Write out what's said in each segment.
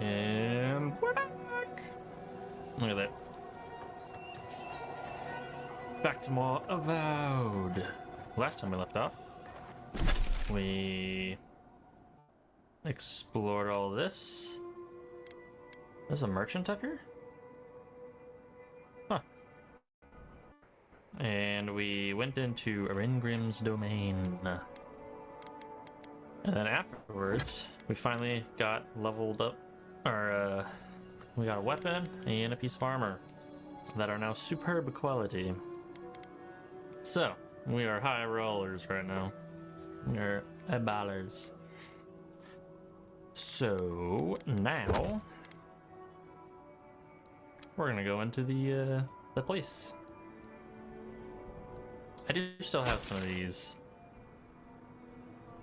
And we're back. Look at that. Back to more Avowed. Last time we left off, we explored all this. There's a merchant up here? Huh. And we went into Aringrim's domain. And then afterwards, we finally got leveled up, or we got a weapon and a piece of armor that are now superb quality. So, we are high rollers right now. We are ballers. So, now we're gonna go into the place. I do still have some of these,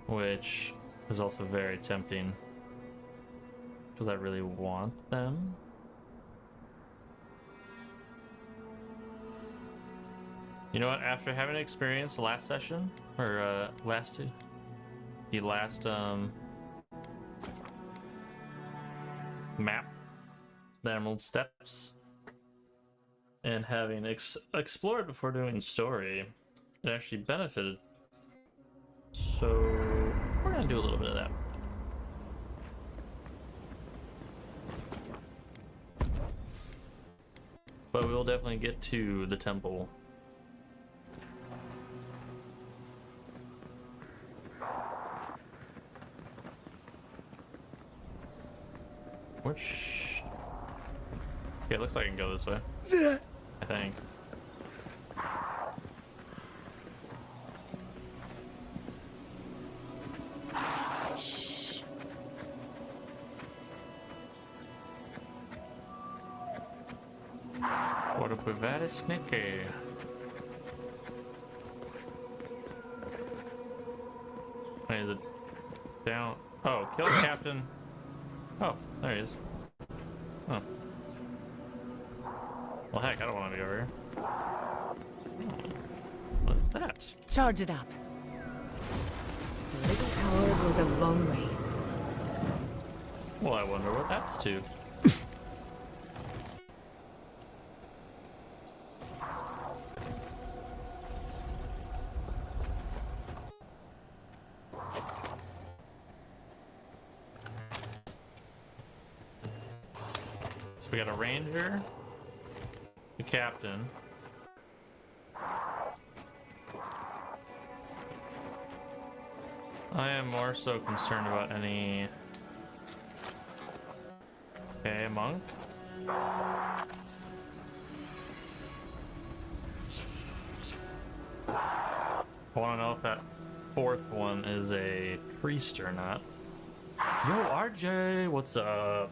which is also very tempting because I really want them. You know what? After having experienced the last session, or the last map, the Emerald Steppes, and having explored before doing story, it actually benefited. So we're gonna do a little bit of that. But we'll definitely get to the temple. Which... Okay, it looks like I can go this way. I think. Shh. What if we're very sneaky? Wait, is it down? Oh, kill the captain. Oh, there he is. Oh. Well, heck, I don't want to be over here. What's that? Charge it up. The little coward was a long way. Well, I wonder what that's to. So we got a ranger, the captain. I am more so concerned about any... Okay, monk. I want to know if that fourth one is a priest or not. Yo, RJ, what's up?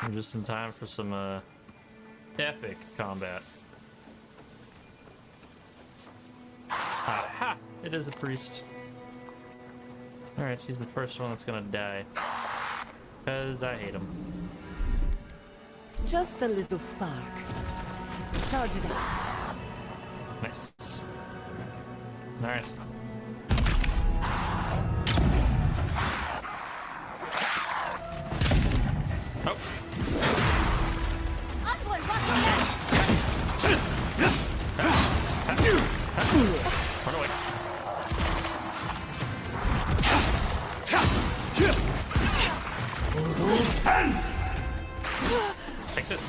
I'm just in time for some epic combat. Aha! It is a priest. Alright, he's the first one that's gonna die. Because I hate him. Just a little spark. Charge it up. Nice. Alright. Oh. Run away. Take this.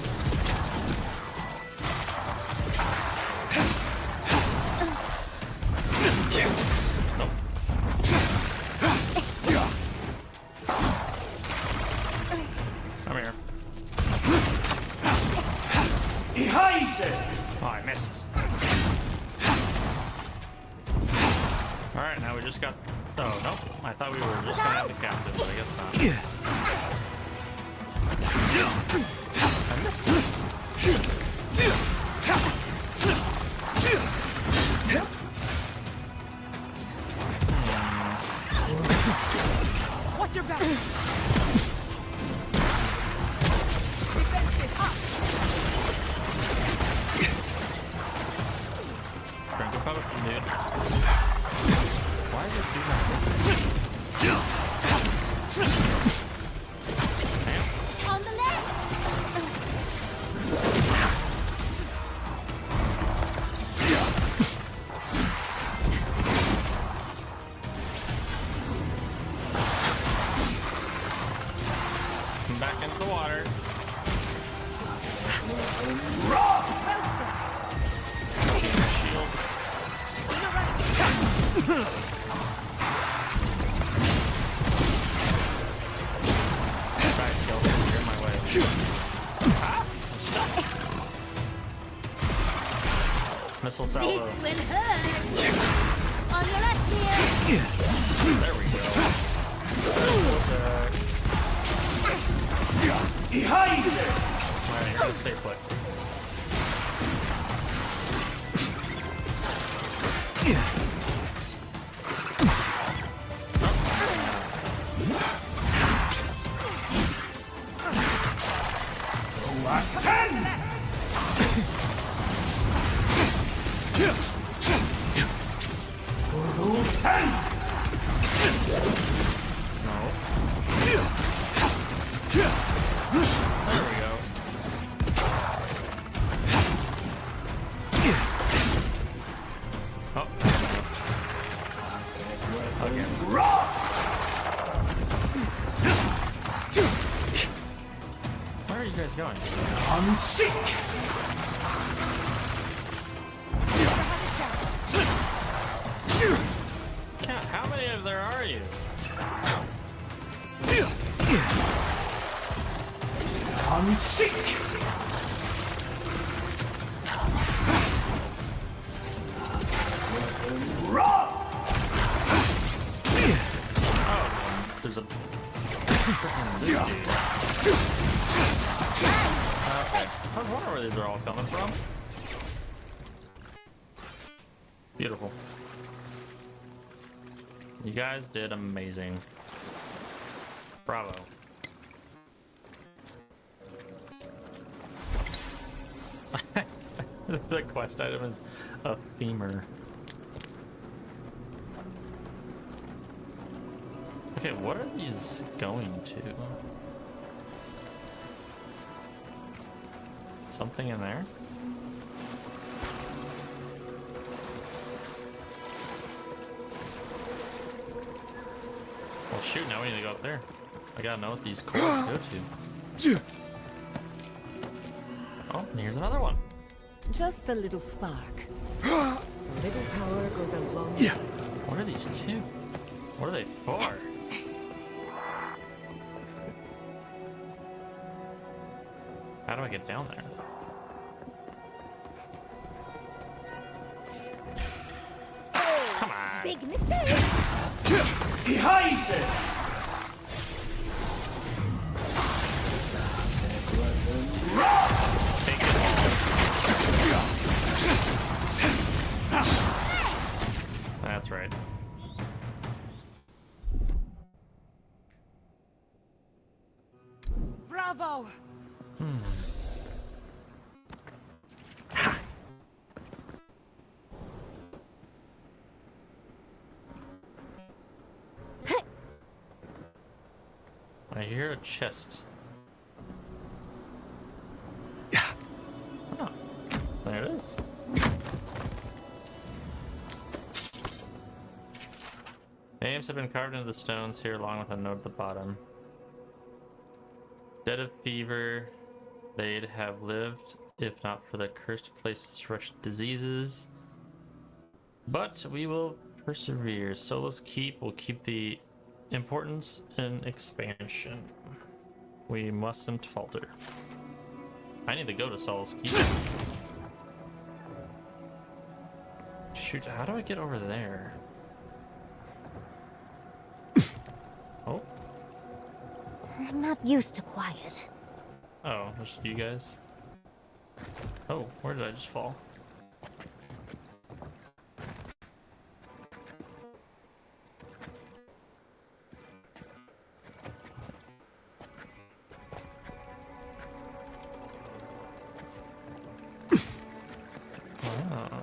No. Come here. Oh, I missed. Alright, now we just got... Oh, no. I thought we were just gonna have the captain, but I guess not. I missed it. Watch your back. Trying to cover from dude. Why is this dude not water. Shield. Try to kill me. You're in my way. Ah, I'm stuck. Missile salvo. This will hurt. On your left here. There we go. Behind you! Alright, you're gonna stay put. There we go. Oh. Okay. Where are you guys going? I'm sick! God, how many of there are you? I'm sick! There's a freaking this dude. I was wondering where these are all coming from. Beautiful. You guys did amazing. Bravo. The quest item is a femur. Okay, what are these going to? Something in there? Well, shoot, now we need to go up there. I gotta know what these cords go to. Oh, and here's another one. Just a little spark. A little power goes a long way. What are these two? What are they for? How do I get down there? Come on. Big mistake. Behind you! Take it all. That's right. Bravo. I hear a chest. Oh, there it is. Names have been carved into the stones here along with a note at the bottom. Dead of fever, they'd have lived if not for the cursed place's wretched diseases. But we will persevere. Solace Keep will keep the importance and expansion. We mustn't falter. I need to go to Solace Keep. Shoot, how do I get over there? Oh. I'm not used to quiet. Oh, there's you guys. Oh, where did I just fall? Ah.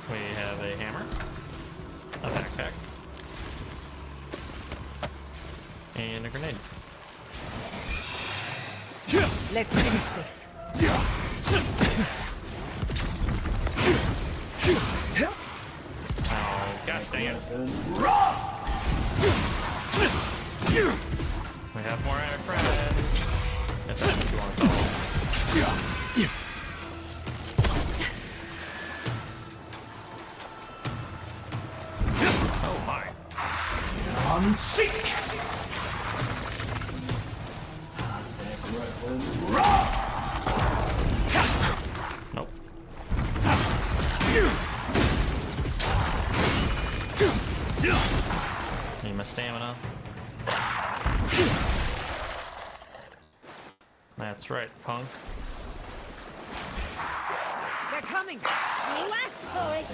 We have a hammer, a backpack, and a grenade. Let's finish this. Dang it. We have more friends. If that's what you want to call them. Oh my. I'm sick. Nope. Need my stamina. That's right, punk. They're coming! You asked for it.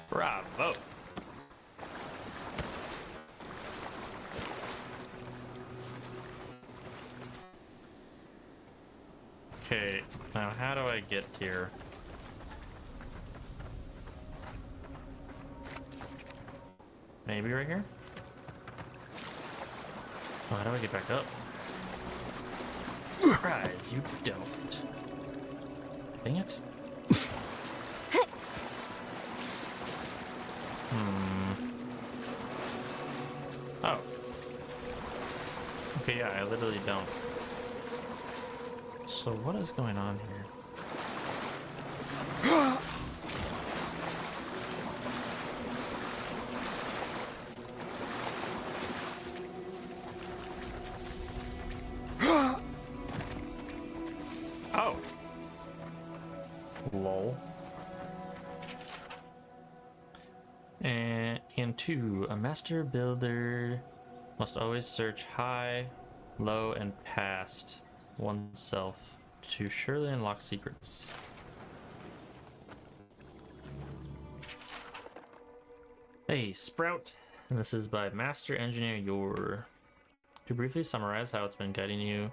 Bravo. Okay, now how do I get here? Maybe right here? Oh, how do I get back up? Surprise, you don't. Dang it. Oh. Okay, yeah, I literally don't. So what is going on here? Oh. Lol. And two, a master builder must always search high, low, and past oneself to surely unlock secrets. Hey, Sprout! And this is by Master Engineer Yor. To briefly summarize how it's been guiding you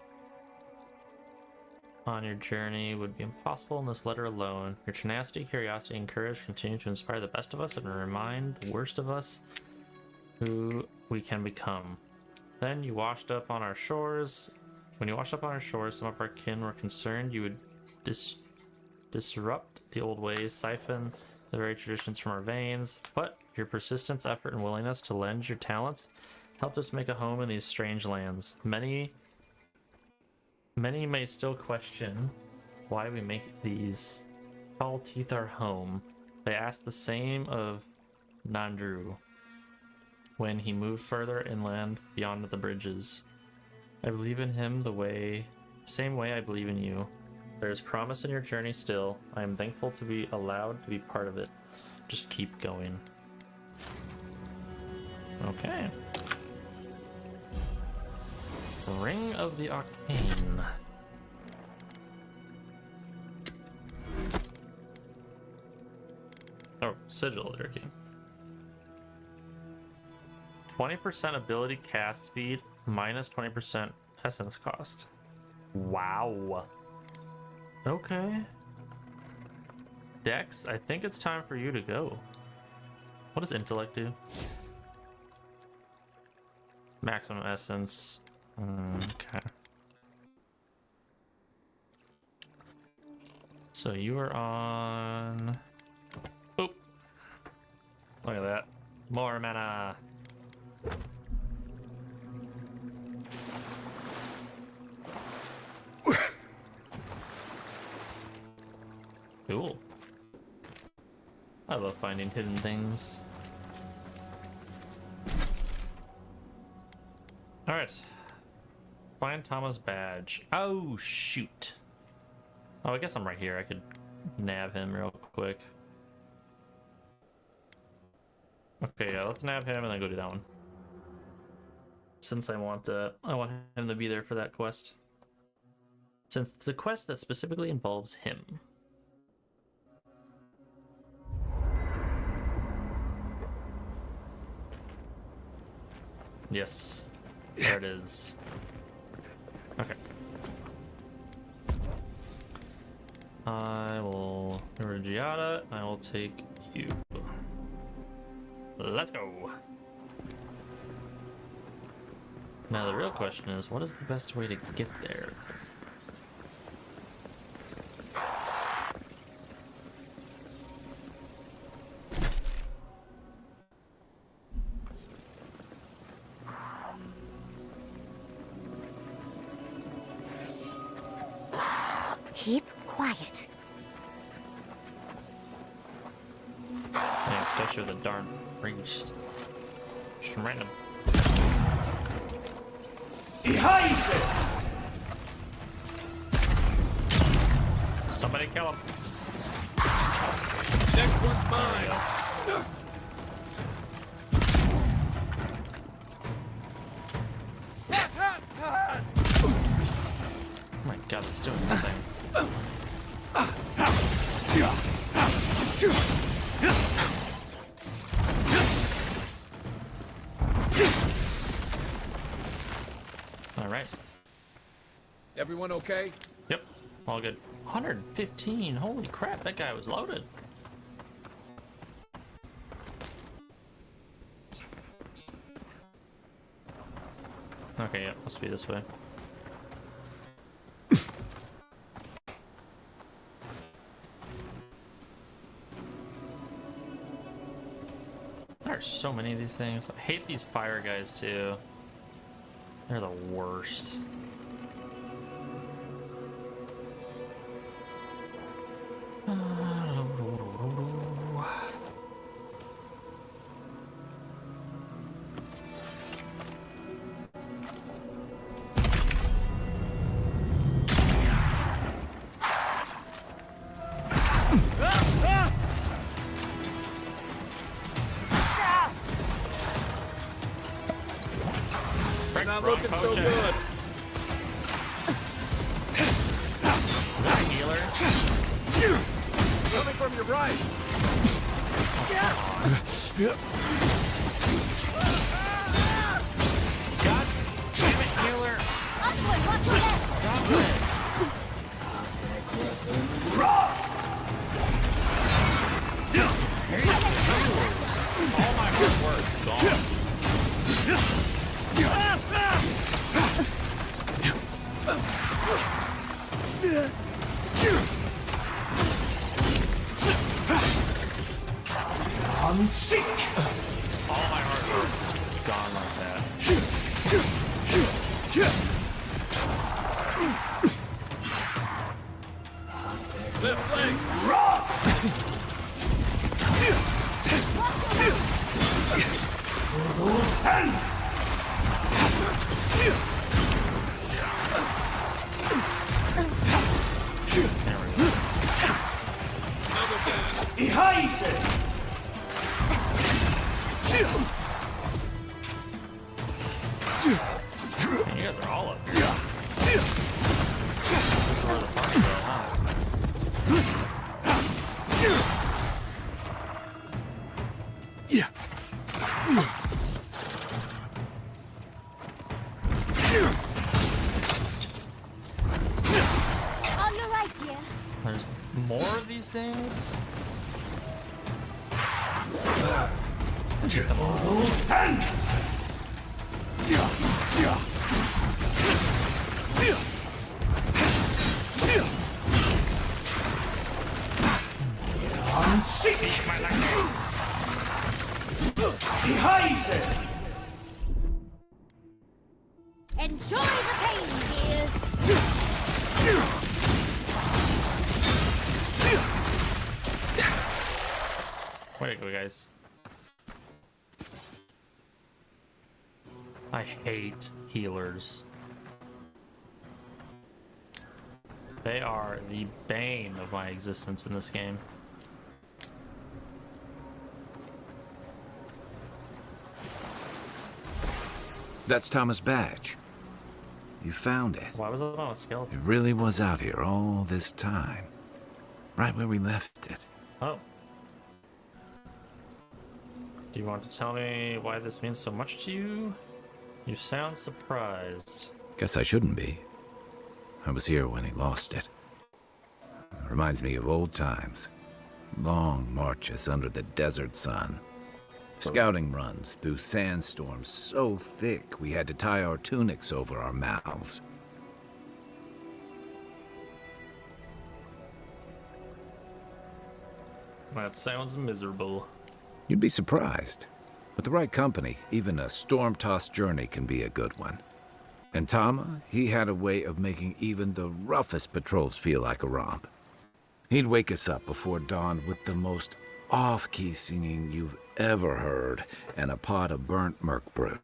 on your journey would be impossible in this letter alone. Your tenacity, curiosity, and courage continue to inspire the best of us and remind the worst of us who we can become. Then you washed up on our shores. When you washed up on our shores, some of our kin were concerned you would disrupt the old ways, siphon the very traditions from our veins. But your persistence, effort, and willingness to lend your talents helped us make a home in these strange lands. Many may still question why we make these tall teeth our home. They ask the same of Nandru when he moved further inland beyond the bridges. I believe in him the same way I believe in you. There is promise in your journey still. I am thankful to be allowed to be part of it. Just keep going. Okay. Ring of the Arcane. Oh, Sigil of the Arcane. 20% ability cast speed, minus 20% essence cost. Wow. Okay. Dex, I think it's time for you to go. What does intellect do? Maximum essence. Okay. So you are on... Oop. Look at that. More mana. Cool. I love finding hidden things. Alright. Find Thomas' badge. Oh, shoot. Oh, I guess I'm right here. I could nab him real quick. Okay, yeah, let's nab him and then go do that one. Since I want him to be there for that quest. Since it's a quest that specifically involves him. Yes, there it is. Okay. I will Giada, I will take you. Let's go. Now the real question is, what is the best way to get there? Keep quiet. Yeah, especially with a darn priest. Just random. Somebody kill him. Next one's mine. Oh my god, it's doing nothing. Alright. Everyone okay? Yep, all good. 115, holy crap, that guy was loaded. Okay, yeah, must be this way. There are so many of these things. I hate these fire guys too. They're the worst. Not looking so good. Is that a healer? Coming from your right. God damn it, healer! Upward, watch your left. Stop it! All my hard work gone. I'm sick. All my hard work gone like that. Left leg. Man, you guys are all up here. This is where the party's at, huh? On your right, dear. There's more of these things? I'm sick. Behind it. Enjoy the pain, dears. Way to go, guys. I hate healers. They are the bane of my existence in this game. That's Thomas' badge. You found it. Why was it on a skeleton? It really was out here all this time. Right where we left it. Oh. Do you want to tell me why this means so much to you? You sound surprised. Guess I shouldn't be. I was here when he lost it. Reminds me of old times. Long marches under the desert sun. Scouting runs through sandstorms so thick we had to tie our tunics over our mouths. That sounds miserable. You'd be surprised. With the right company, even a storm-tossed journey can be a good one. And Tama, he had a way of making even the roughest patrols feel like a romp. He'd wake us up before dawn with the most off-key singing you've ever heard and a pot of burnt merc brew.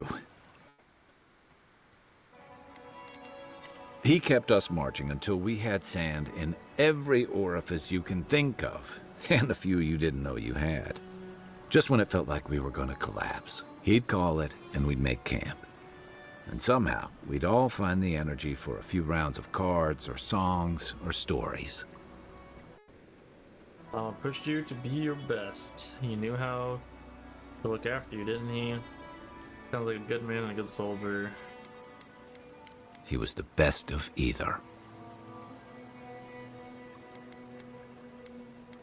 He kept us marching until we had sand in every orifice you can think of, and a few you didn't know you had. Just when it felt like we were going to collapse, he'd call it and we'd make camp. And somehow, we'd all find the energy for a few rounds of cards or songs or stories. Pushed you to be your best. He knew how to look after you, didn't he? Sounds like a good man and a good soldier. He was the best of either.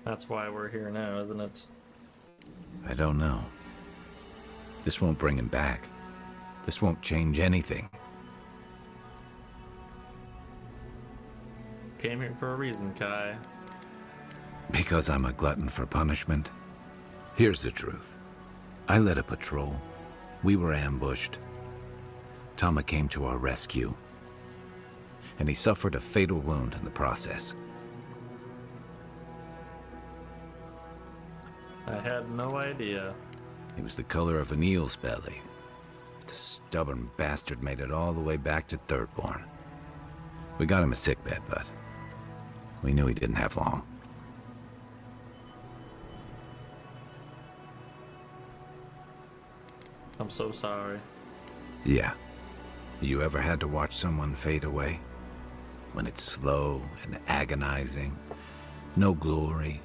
That's why we're here now, isn't it? I don't know. This won't bring him back. This won't change anything. Came here for a reason, Kai. Because I'm a glutton for punishment? Here's the truth. I led a patrol. We were ambushed. Tama came to our rescue. And he suffered a fatal wound in the process. I had no idea. He was the color of an eel's belly. The stubborn bastard made it all the way back to Thirdborn. We got him a sickbed, but we knew he didn't have long. I'm so sorry. Yeah. You ever had to watch someone fade away? When it's slow and agonizing. No glory,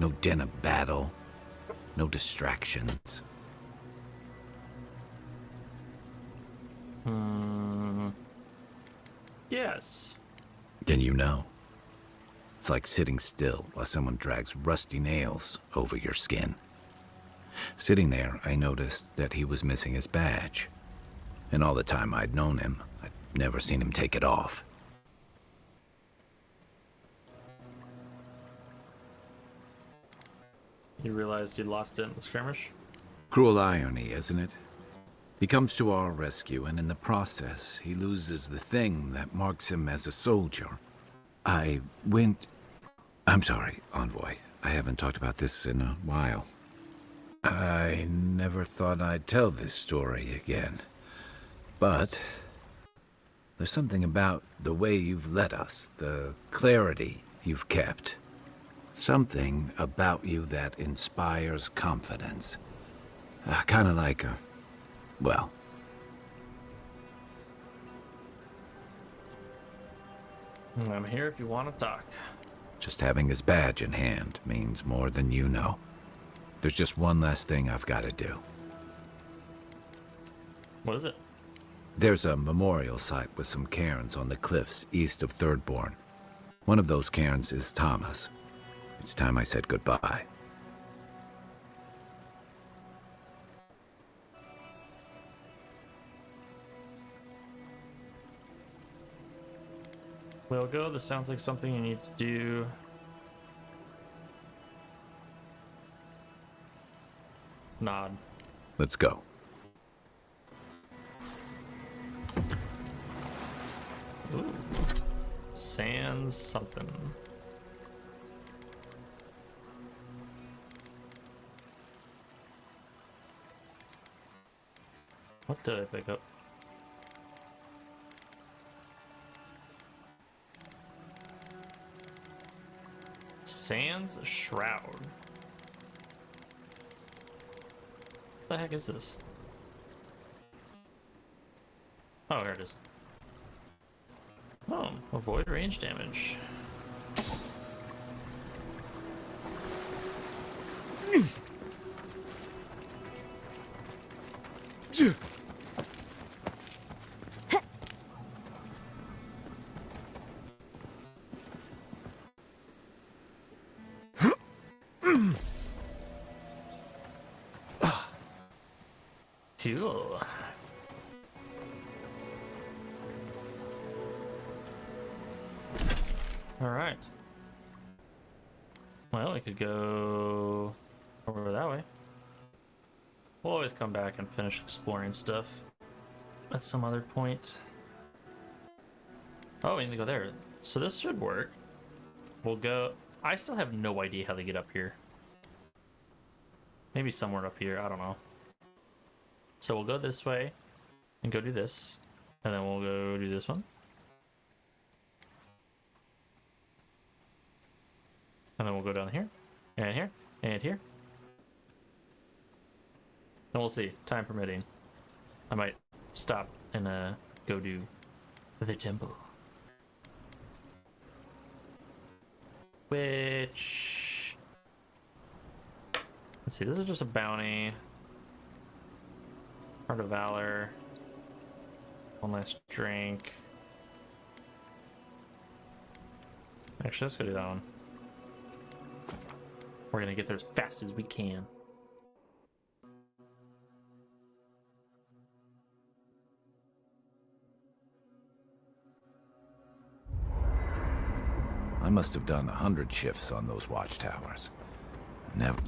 no din of battle, no distractions. Yes. Then you know. It's like sitting still while someone drags rusty nails over your skin. Sitting there, I noticed that he was missing his badge. And all the time I'd known him, I'd never seen him take it off. You realized you lost it in the skirmish? Cruel irony, isn't it? He comes to our rescue, and in the process, he loses the thing that marks him as a soldier. I'm sorry, Envoy. I haven't talked about this in a while. I never thought I'd tell this story again. But there's something about the way you've led us, the clarity you've kept. Something about you that inspires confidence. Kind of like well. I'm here if you want to talk. Just having his badge in hand means more than you know. There's just one last thing I've got to do. What is it? There's a memorial site with some cairns on the cliffs east of Thirdborn. One of those cairns is Tama's. It's time I said goodbye. We'll go. This sounds like something you need to do. Nod. Let's go. Ooh. Sans something. What did I pick up? Sans Shroud. What the heck is this? Oh, here it is. Oh, avoid range damage. Cool. All right. Well, we could go over that way. We'll always come back and finish exploring stuff at some other point. Oh, we need to go there. So this should work. We'll go... I still have no idea how to get up here. Maybe somewhere up here, I don't know. So we'll go this way and go do this. And then we'll go do this one. And then we'll go down here, and here, and here. And we'll see, time permitting. I might stop and go do the temple. Which... let's see, this is just a bounty. Heart of Valor. One last drink. Actually, let's go do that one. We're gonna get there as fast as we can. I must have done 100 shifts on those watchtowers. Never.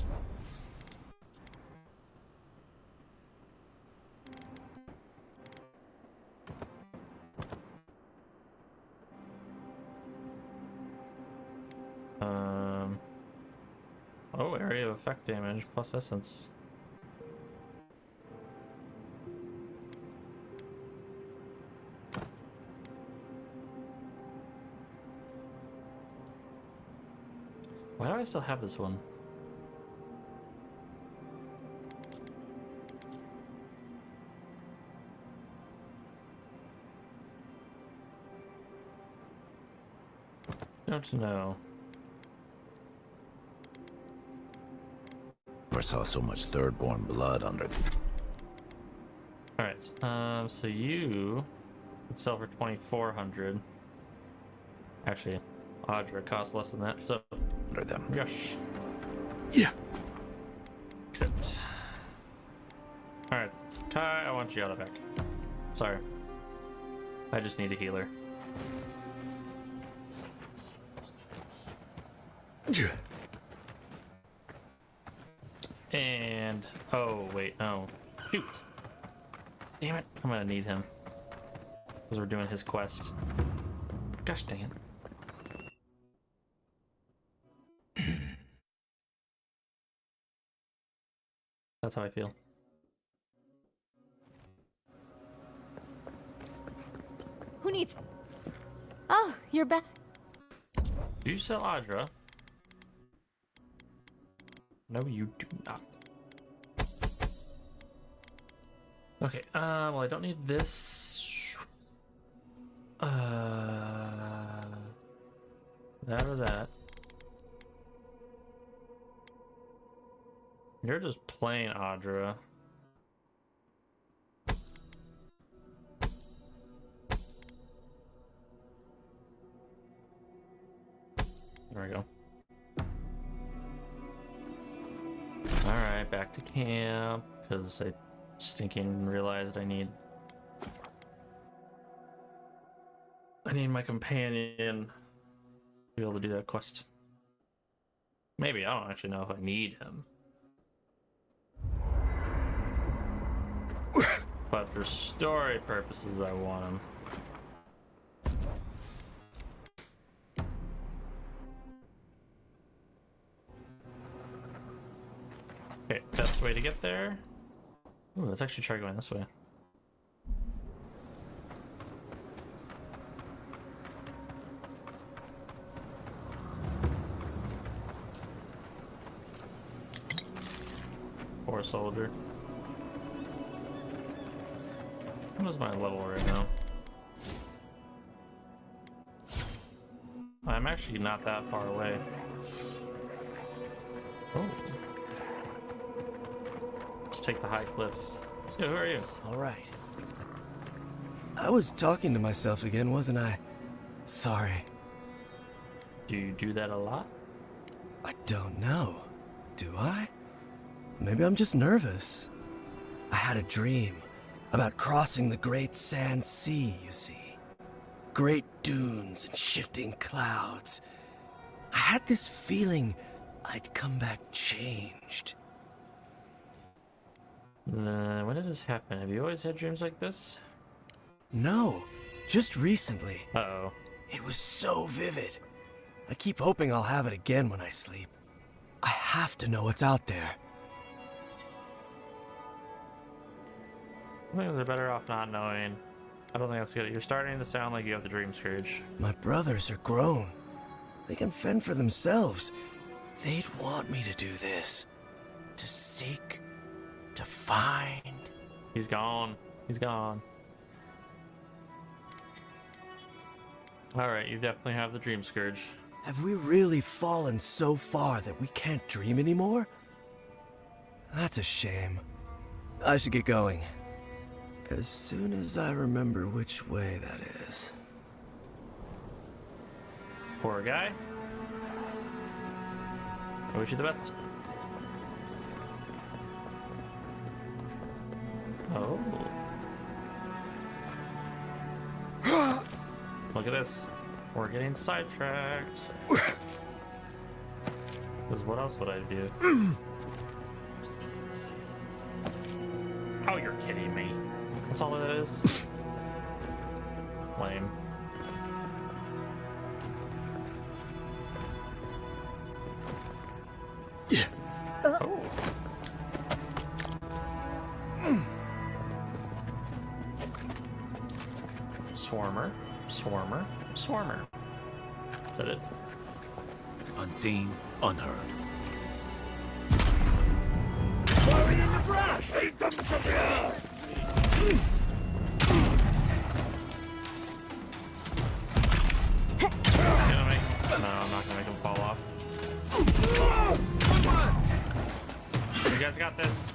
Oh, area of effect damage plus essence. Why do I still have this one? Don't know. Never saw so much third-born blood under. Alright, so you could sell for 2,400. Actually, Audra costs less than that, so Under them. gosh. Yeah. Except. Alright, Kai, I want you out of back. Sorry. I just need a healer. And oh wait, no. Shoot. Damn it. I'm gonna need him. Because we're doing his quest. Gosh dang it. That's how I feel. Who needs... Oh, you're back. Do you sell Audra? No, you do not. Okay, well, I don't need this. That or that. You're just plain Audra. There we go. Alright, back to camp, because I stinking realized I need my companion to be able to do that quest. Maybe, I don't actually know if I need him. But for story purposes, I want him. Okay, best way to get there. Ooh, let's actually try going this way. Poor soldier. What is my level right now? I'm actually not that far away. Oh. Let's take the high cliff. Yeah, who are you? All right. I was talking to myself again, wasn't I? Sorry. Do you do that a lot? I don't know. Do I? Maybe I'm just nervous. I had a dream about crossing the great sand sea, you see. Great dunes and shifting clouds. I had this feeling I'd come back changed. When did this happen? Have you always had dreams like this? No, just recently. Uh-oh. It was so vivid. I keep hoping I'll have it again when I sleep. I have to know what's out there. I think they're better off not knowing. I don't think that's good. You're starting to sound like you have the dream, Scrooge. My brothers are grown. They can fend for themselves. They'd want me to do this. To seek, to find. He's gone. He's gone. Alright, you definitely have the dream, Scourge. Have we really fallen so far that we can't dream anymore? That's a shame. I should get going. As soon as I remember which way that is. Poor guy. I wish you the best. Oh. Look at this. We're getting sidetracked. Because what else would I do? Oh, you're kidding me. That's all it is? Lame. Oh. Swarmer, Swarmer, Swarmer. Is that it? Unseen, unheard. Buried in the brush! Lead them to the earth! Kidding me? No, I'm not gonna make him fall off. You guys got this.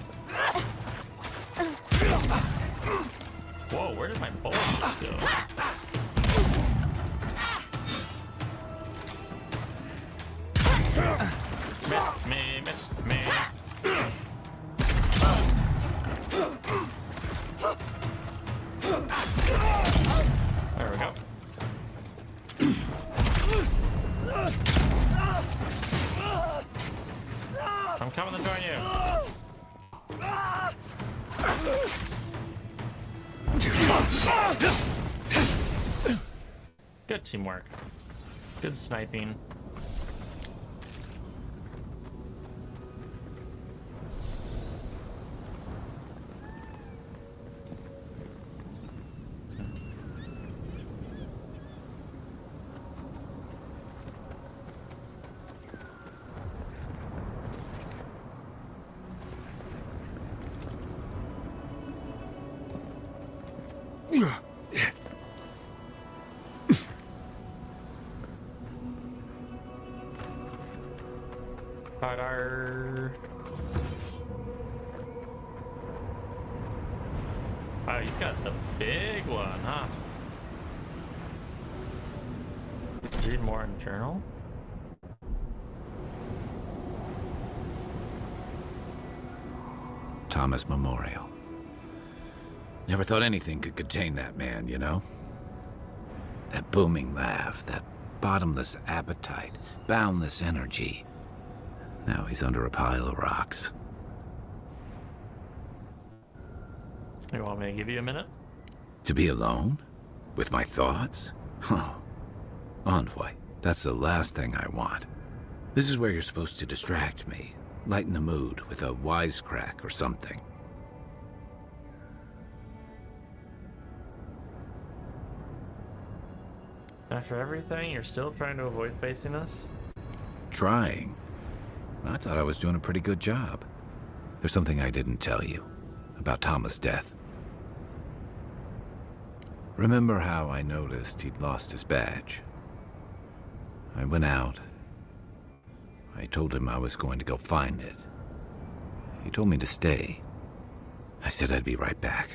Whoa, where did my bullet just go? Missed me, missed me. There we go. I'm coming to join you. Good teamwork. Good sniping. Wow, he's got the big one, huh? Read more in journal. Thomas Memorial. Never thought anything could contain that man, you know? That booming laugh, that bottomless appetite, boundless energy. Now he's under a pile of rocks. You want me to give you a minute? To be alone? With my thoughts? Huh. Envoy, that's the last thing I want. This is where you're supposed to distract me, lighten the mood with a wisecrack or something. After everything, you're still trying to avoid facing us? Trying? I thought I was doing a pretty good job. There's something I didn't tell you about Thomas' death. Remember how I noticed he'd lost his badge? I went out. I told him I was going to go find it. He told me to stay. I said I'd be right back.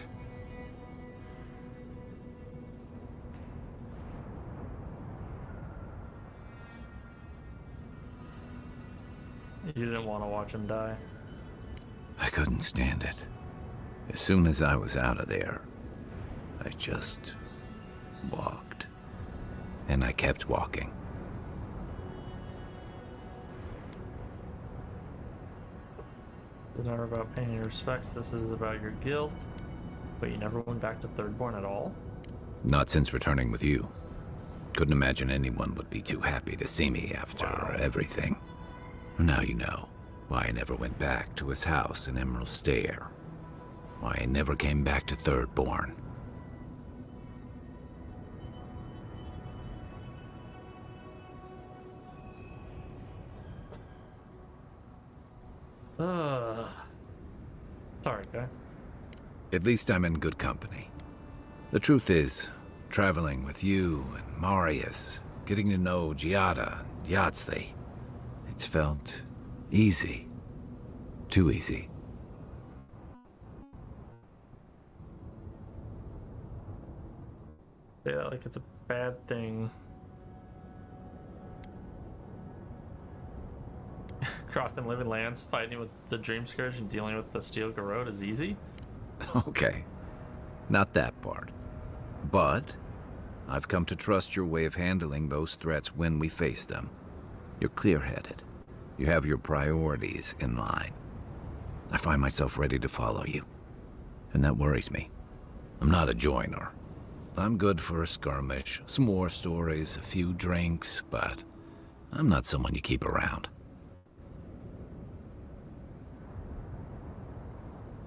You didn't want to watch him die. I couldn't stand it. As soon as I was out of there, I just walked. And I kept walking. This is never about paying your respects, this is about your guilt. But you never went back to Thirdborn at all? Not since returning with you. Couldn't imagine anyone would be too happy to see me after everything. Now you know why I never went back to his house in Emerald Stair. Why I never came back to Thirdborn. Sorry, guy. At least I'm in good company. The truth is, traveling with you and Marius, getting to know Giada and Yahtzee, it's felt easy. Too easy. Yeah, like it's a bad thing. Crossing living lands, fighting with the Dream Scourge and dealing with the Steel Garrote is easy? Okay. Not that part. But I've come to trust your way of handling those threats when we face them. You're clear-headed. You have your priorities in line. I find myself ready to follow you. And that worries me. I'm not a joiner. I'm good for a skirmish, some war stories, a few drinks, but I'm not someone you keep around.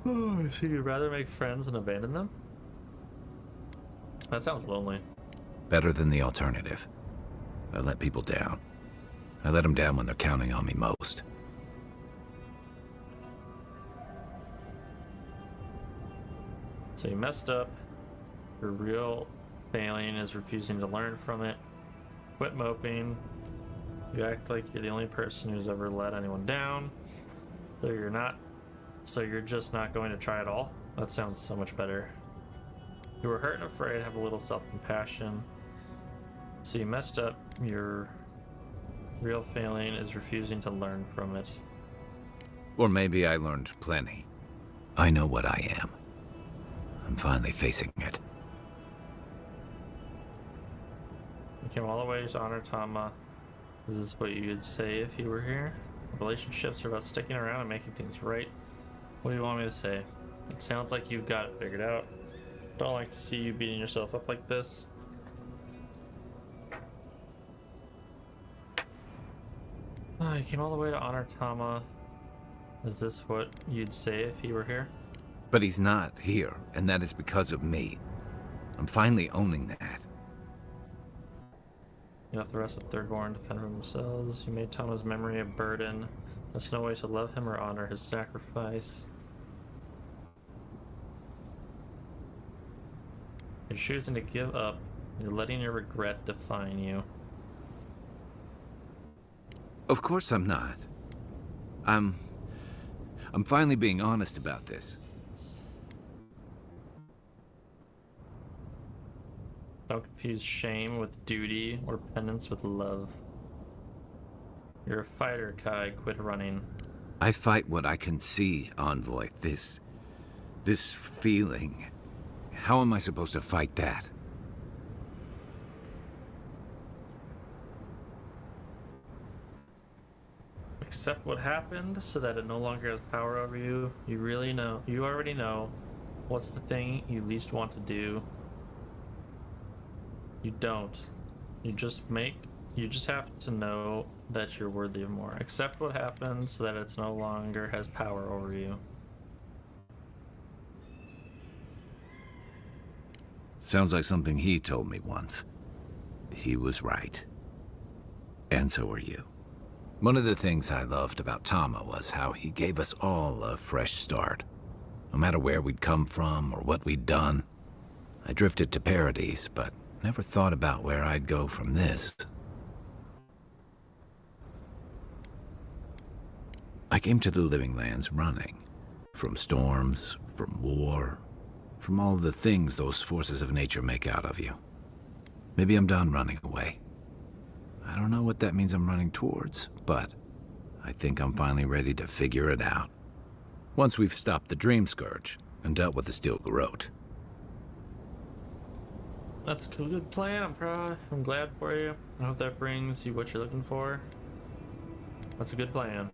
Oh, so you'd rather make friends than abandon them? That sounds lonely. Better than the alternative. I let people down. I let them down when they're counting on me most. So you messed up. Your real failing is refusing to learn from it. Quit moping. You act like you're the only person who's ever let anyone down. So you're just not going to try at all? That sounds so much better. You were hurt and afraid, have a little self-compassion. So you messed up. Your real failing is refusing to learn from it. Or maybe I learned plenty. I know what I am. I'm finally facing it. You came all the way to honor Tama. Is this what you'd say if you were here? Relationships are about sticking around and making things right. What do you want me to say? It sounds like you've got it figured out. Don't like to see you beating yourself up like this. Oh, you came all the way to honor Tama. Is this what you'd say if he were here? But he's not here, and that is because of me. I'm finally owning that. You left the rest of Thirdborn to fend for themselves. You made Tama's memory a burden. There's no way to love him or honor his sacrifice. You're choosing to give up. You're letting your regret define you. Of course I'm not. I'm finally being honest about this. Don't confuse shame with duty or penance with love. You're a fighter, Kai. Quit running. I fight what I can see, Envoy. This feeling. How am I supposed to fight that? Accept what happened so that it no longer has power over you. You already know what's the thing you least want to do. You don't. You just have to know that you're worthy of more. Accept what happened so that it no longer has power over you. Sounds like something he told me once. He was right. And so are you. One of the things I loved about Tama was how he gave us all a fresh start. No matter where we'd come from or what we'd done. I drifted to Paradise, but never thought about where I'd go from this. I came to the Living Lands running. From storms, from war, from all the things those forces of nature make out of you. Maybe I'm done running away. I don't know what that means I'm running towards, but I think I'm finally ready to figure it out. Once we've stopped the Dream Scourge, and dealt with the steel garrote. That's a good plan. I'm proud. I'm glad for you. I hope that brings you what you're looking for. That's a good plan.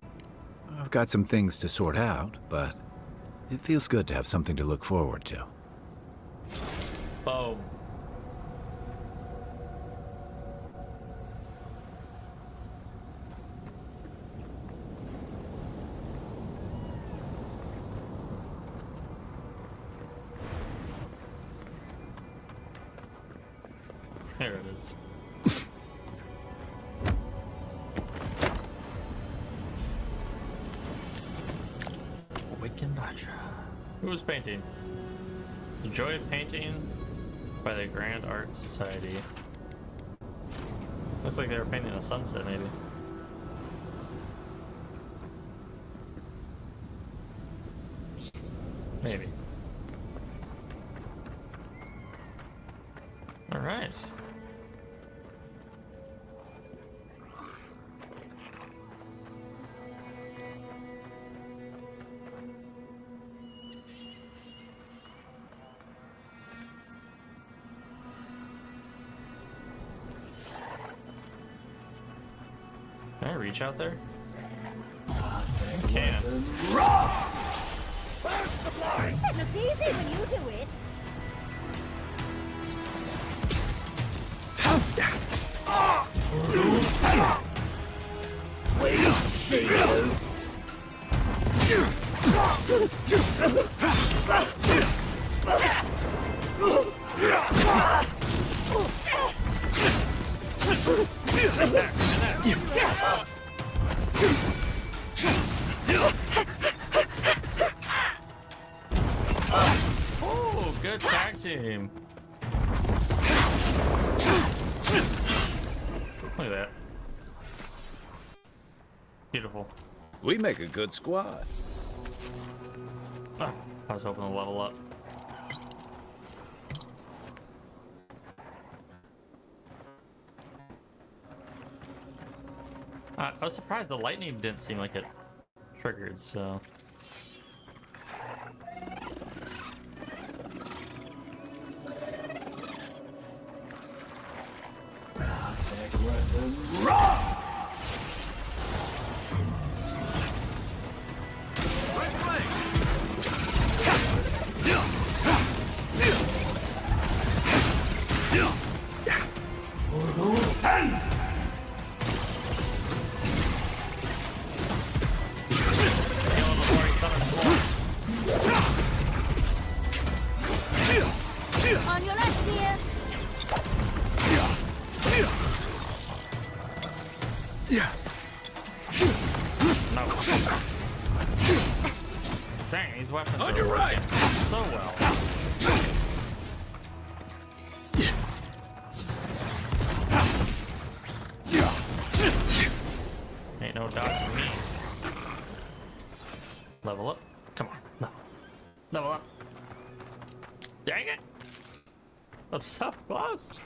I've got some things to sort out, but it feels good to have something to look forward to. Boom. There it is. Awakened Ultra. Who was painting? The Joy of Painting by the Grand Art Society. Looks like they were painting a sunset, maybe. Maybe. All right. Can I reach out there? I can. It looks easy when you do it. We'll see you. Oh, good tag team. Look at that. Beautiful. We make a good squad. Oh, I was hoping to level up. I was surprised the lightning didn't seem like it triggered, so. Right flank! Kill him before he summons more. On your left, dear. No. Dang, these weapons On are your right. working so well. Ain't no dodging me. Level up. Come on. No. Level up. Dang it. I'm so close.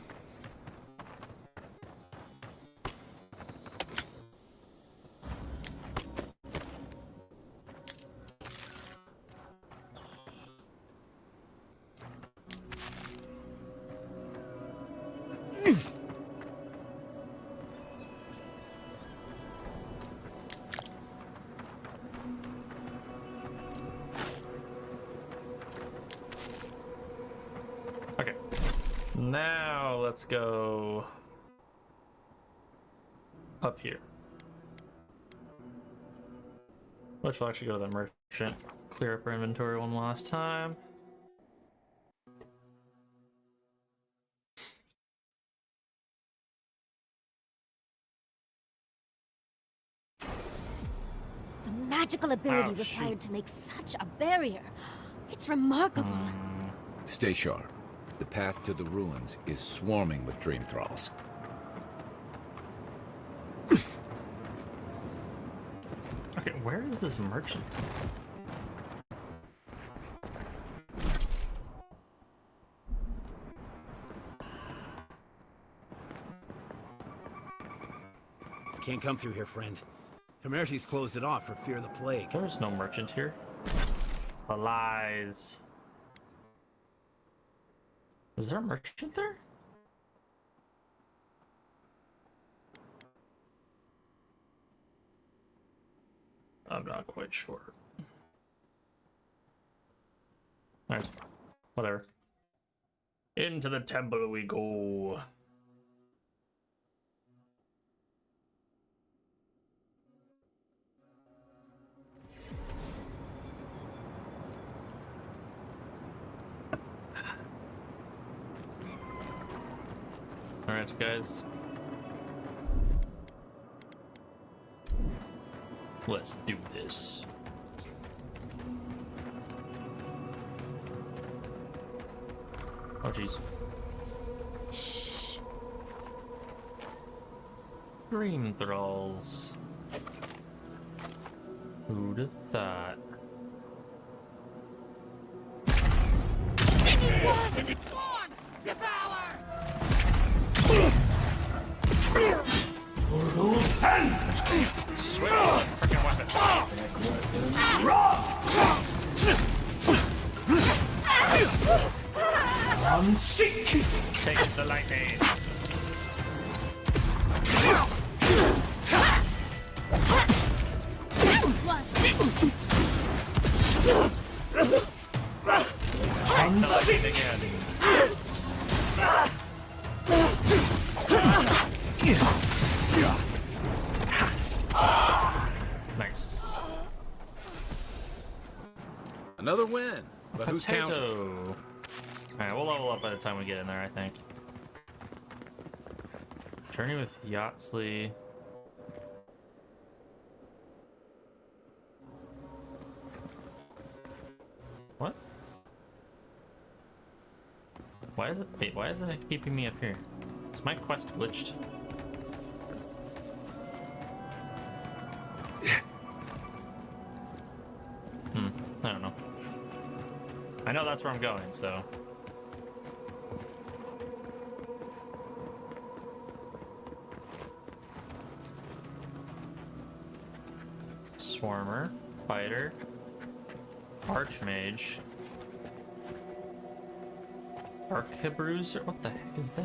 Okay. Now let's go up here. Which will actually go to the merchant. Clear up our inventory one last time. The magical ability Oh, shoot. required to make such a barrier. It's remarkable. Stay sharp. The path to the ruins is swarming with dream thralls. Okay, where is this merchant? Can't come through here, friend. Temerty's closed it off for fear of the plague. There's no merchant here. The lies. Was there a merchant there? I'm not quite sure. Alright, whatever. Into the temple we go. Alright, guys. Let's do this. Oh, jeez. Shh. Green thralls. Who'd have thought? It was born! Devour! Switch on freaking weapon. Unseek! Take the lightning. Unseek! Again. Nice. Another win. But who's counting? Potato. Alright, we'll level up by the time we get in there, I think. Journey with Yatsley. What? Why is it? Wait, why is it keeping me up here? Is my quest glitched? I don't know. I know that's where I'm going, so. Swarmer, fighter, archmage, arquebruiser. What the heck is that?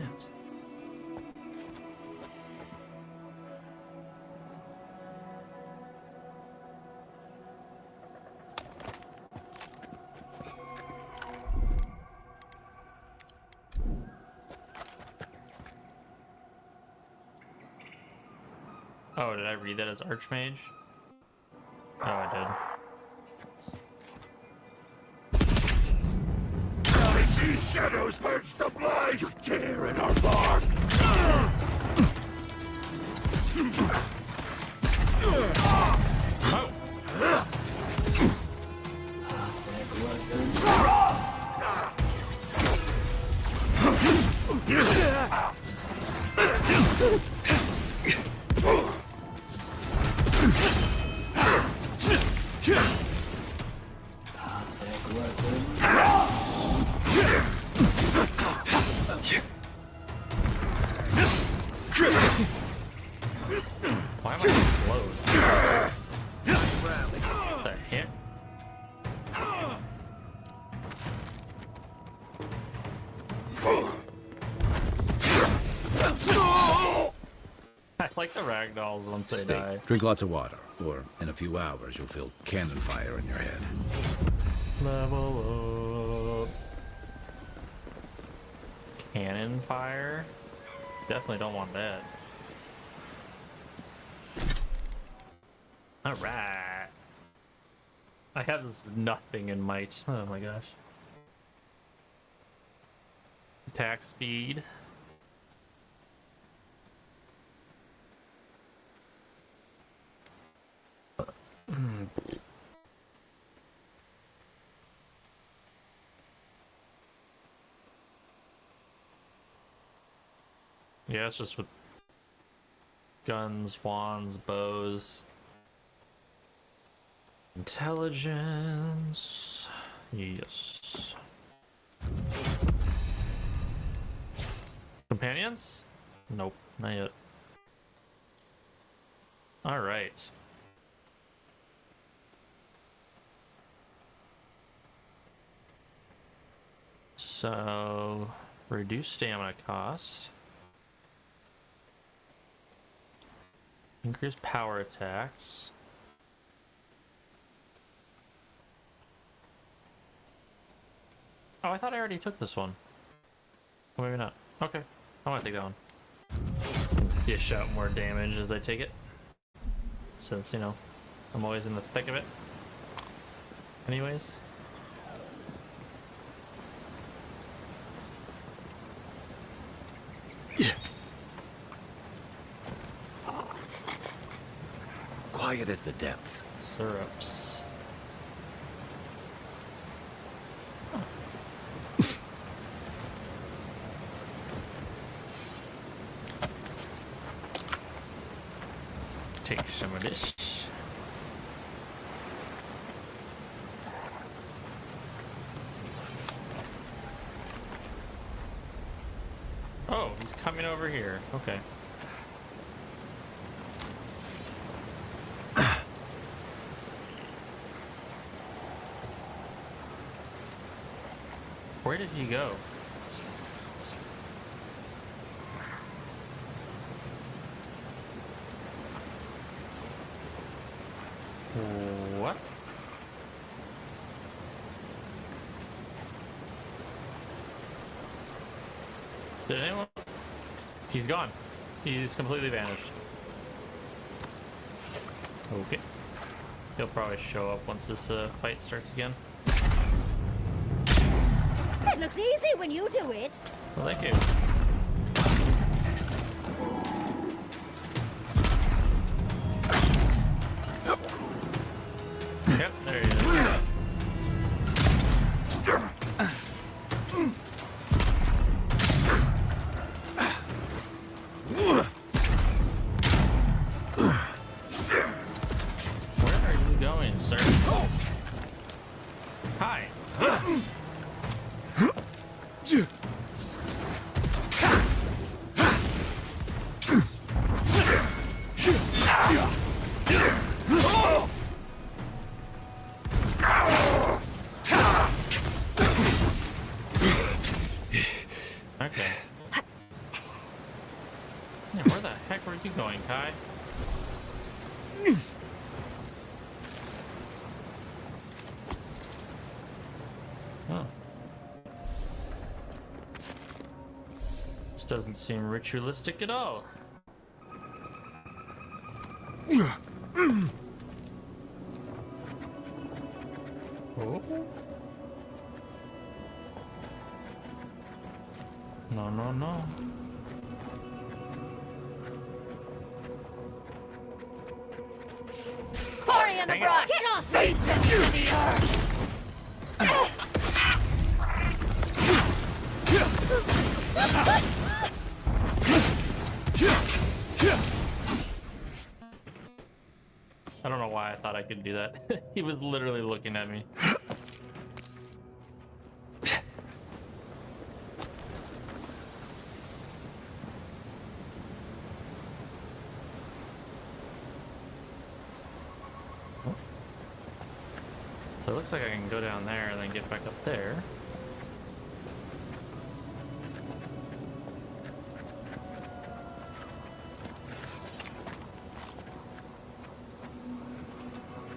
Oh, did I read that as archmage? Oh, I I see shadows purge the blight! You tear in our bark! Oh! Why am I so slow? What the heck? I like the ragdolls once they die. Stay. Drink lots of water, or in a few hours you'll feel cannon fire in your head. Level up. Cannon fire? Definitely don't want that. Alright. I have this nothing in might. Oh my gosh. Attack speed. Yeah, it's just with guns, wands, bows. Intelligence. Yes. Companions? Nope, not yet. Alright. So Reduce stamina cost. Increase power attacks. Oh, I thought I already took this one. Oh, maybe not. Okay, I want to take that one. Dish out more damage as I take it. Since, you know, I'm always in the thick of it. Anyways. Quiet as the depths. Syrups. Take some of this. Oh, he's coming over here. Okay. Where did he go? What? Did anyone? He's gone. He's completely vanished. Okay. He'll probably show up once this fight starts again. It looks easy when you do it. Well, thank you. Yep, there he is. Where are you going, sir? Hi. Okay. Yeah, where the heck were you going, Kai? Oh. This doesn't seem ritualistic at all. Oh. No, no, no. Quarry in the brush! Get off! Feed them to the earth! I don't know why I thought I could do that. He was literally looking at me. So it looks like I can go down there and then get back up there.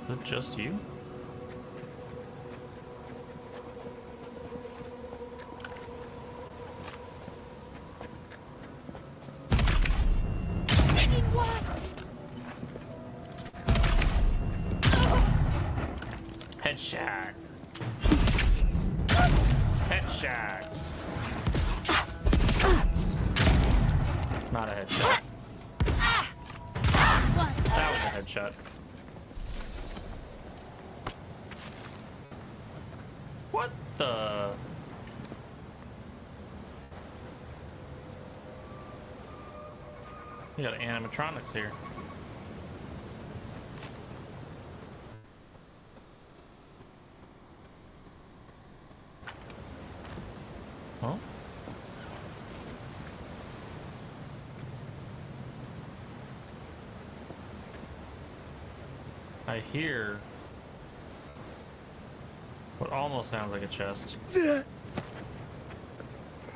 Is it just you? Stinging wasps! Headshot. Headshot. Not a headshot. That was a headshot. What the? You got animatronics here. Oh? I hear what almost sounds like a chest.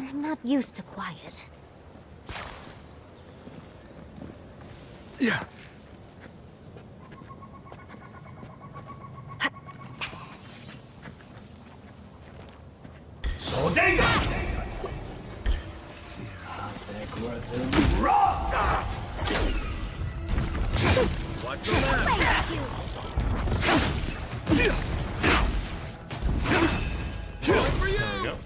I'm not used to quiet. Yeah. Watch the left. Going for you. There we go.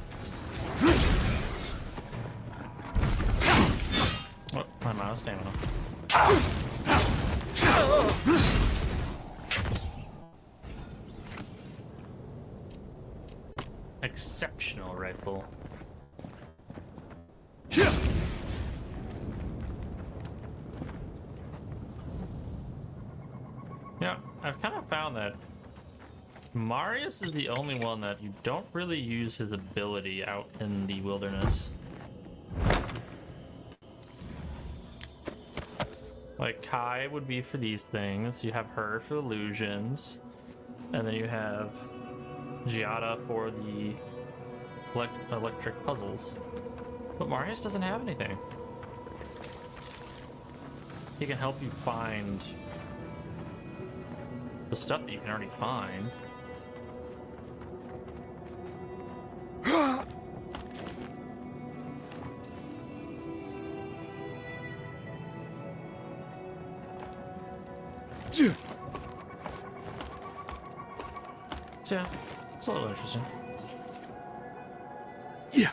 Oh, I'm out of stamina. Exceptional rifle. Yeah, I've kind of found that Marius is the only one that you don't really use his ability out in the wilderness. Like Kai would be for these things, you have her for illusions, and then you have Giada for the electric puzzles. But Marius doesn't have anything. He can help you find the stuff that you can already find. So yeah, it's a little interesting. Yeah.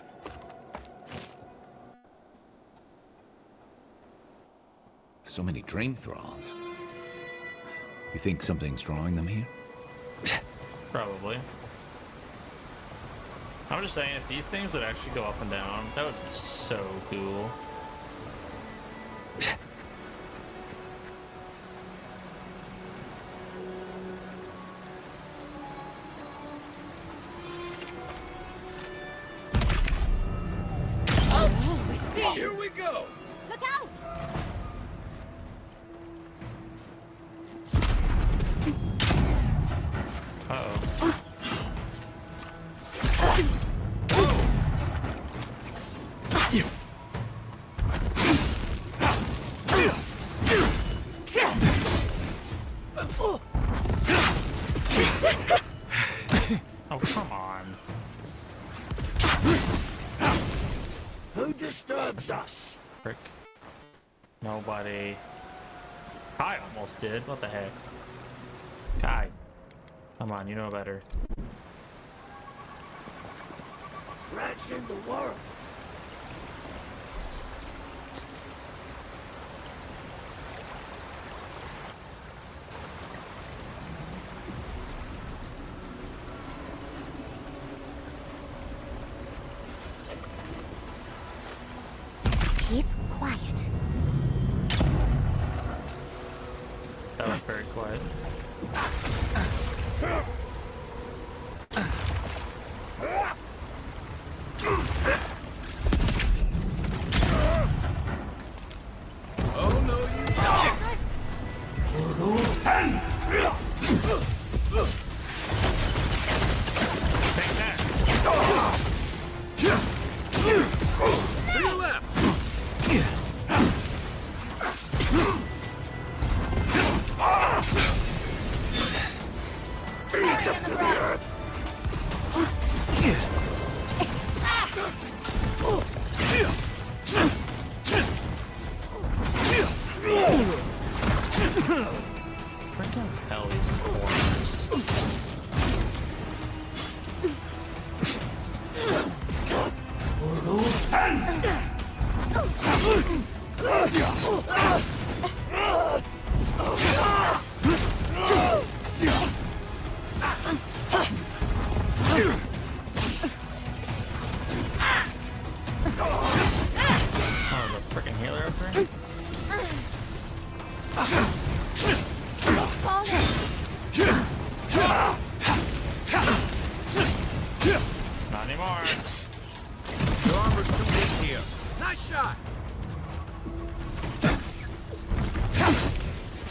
So many dream thralls. You think something's drawing them here? Probably. I'm just saying, if these things would actually go up and down, that would be so cool. Oh, we see! Here we go. Look out! Uh-oh. Oh, come on. Who disturbs us? Frick. Nobody. Kai almost did. What the heck? Kai. Come on, you know better. Rats in the world. Keep quiet. That was very quiet. Oh no, you don't. Take that! To your left. Freaking hell, these corners. Oh, the freaking healer up there? Not anymore. Your armor's too weak here. Nice shot.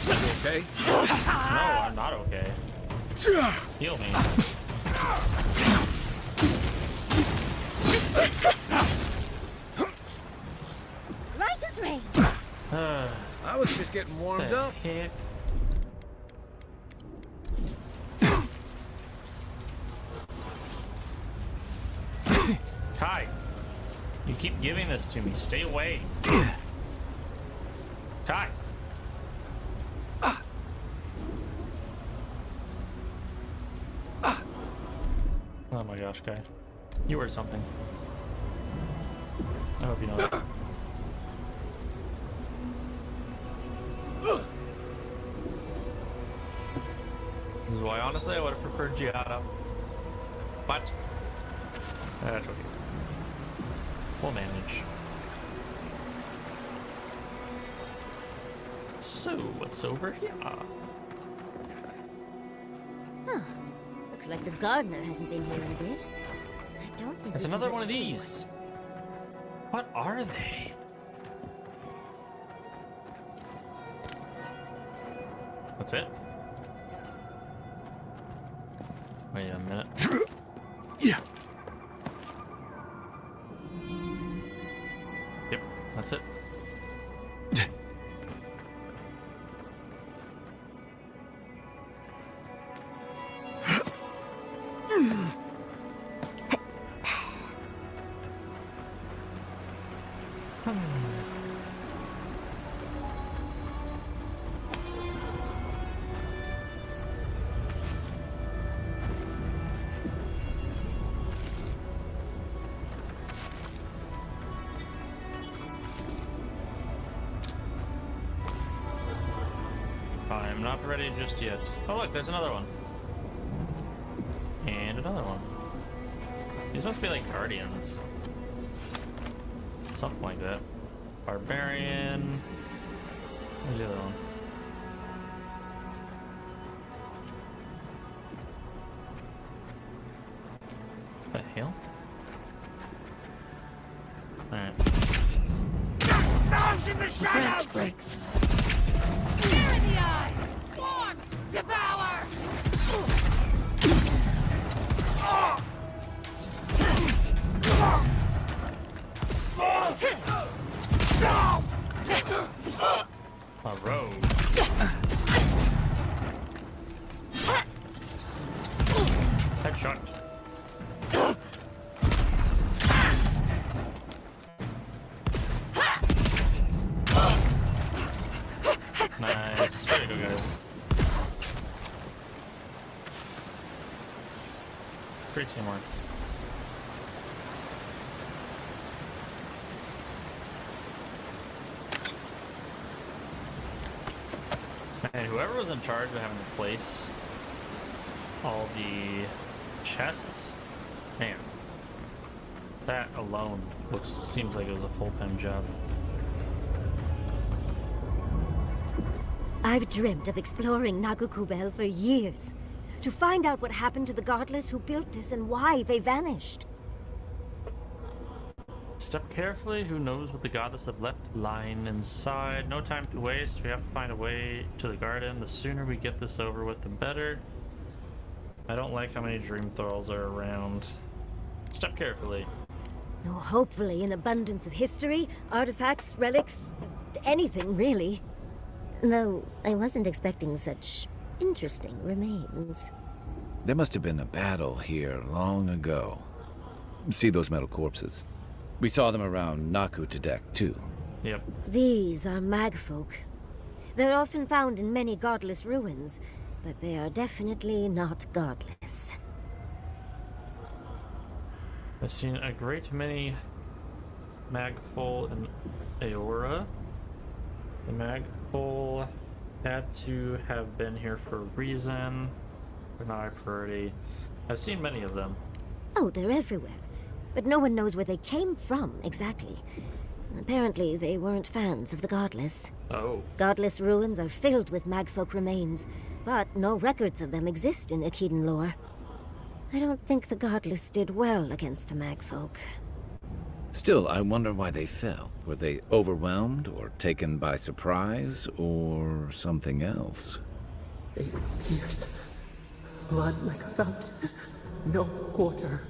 You okay? No, I'm not okay. Heal me. I was just getting warmed the up. heck? Kai, you keep giving this to me. Stay away. Kai. Oh my gosh, Kai. You were something. I hope you know that. This is why, honestly, I would have preferred Giada. But that's okay. We'll manage. So, what's over here? Looks like the gardener hasn't been here in a bit. I don't think There's we can another get one of forward. these. What are they? That's it? Wait a minute. Yeah. Yep, that's it. I'm not ready just yet. Oh look, there's another one. And another one. These must be like guardians. Something like that. Barbarian. Where's the other one? What the hell? Alright. Knives in the shadows! Breaks. Fear in the eyes! Swarm! Devour! A rogue. Headshot. Nice. Way to go, guys. Great teamwork. And whoever was in charge of having to place all the chests, man, that alone seems like it was a full-time job. I've dreamt of exploring Naku Kubel for years. To find out what happened to the godless who built this and why they vanished. Step carefully. Who knows what the goddess have left lying inside? No time to waste. We have to find a way to the garden. The sooner we get this over with, the better. I don't like how many dream thralls are around. Step carefully. Oh, hopefully an abundance of history, artifacts, relics, anything really. Though I wasn't expecting such interesting remains. There must have been a battle here long ago. See those metal corpses? We saw them around Naku to deck, too. Yep. These are magfolk. They're often found in many godless ruins, but they are definitely not godless. I've seen a great many magful in Aora. The magful had to have been here for a reason. They're not our priority. I've seen many of them. Oh, they're everywhere. But no one knows where they came from, exactly. Apparently, they weren't fans of the godless. Oh. Godless ruins are filled with magfolk remains, but no records of them exist in Akedan lore. I don't think the godless did well against the magfolk. Still, I wonder why they fell. Were they overwhelmed, or taken by surprise, or something else? 8 years. Blood like a fountain. No quarter.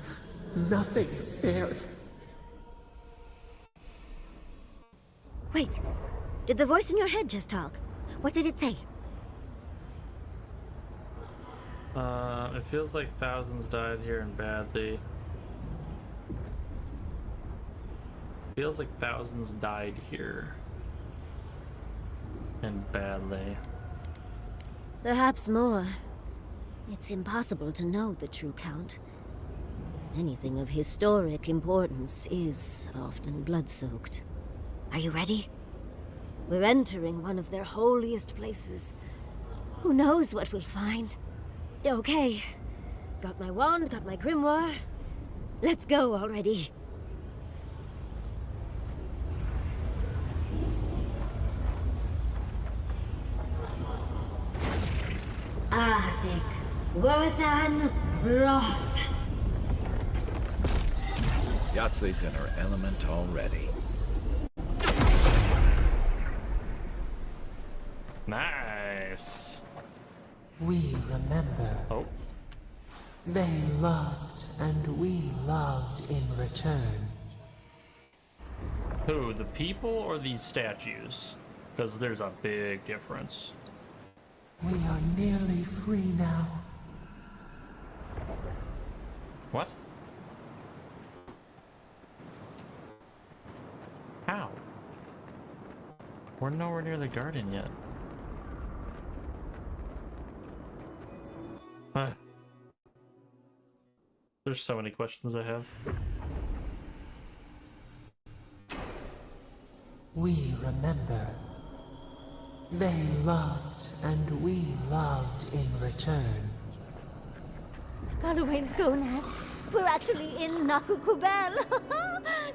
Nothing spared. Wait, Did the voice in your head just talk? What did it say? It feels like thousands died here and badly. Feels like thousands died here. And badly. Perhaps more. It's impossible to know the true count. Anything of historic importance is often blood-soaked. Are you ready? We're entering one of their holiest places. Who knows what we'll find? Okay. Got my wand, got my grimoire. Let's go already. Arthik, Worthan, Roth. Yahtzei's in her element already. Nice. We remember. Oh. They loved, and we loved in return. Who, the people or these statues? Because there's a big difference. We are nearly free now. What? How? We're nowhere near the garden yet. There's so many questions I have. We remember. They loved, and we loved in return. Galloway's gonads. We're actually in Naku Kubel.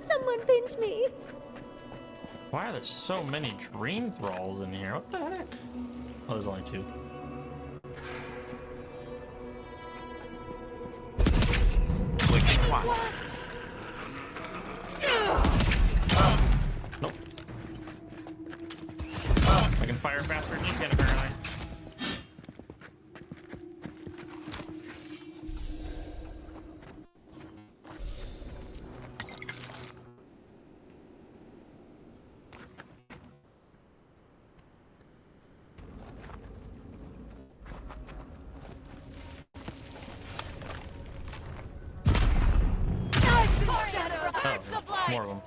Someone pinch me. Why are there so many dream thralls in here? What the heck? Oh, there's only two. Wasps! Nope. I can fire faster than you can, apparently. Oh, more of them.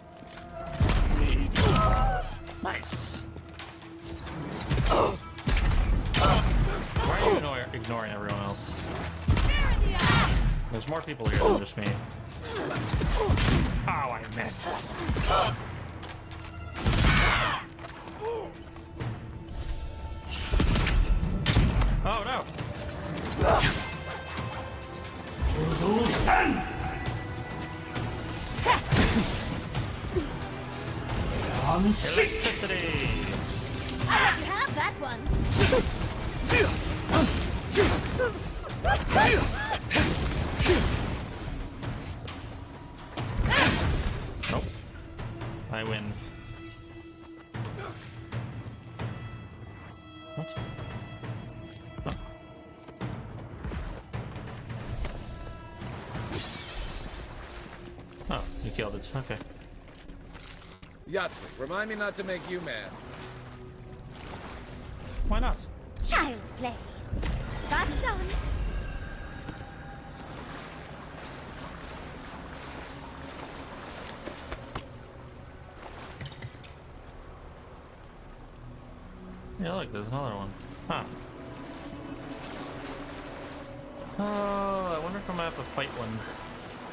Nice. Why are you ignoring everyone else? There's more people here than just me. Oh, I missed. Oh no. Electricity! I'll let you have that one. Nope. I win. What? Oh. Oh, you killed it. Okay. Yahtzee, remind me not to make you mad. Why not? Child's play. That's done. Yeah, look, there's another one. Huh. Oh, I wonder if I'm gonna have to fight one.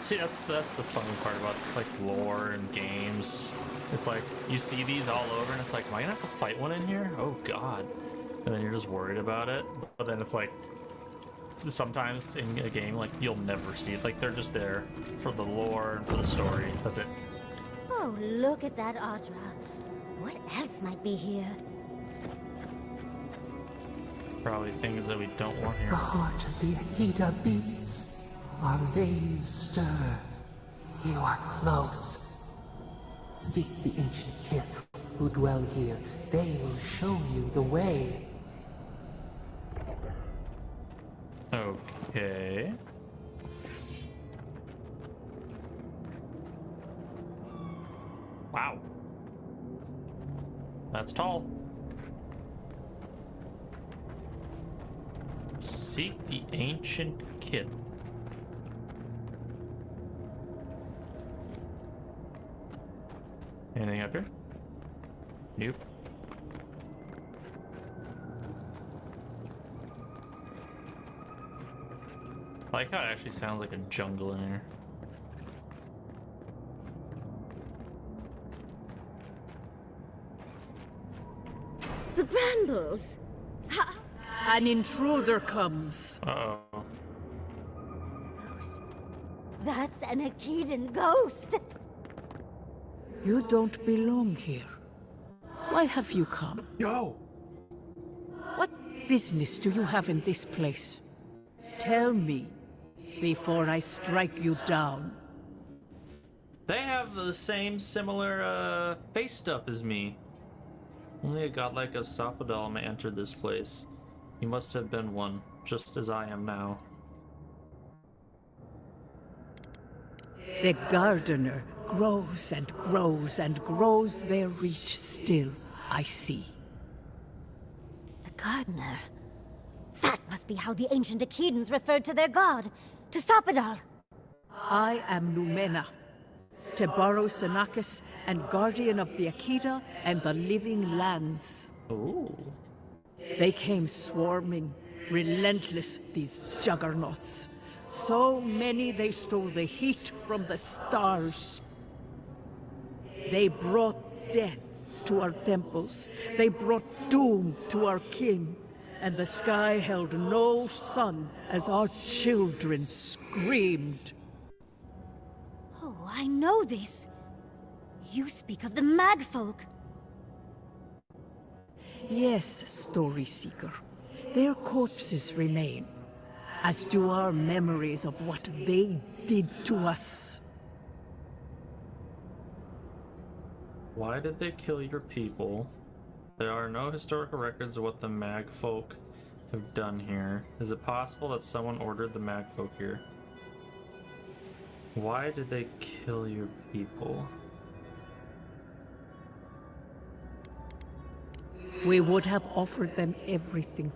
See, that's the fun part about like lore and games. It's like you see these all over, and it's like, am I gonna have to fight one in here? Oh God! And then you're just worried about it. But then it's like sometimes in a game, like you'll never see it. Like they're just there for the lore and for the story. That's it. Oh, look at that Audra. What else might be here? Probably things that we don't want The here. heart of the Akita beats. Our veins stir. You are close. Seek the ancient kith who dwell here. They will show you the way. Okay. Wow. That's tall. Seek the ancient kid. Anything up here? Nope. I like how it actually sounds like a jungle in here. The brambles! An intruder comes. Uh-oh. That's an Akedan ghost! You don't belong here. Why have you come? No! What business do you have in this place? Tell me, before I strike you down. They have the same similar face stuff as me. Only a godlike of Sophodal may enter this place. You must have been one, just as I am now. The gardener grows and grows and grows their reach still, I see. The gardener. That must be how the ancient Akedans referred to their god, to Sophodal. I am Numena, Tebaro Senakis, and guardian of the Akeda and the living lands. Ooh. They came swarming, relentless, these juggernauts. So many they stole the heat from the stars. They brought death to our temples. They brought doom to our king. And the sky held no sun as our children screamed. Oh, I know this. You speak of the Magfolk. Yes, Story Seeker. Their corpses remain, as do our memories of what they did to us. Why did they kill your people? There are no historical records of what the Magfolk have done here. Is it possible that someone ordered the Magfolk here? Why did they kill your people? We would have offered them everything,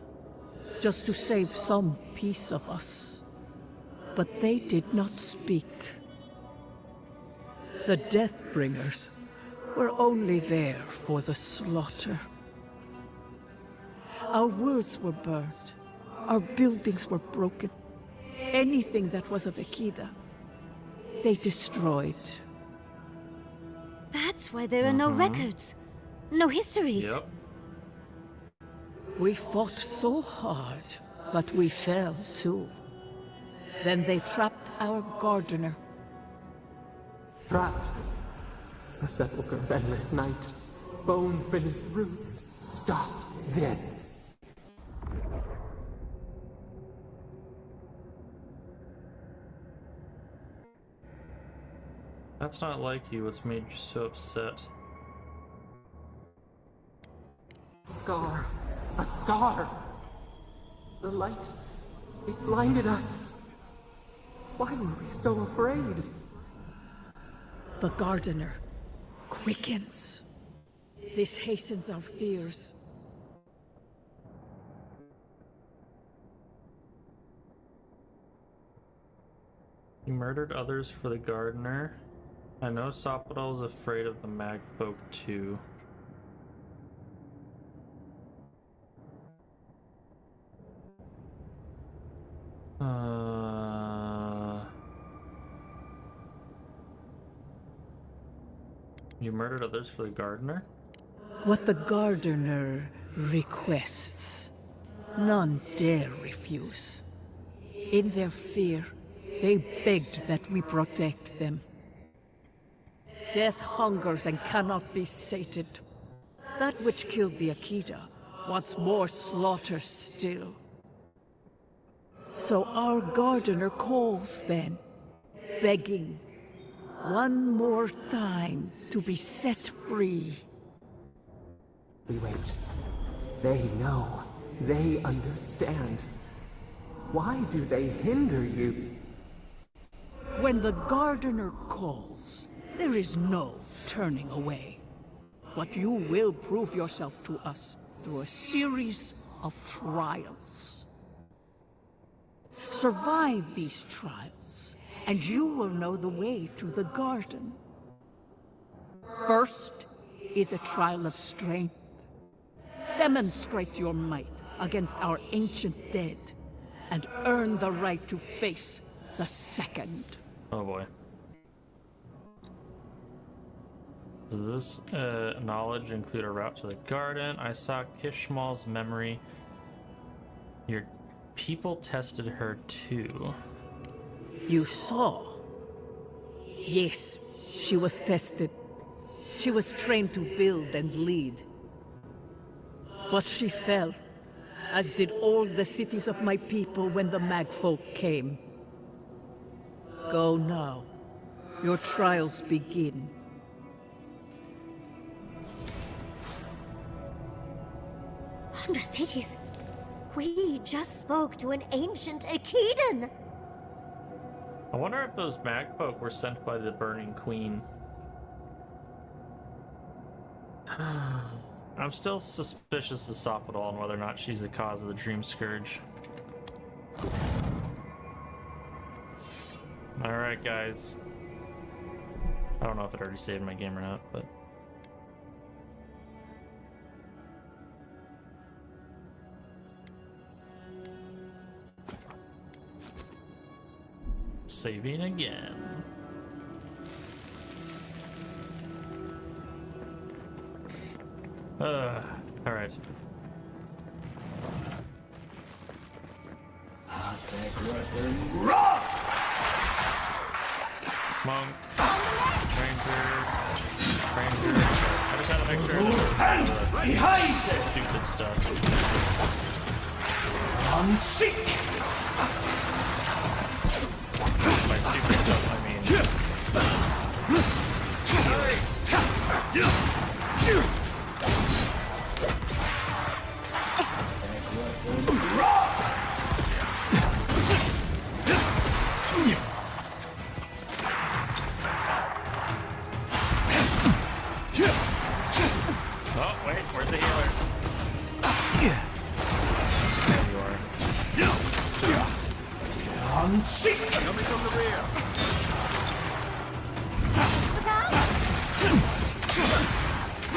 just to save some piece of us. But they did not speak. The Deathbringers were only there for the slaughter. Our words were burned. Our buildings were broken. Anything that was of Akeda, they destroyed. That's why there are no records, no histories. Yep. We fought so hard, but we fell too. Then they trapped our gardener. Trapped. A sepulchre of endless night. Bones beneath roots. Stop this. That's not like you. What's made you so upset? Scar. A scar. The light. It blinded us. Why were we so afraid? The gardener quickens. This hastens our fears. You murdered others for the gardener. I know Sophodal is afraid of the Magfolk too. You murdered others for the gardener? What the gardener requests, none dare refuse. In their fear, they begged that we protect them. Death hungers and cannot be sated. That which killed the Akeda wants more slaughter still. So our gardener calls then, begging one more time to be set free. We wait. They know. They understand. Why do they hinder you? When the gardener calls, there is no turning away. but you will prove yourself to us through a series of trials. Survive these trials, and you will know the way to the garden. First is a trial of strength. Demonstrate your might against our ancient dead, and earn the right to face the second. Oh boy. Does this knowledge include a route to the garden? I saw Kishmal's memory. Your people tested her too. You saw? Yes, she was tested. She was trained to build and lead. But she fell, as did all the cities of my people when the Magfolk came. Go now. Your trials begin. Undercities, we just spoke to an ancient Akedan. I wonder if those Magfolk were sent by the Burning Queen. I'm still suspicious of Sophodal and whether or not she's the cause of the Dream Scourge. Alright, guys. I don't know if it already saved my game or not, but... saving again. Alright. Monk. Ranger. I just had to make sure Behind stupid stuff. Unseek! By stupid stuff, I mean... Oh, wait, where's the healer? There you are. Unseek! Coming from the rear.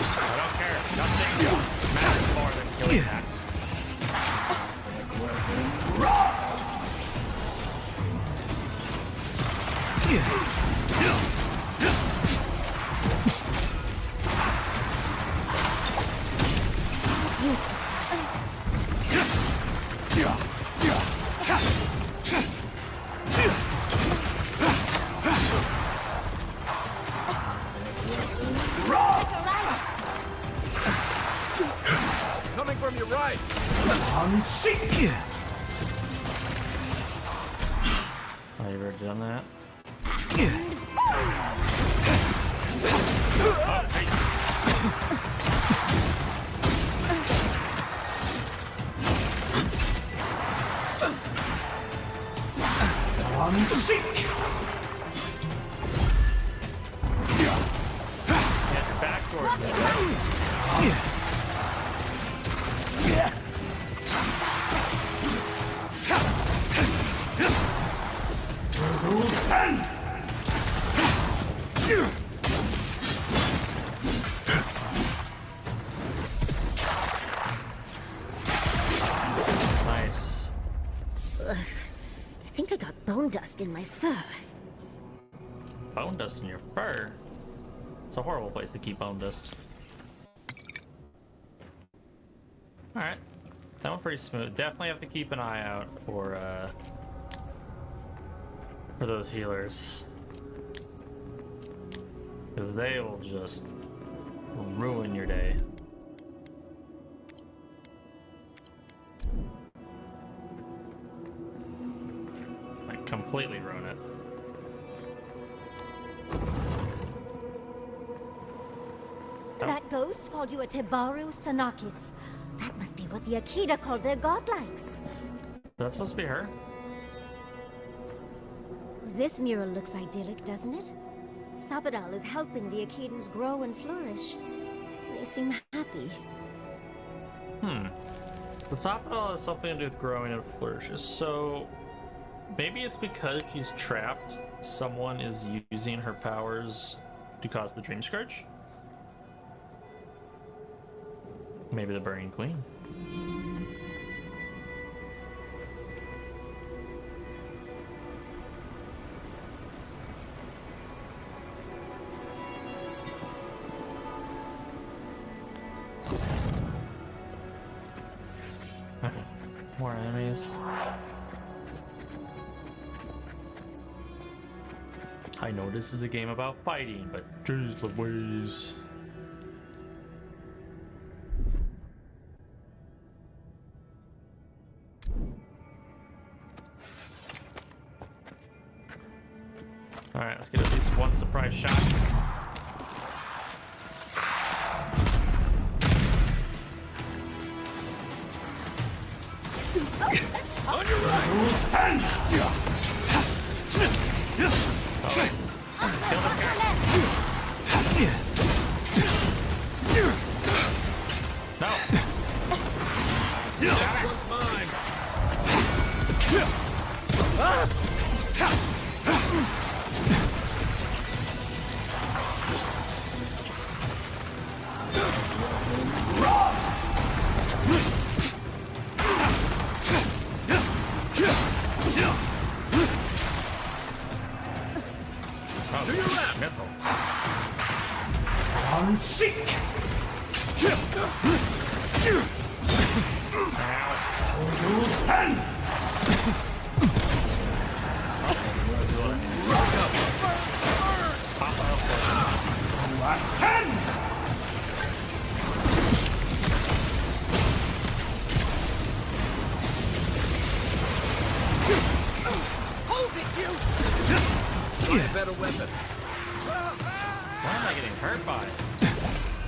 I don't care. Nothing matters more than killing that. Coming from your right. Unseek! Oh, you've already done that? Unseek! Get back towards me. Nice. I think I got bone dust in my fur. Bone dust in your fur? It's a horrible place to keep bone dust. Alright. That went pretty smooth. Definitely have to keep an eye out for those healers. Because they will just ruin your day. Like, completely ruin it. That ghost called you a Tebaru Sanakis. That must be what the Akita called their godlikes. That's supposed to be her? This mural looks idyllic, doesn't it? Sabadal is helping the Akidans grow and flourish. They seem happy. The top of it all has something to do with growing and flourishes. So maybe it's because she's trapped. Someone is using her powers to cause the Dream Scourge. Maybe the Burning Queen. Okay, more enemies. I know this is a game about fighting, but jeez Louise. Alright, let's get at least one surprise shot. On your right! Kill this guy. No! One's mine. Oh, Schnitzel. On seek! Find a better weapon. Why am I getting hurt by it?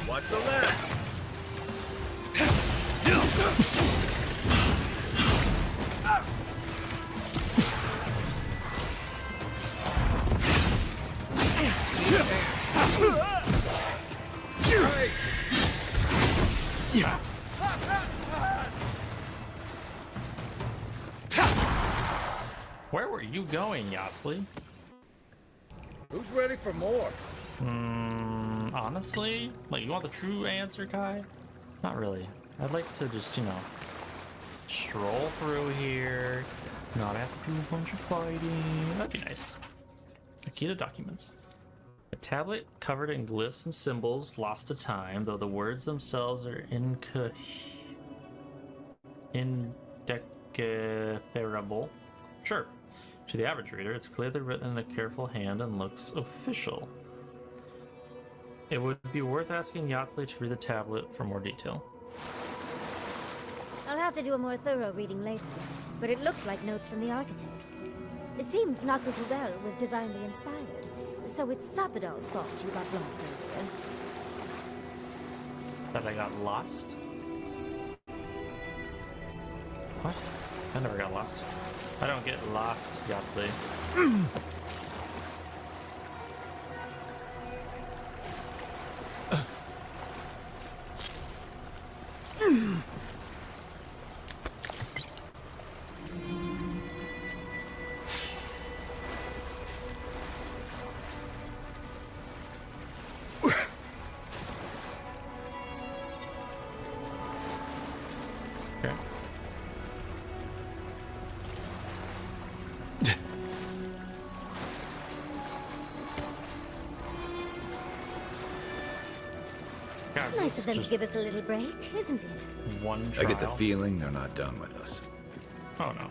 Watch the left. Right. Where were you going, Yatsley? Who's ready for more? Honestly? Like, you want the true answer, Kai? Not really. I'd like to just, you know, stroll through here, not have to do a bunch of fighting. That'd be nice. A key to documents. A tablet covered in glyphs and symbols lost to time, though the words themselves are indecipherable. Sure. To the average reader, it's clearly written in a careful hand and looks official. It would be worth asking Yatsley to read the tablet for more detail. I'll have to do a more thorough reading later, but it looks like notes from the architect. It seems Naku Kubel was divinely inspired, so it's Sapadal's fault you got lost earlier. That I got lost? What? I never got lost. I don't get lost, Yatsley. Okay. God, Nice this of them is to give us a little break, isn't it? just one I trial. get the feeling they're not done with us. Oh no.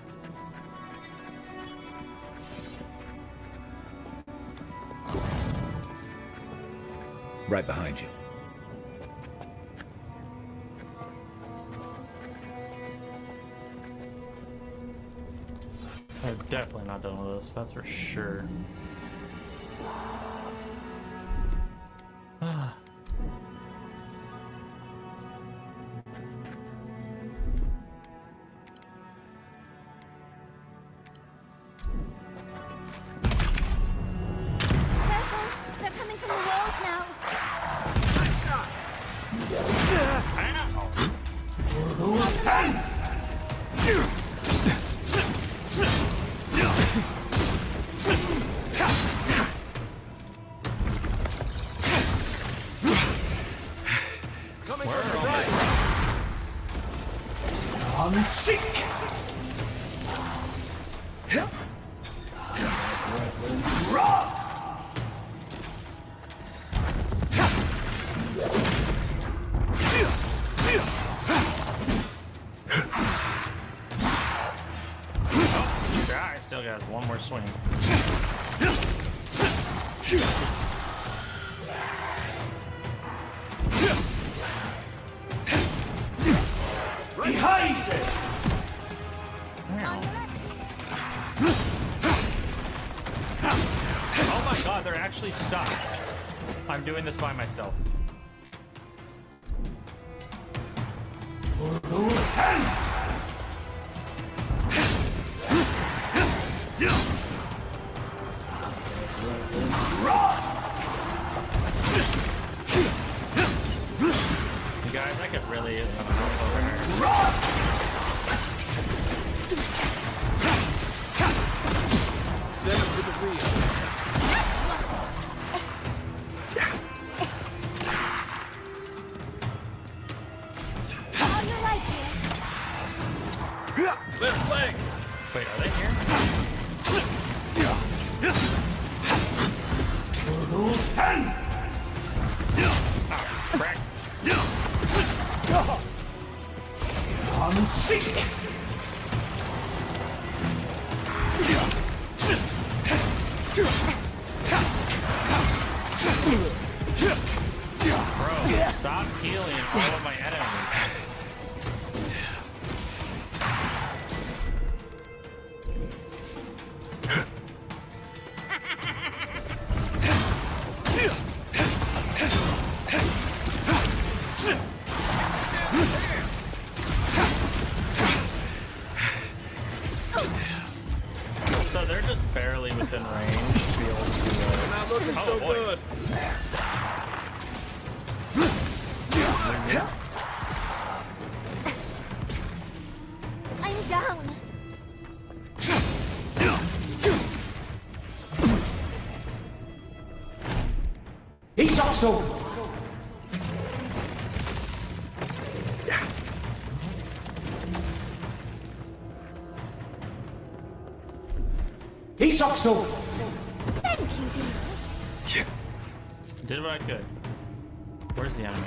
Right behind you. They're definitely not done with us, that's for sure. Careful! They're coming from the walls now! Where are all my friends? I'm sick! Guy still got one more swing. Behind it! Oh my god, they're actually stuck. I'm doing this by myself. You guys, I could really use some help over here. Send him to the wheel. Left leg. Wait, are they here? Ah, frick. I'm sick! Bro, stop healing all of my enemies. So they're just barely within range to be able to. You're not looking so boy. good. I'm down. He's also... He's also... Thank you, dear. Did what I could. Where's the enemy?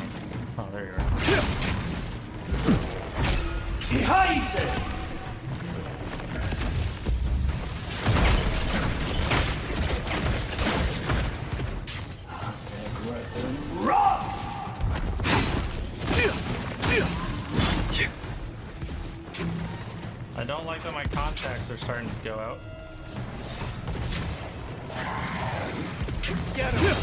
Oh, there you are. Behind it! I don't like that my contacts are starting to go out. Get him.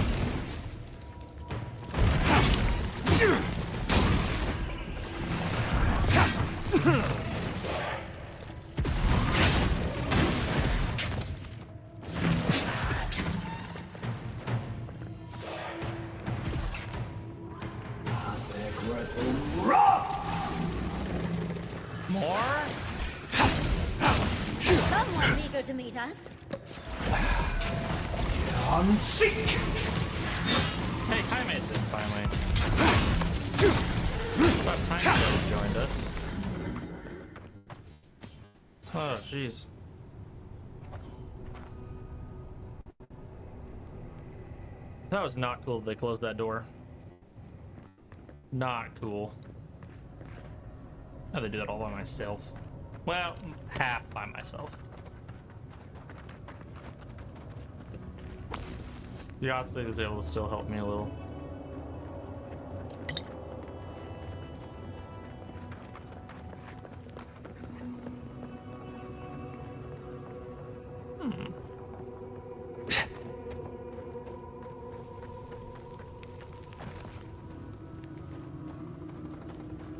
More? Someone's eager to meet us. I'm sick! Hey, Kaimate did finally. It's about time you joined us. Oh, jeez. That was not cool. They closed that door. Not cool. How they do that all by myself? Well, half by myself. Yahtzee was able to still help me a little.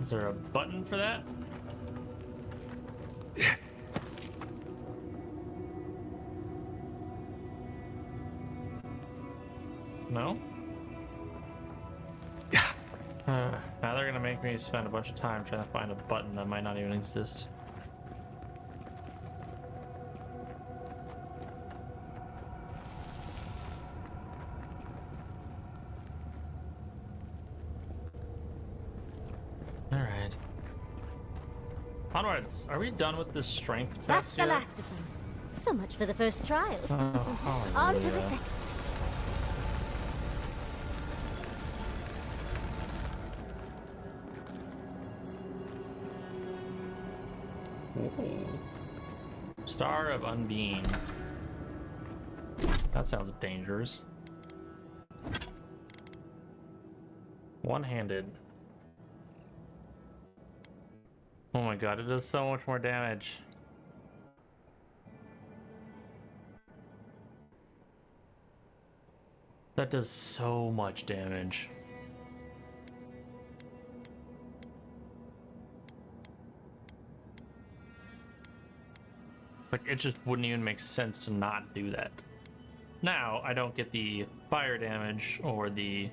Is there a button for that? No? Now they're gonna make make me spend a bunch of time trying to find a button that might not even exist. Alright. Onwards! Are we done with this strength That's test the yet? last of them. So much for the first trial. Oh, On to the hallelujah. second. Star of Unbeing. That sounds dangerous. One-handed. Oh my god, it does so much more damage. That does so much damage. Like, it just wouldn't even make sense to not do that. Now, I don't get the fire damage or the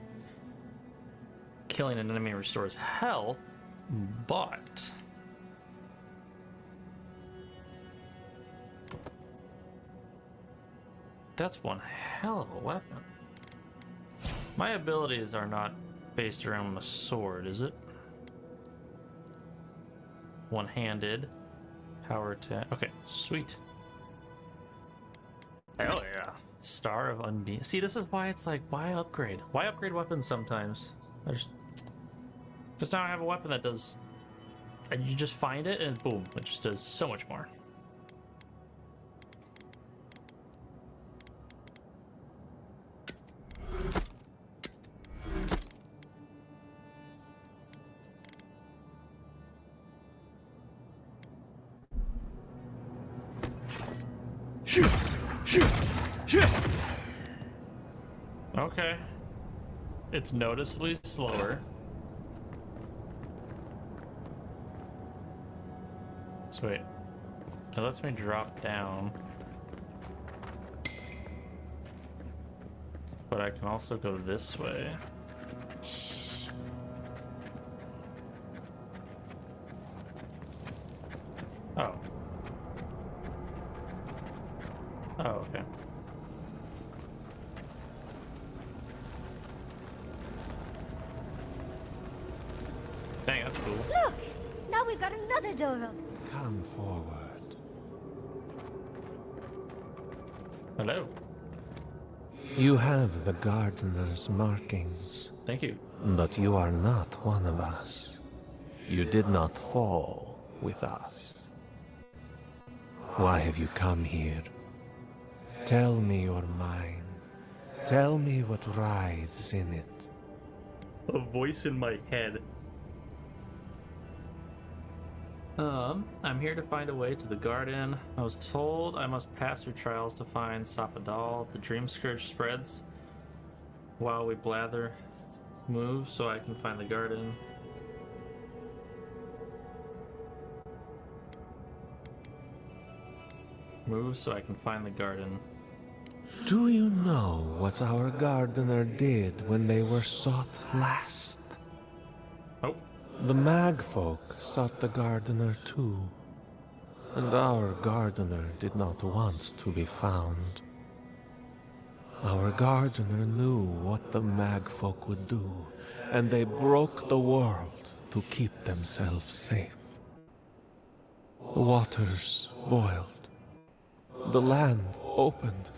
killing an enemy restores health, but that's one hell of a weapon. My abilities are not based around the sword, is it? One-handed. Power attack. Okay, sweet. Hell yeah. Star of Unbeing. See, this is why it's like, why upgrade? Why upgrade weapons sometimes? Because now I have a weapon that does... And you just find it and boom, it just does so much more. Okay. It's noticeably slower. So wait. It lets me drop down. But I can also go this way. Shh. Oh. Oh, okay. Dang, that's cool. Look! Now we've got another door up. Come forward. Hello. You have the gardener's markings, Thank you. but you are not one of us. You did not fall with us. Why have you come here? Tell me your mind. Tell me what rides in it. A voice in my head. I'm here to find a way to the garden. I was told I must pass through trials to find Sapadal. The dream scourge spreads while we blather. Move so I can find the garden. Move so I can find the garden. Do you know what our gardener did when they were sought last? Oh. The Magfolk sought the gardener too, and our gardener did not want to be found. Our gardener knew what the Magfolk would do, and they broke the world to keep themselves safe. The waters boiled, the land opened,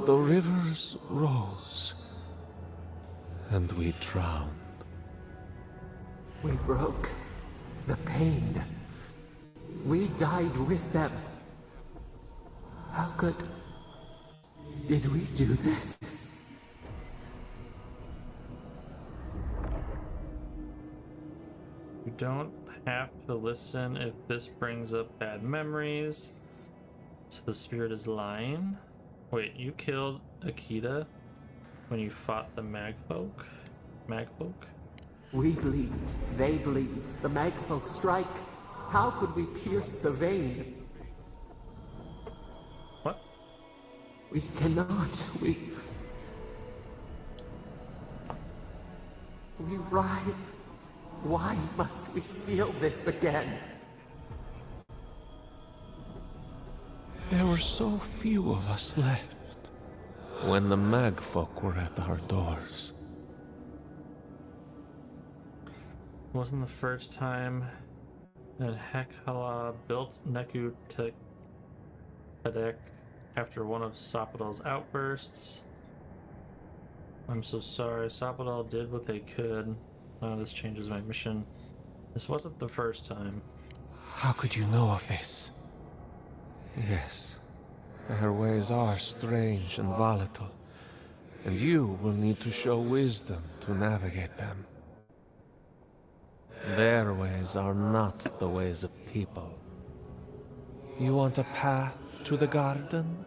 the rivers rose, and we drowned. We broke the pain. We died with them. How did we do this? You don't have to listen if this brings up bad memories. So the spirit is lying. Wait, you killed Akita when you fought the Magfolk? Magfolk? We bleed, they bleed, the Magfolk strike. How could we pierce the vein? What? We cannot. We writhe Why must we feel this again? There were so few of us left when the Magfolk were at our doors. Wasn't the first time that Hekala built Naku Tedek after one of Sapodal's outbursts. I'm so sorry. Sapodal did what they could. Oh, this changes my mission. This wasn't the first time. How could you know of this? Yes, her ways are strange and volatile, and you will need to show wisdom to navigate them. Their ways are not the ways of people. You want a path to the garden?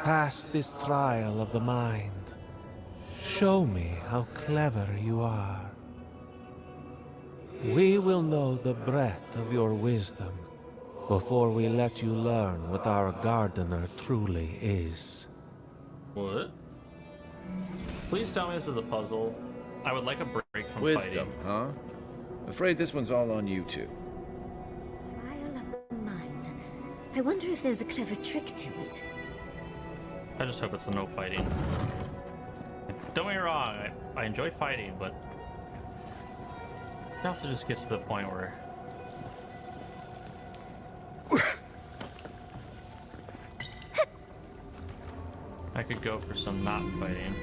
Pass this trial of the mind. Show me how clever you are. We will know the breadth of your wisdom before we let you learn what our gardener truly is. What? Please tell me this is a puzzle. I would like a break from Wisdom, fighting. huh? Afraid this one's all on you two. Trial of the mind. I wonder if there's a clever trick to it. I just hope it's a no fighting. Don't get me wrong, I enjoy fighting, but it also just gets to the point where I could go for some not fighting.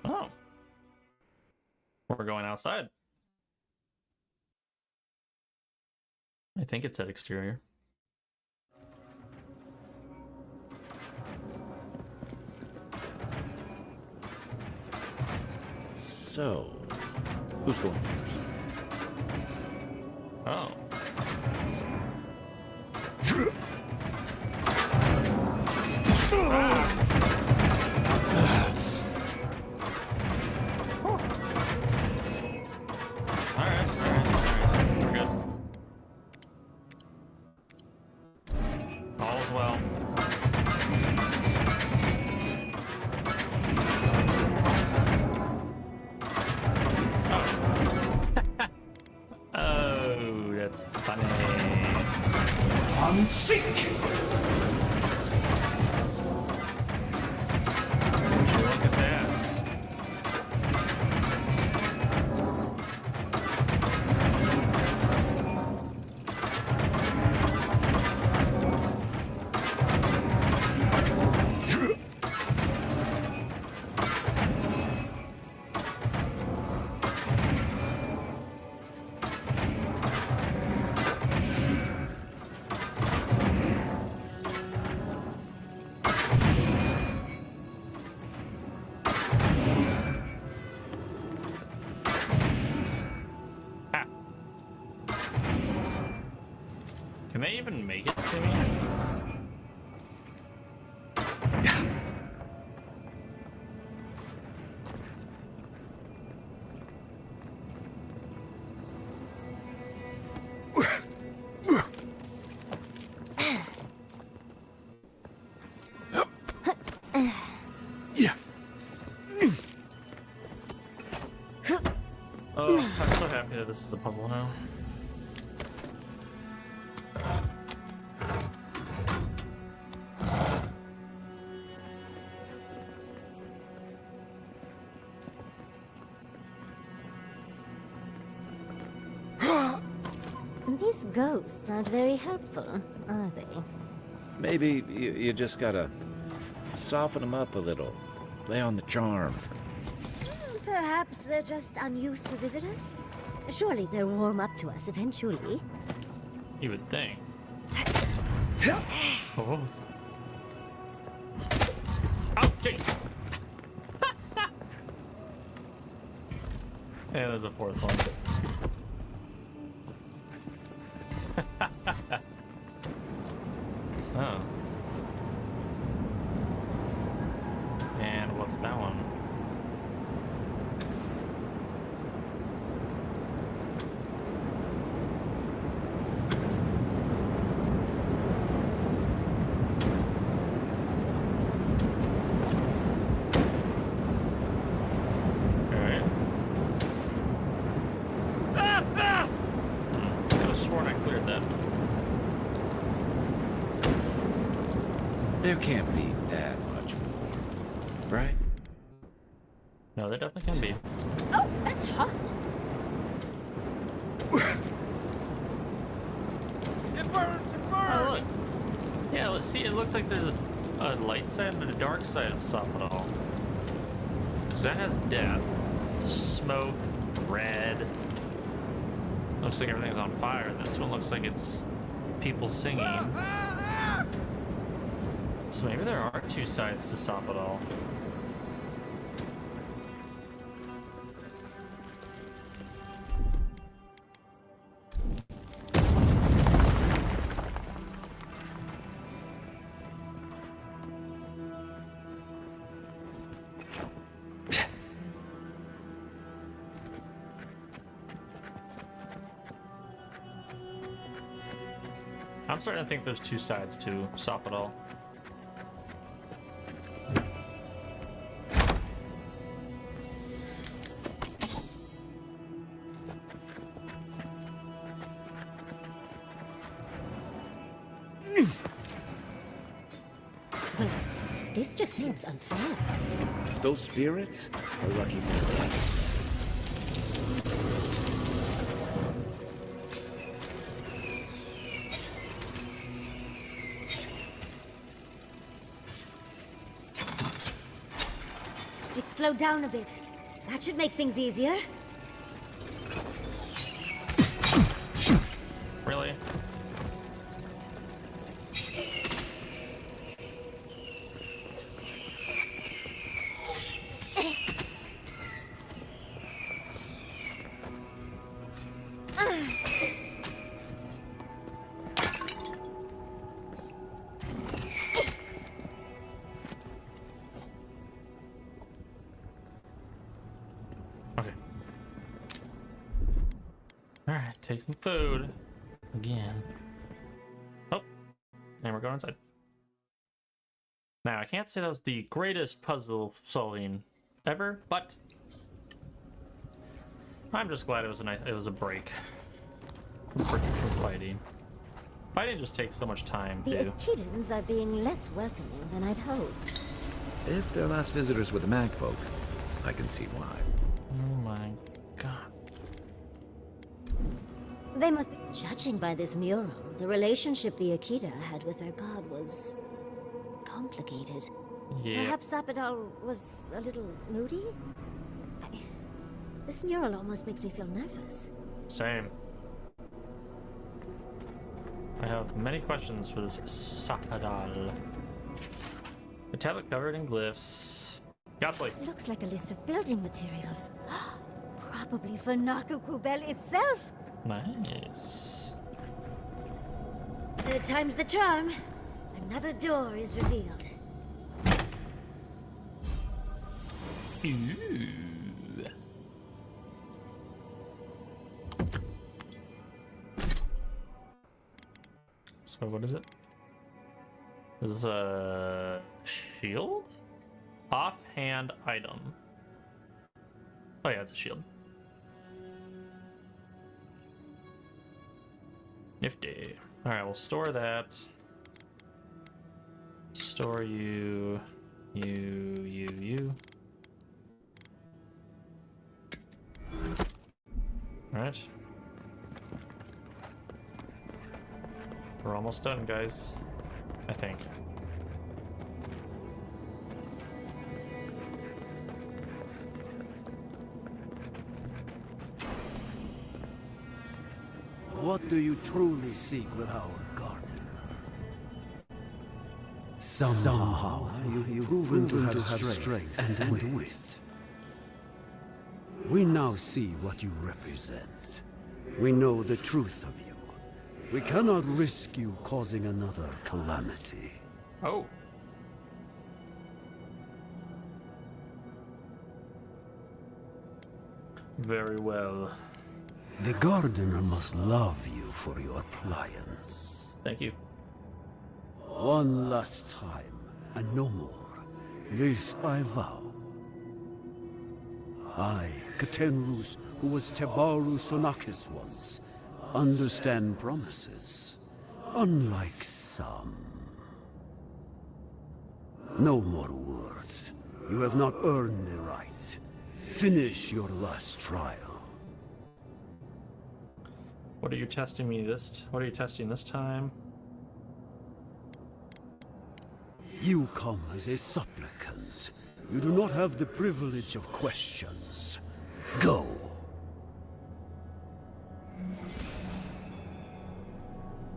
Oh. We're going outside. I think it's at exterior. So, who's going first? Oh. Alright, we're good. All's well. Oh, that's funny. I'm sick! Would you look at that? Can they even make it to me? Oh, I'm so happy that this is a puzzle now. These ghosts aren't very helpful, are they? Maybe you just gotta soften them up a little. Lay on the charm. Perhaps they're just unused to visitors? Surely they'll warm up to us eventually. You would think. Oh. Oh, jeez. Yeah, there's a fourth one. Oh. And what's that one? There can't be that much more, right? No, there definitely can be. Oh, that's hot. It burns! It burns! Oh, look. Yeah, let's see. It looks like there's a light side and a dark side of Sappadal. Because that has death, smoke, red. Looks like everything's on fire. This one looks like it's people singing. So maybe there are two sides to Sappadal. I'm starting to think there's two sides to Sappadal. Wait, this just seems unfair. Those spirits are lucky for us. It's slowed down a bit. That should make things easier. Really? Okay. Alright, take some food. Again. Oh, and we're going inside. Now, I can't say that was the greatest puzzle solving ever, but I'm just glad it was a break from fighting. Fighting just takes so much time, The too. Echidans are being less welcoming than I'd hoped. If they're last visitors with the mag folk, I can see why. Oh my god. They must be. Judging by this mural, the relationship the Akita had with her god was complicated. Yeah. Perhaps Sappadal was a little moody? This mural almost makes me feel nervous. Same. I have many questions for this Sappadal. A tablet covered in glyphs. Ghastly. Looks like a list of building materials. Probably for Naku Kubel itself. Nice. Third time's the charm. Another door is revealed. Ooh. So what is it? Is this a shield? Offhand item. Oh yeah, it's a shield. Nifty. Alright, we'll store that. Store you. Alright. We're almost done, guys. I think. What do you truly seek with our gardener? Somehow you've proven to have strength and wit. We now see what you represent. We know the truth of you. We cannot risk you causing another calamity. Oh. Very well. The gardener must love you for your pliance. Thank you. One last time, and no more. This I vow. I, Katenrus, who was Tebaru Sonakis once, understand promises, unlike some. No more words. You have not earned the right. Finish your last trial. What are you testing What are you testing this time? You come as a supplicant. You do not have the privilege of questions. Go.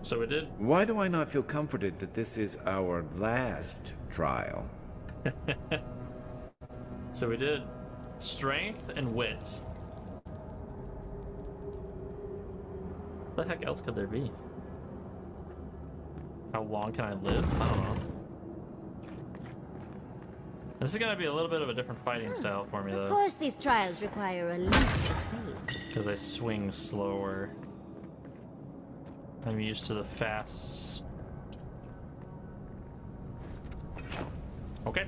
So we did. Why do I not feel comforted that this is our last trial? So we did strength and wit. What the heck else could there be? How long can I live? I don't know. This is gonna be a little bit of a different fighting style for me, though. Of course, these trials require a leap of faith. Because I swing slower. I'm used to the fast. Okay.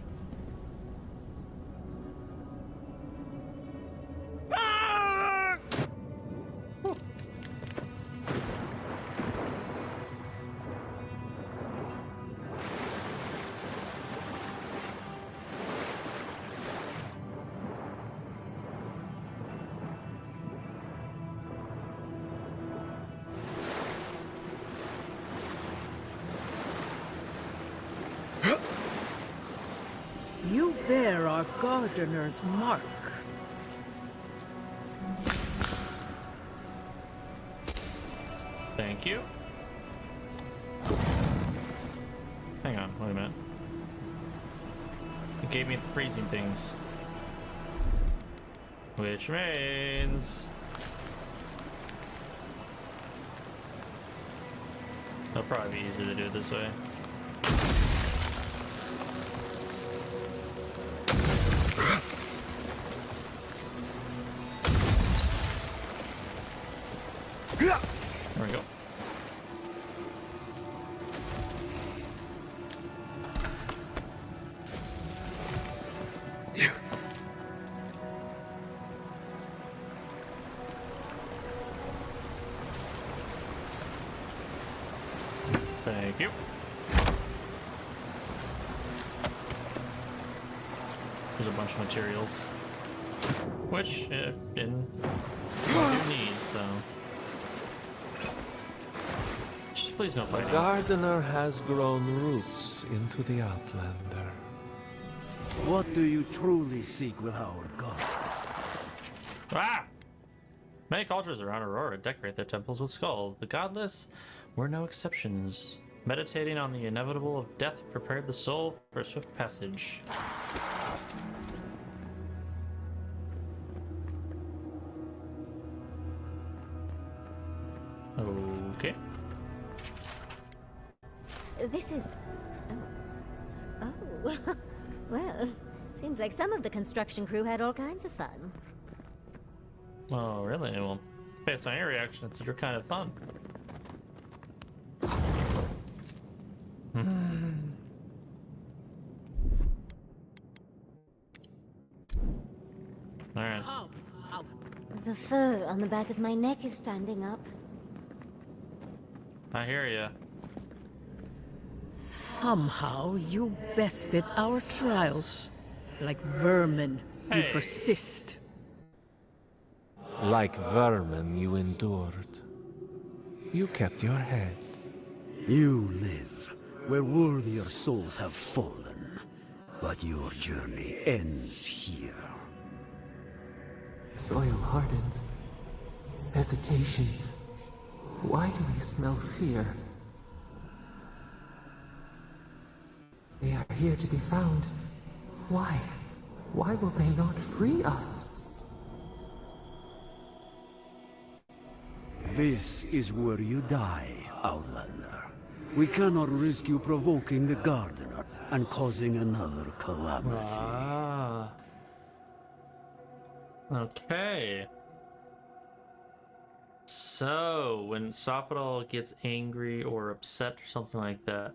You bear our gardener's mark. Thank you. Hang on, wait a minute. It gave me the freezing things. Which means... it'll probably be easier to do it this way. There we go. Thank you. There's a bunch of materials, which I do need, so. Just please no The fighting. gardener has grown roots into the Outlander. What do you truly seek with our God? Ah! Many cultures around Aurora decorate their temples with skulls. The godless were no exceptions. Meditating on the inevitable of death prepared the soul for a swift passage. Okay. This is... Oh. Oh. Well, seems like some of the construction crew had all kinds of fun. Oh, really? Well, based on your reaction, it's kind of fun. Alright. The fur on the back of my neck is standing up. I hear ya. Somehow you bested our trials. Like vermin, you persist. Like vermin, you endured. You kept your head. You live where worthier souls have fallen, but your journey ends here. Soil hardens. Hesitation. Why do they smell fear? They are here to be found. Why? Why will they not free us? This is where you die, Outlander. We cannot risk you provoking the Gardener and causing another calamity. Ah. Okay. So, when Sophodal gets angry or upset or something like that,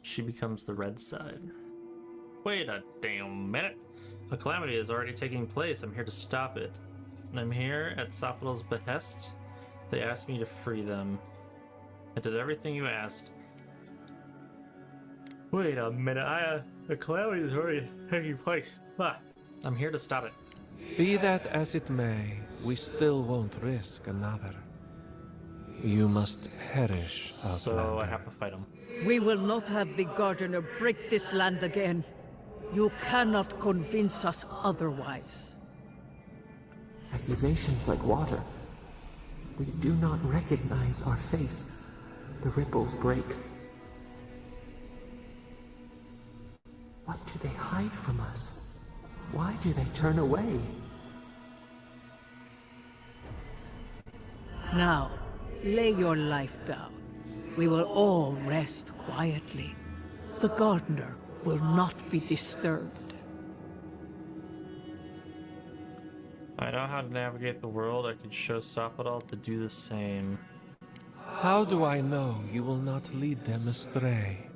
she becomes the red side. Wait a damn minute. A calamity is already taking place. I'm here to stop it. I'm here at Sophodal's behest. They asked me to free them. I did everything you asked. Wait a minute, the calamity is already taking place. I'm here to stop it. Be that as it may, we still won't risk another. You must perish, So Outlander. I have to fight him. We will not have the Gardener break this land again. You cannot convince us otherwise. Accusations like water. We do not recognize our face. The ripples break. What do they hide from us? Why do they turn away? Now, lay your life down. We will all rest quietly. The Gardener will not be disturbed. I know how to navigate the world. I could show Sapodal to do the same. How do I know you will not lead them astray?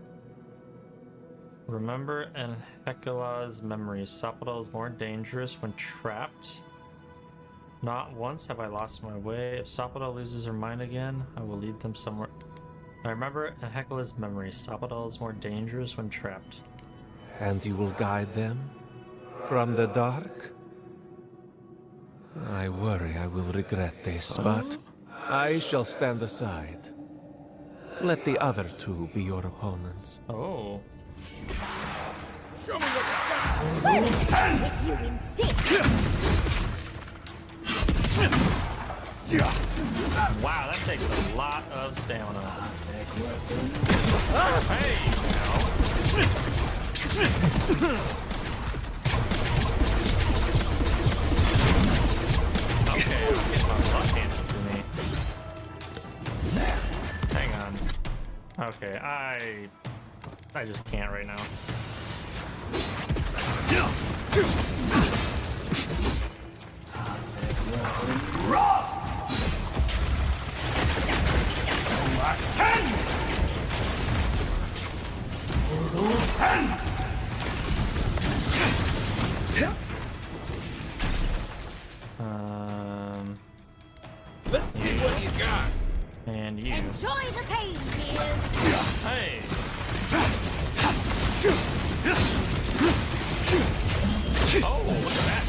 Remember in Hekela's memory, Sapodal is more dangerous when trapped. Not once have I lost my way. If Sapodal loses her mind again, I will lead them somewhere. I remember in Hekela's memory, Sapodal is more dangerous when trapped. And you will guide them? From the dark? I worry I will regret this, but I shall stand aside. Let the other two be your opponents. Oh. Show me what you got! If you insist. Wow, that takes a lot of stamina. Hey! Okay, I'm getting my butt handed to me. Hang on. Okay, I just can't right now. Let's see what you got. And you. Enjoy the pain, dears. Hey! Oh, look at that!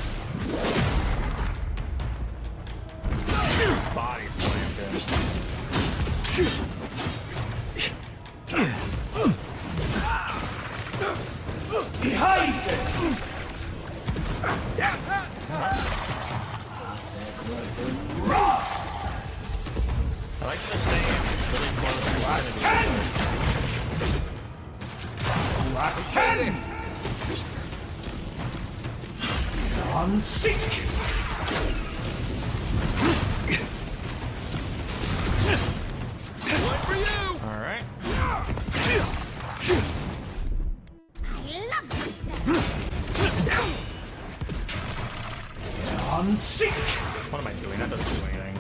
Body slammed him. Behind I like the thing. Really close Ten! On sick! One for you! Alright. I love this stuff. On sick! What am I doing? That doesn't do anything.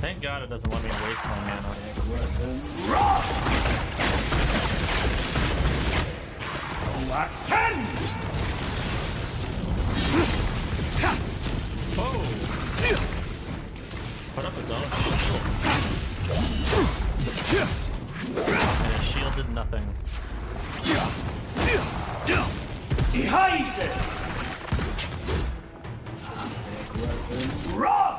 Thank God it doesn't let me waste my mana. Ten! Oh! Put up his own shield. And his shield did nothing. Behind Rob!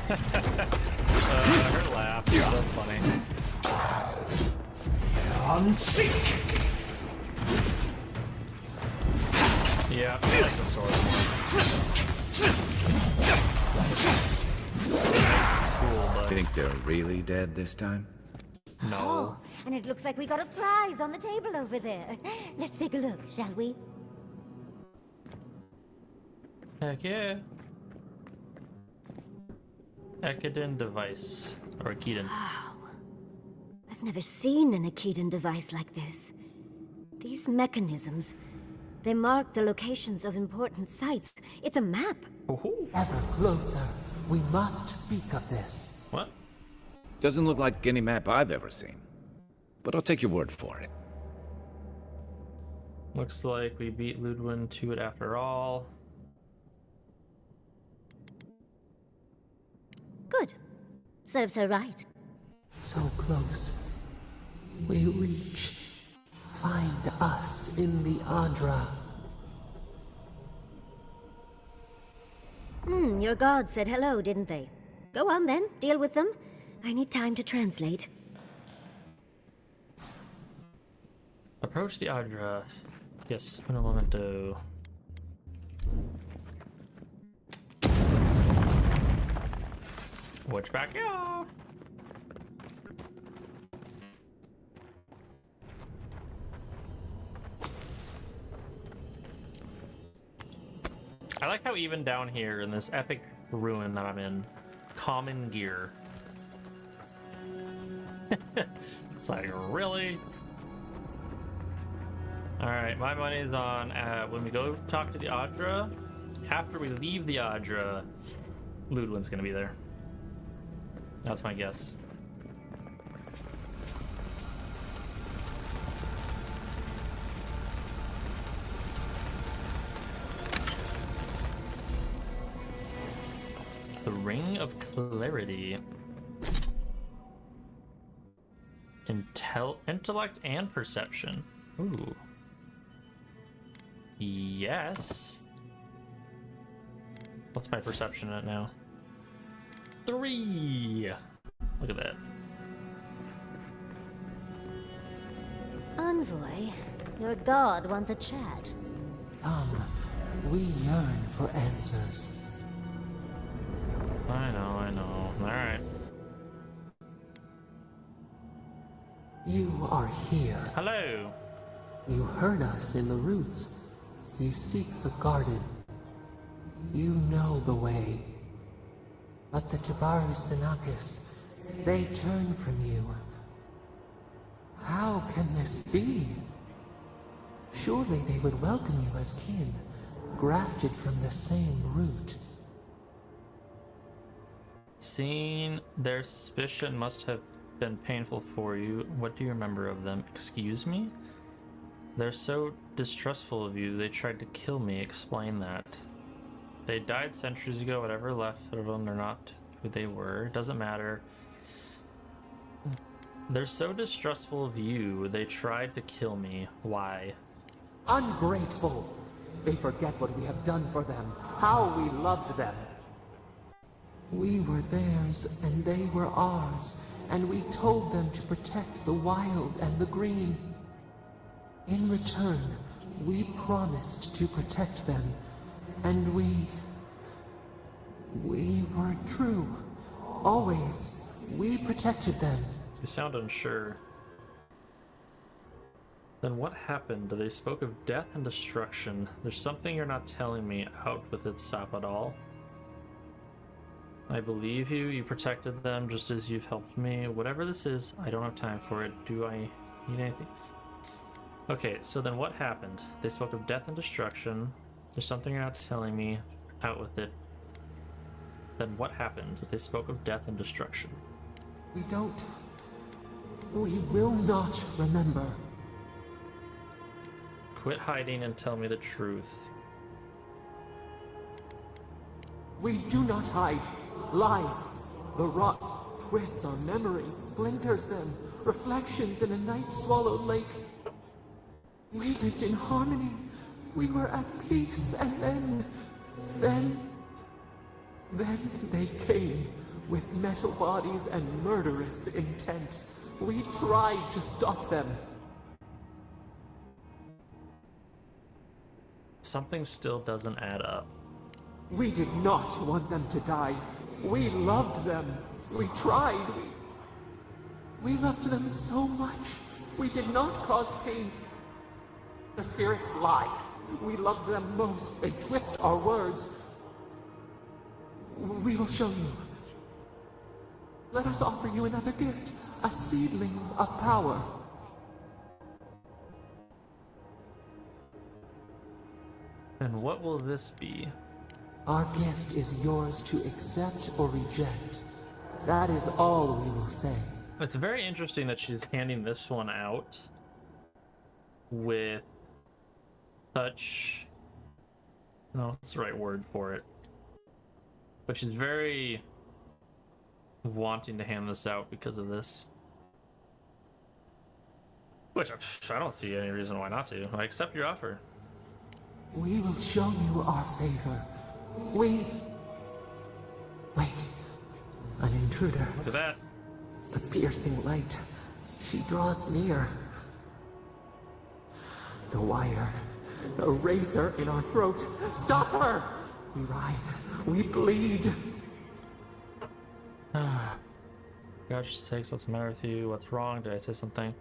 Her laugh is so funny. On sick! Yeah, I like the sword more. It's cool, but Think they're really dead this time? no. Oh, and it looks like we got a prize on the table over there. Let's take a look, shall we? Heck yeah. Ekiden device. Or Ekiden. Wow. I've never seen an Ekiden device like this. These mechanisms, they mark the locations of important sites. It's a map. Ever closer. We must speak of this. What? Doesn't look like any map I've ever seen. But I'll take your word for it. Looks like we beat Ludwig to it after all. Good. Serves her right. So close. We reach. Find us in the Adra. Your gods said hello, didn't they? Go on then, deal with them. I need time to translate. Approach the Adra. Yes, un momento. Which back, yeah. I like how even down here in this epic ruin that I'm in, common gear. It's like, really? Alright, my money's on when we go talk to the Adra. After we leave the Adra, Ludwig's gonna be there. That's my guess. The Ring of Clarity. Intellect and perception. Ooh. Yes. What's my perception at now? 3. Look at that. Envoy, your god wants a chat. Come, we yearn for answers. I know. Alright. You are here. Hello. You heard us in the roots. You seek the garden. You know the way. But the Jabaru Sinakis, they turn from you. How can this be? Surely they would welcome you as kin, grafted from the same root. Seeing their suspicion must have been painful for you. What do you remember of them? Excuse me? They're so distrustful of you, they tried to kill me. Explain that. They died centuries ago, whatever left of them, they're not who they were. It doesn't matter. They're so distrustful of you, they tried to kill me. Why? Ungrateful! They forget what we have done for them, how we loved them. We were theirs, and they were ours, and we told them to protect the wild and the green. In return, we promised to protect them, and we were true. Always, we protected them. You sound unsure. Then what happened? They spoke of death and destruction. There's something you're not telling me. Out with it, Sapadal. I believe you. You protected them just as you've helped me. Whatever this is, I don't have time for it. Do I need anything? Okay, so then what happened? They spoke of death and destruction. There's something you're not telling me. Out with it. Then what happened? They spoke of death and destruction. We will not remember. Quit hiding and tell me the truth. We do not hide. Lies. The rot twists our memories, splinters them. Reflections in a night-swallowed lake. We lived in harmony. We were at peace, and then they came with metal bodies and murderous intent. We tried to stop them. Something still doesn't add up. We did not want them to die. We loved them. We tried. We loved them so much. We did not cause pain. The spirits lie. We love them most. They twist our words. We will show you. Let us offer you another gift. A seedling of power. And what will this be? Our gift is yours to accept or reject. That is all we will say. It's very interesting that she's handing this one out with such... No, what's the right word for it? But she's very wanting to hand this out because of this. Which I don't see any reason why not to. I accept your offer. We will show you our favor. Wait. An intruder. Look at that. The piercing light. She draws near. The wire. A razor in our throat. Stop her! We writhe. We bleed. God's sakes, what's the matter with you? What's wrong? Did I say something?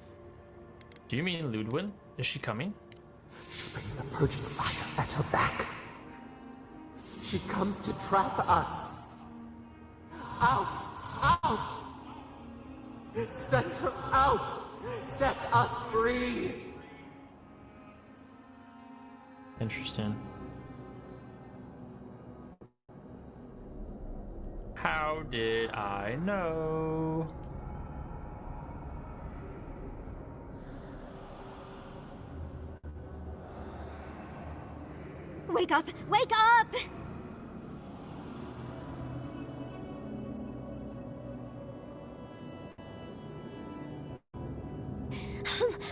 Do you mean Ludwin? Is she coming? She brings the purging fire at her back. She comes to trap us. Out! Out! Set her out! Set us free! Interesting. How did I know? Wake up! Wake up!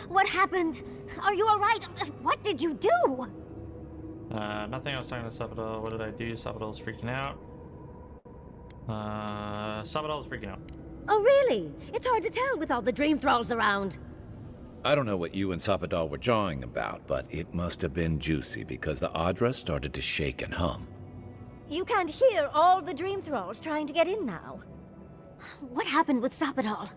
What happened? Are you alright? What did you do? Nothing. I was talking to Sabadell. What did I do? Sabadell's freaking out. Sabadell's freaking out. Oh, really? It's hard to tell with all the dream thralls around. I don't know what you and Sabadell were jawing about, but it must have been juicy because the Adra started to shake and hum. You can't hear all the dream thralls trying to get in now. What happened with Sabadell?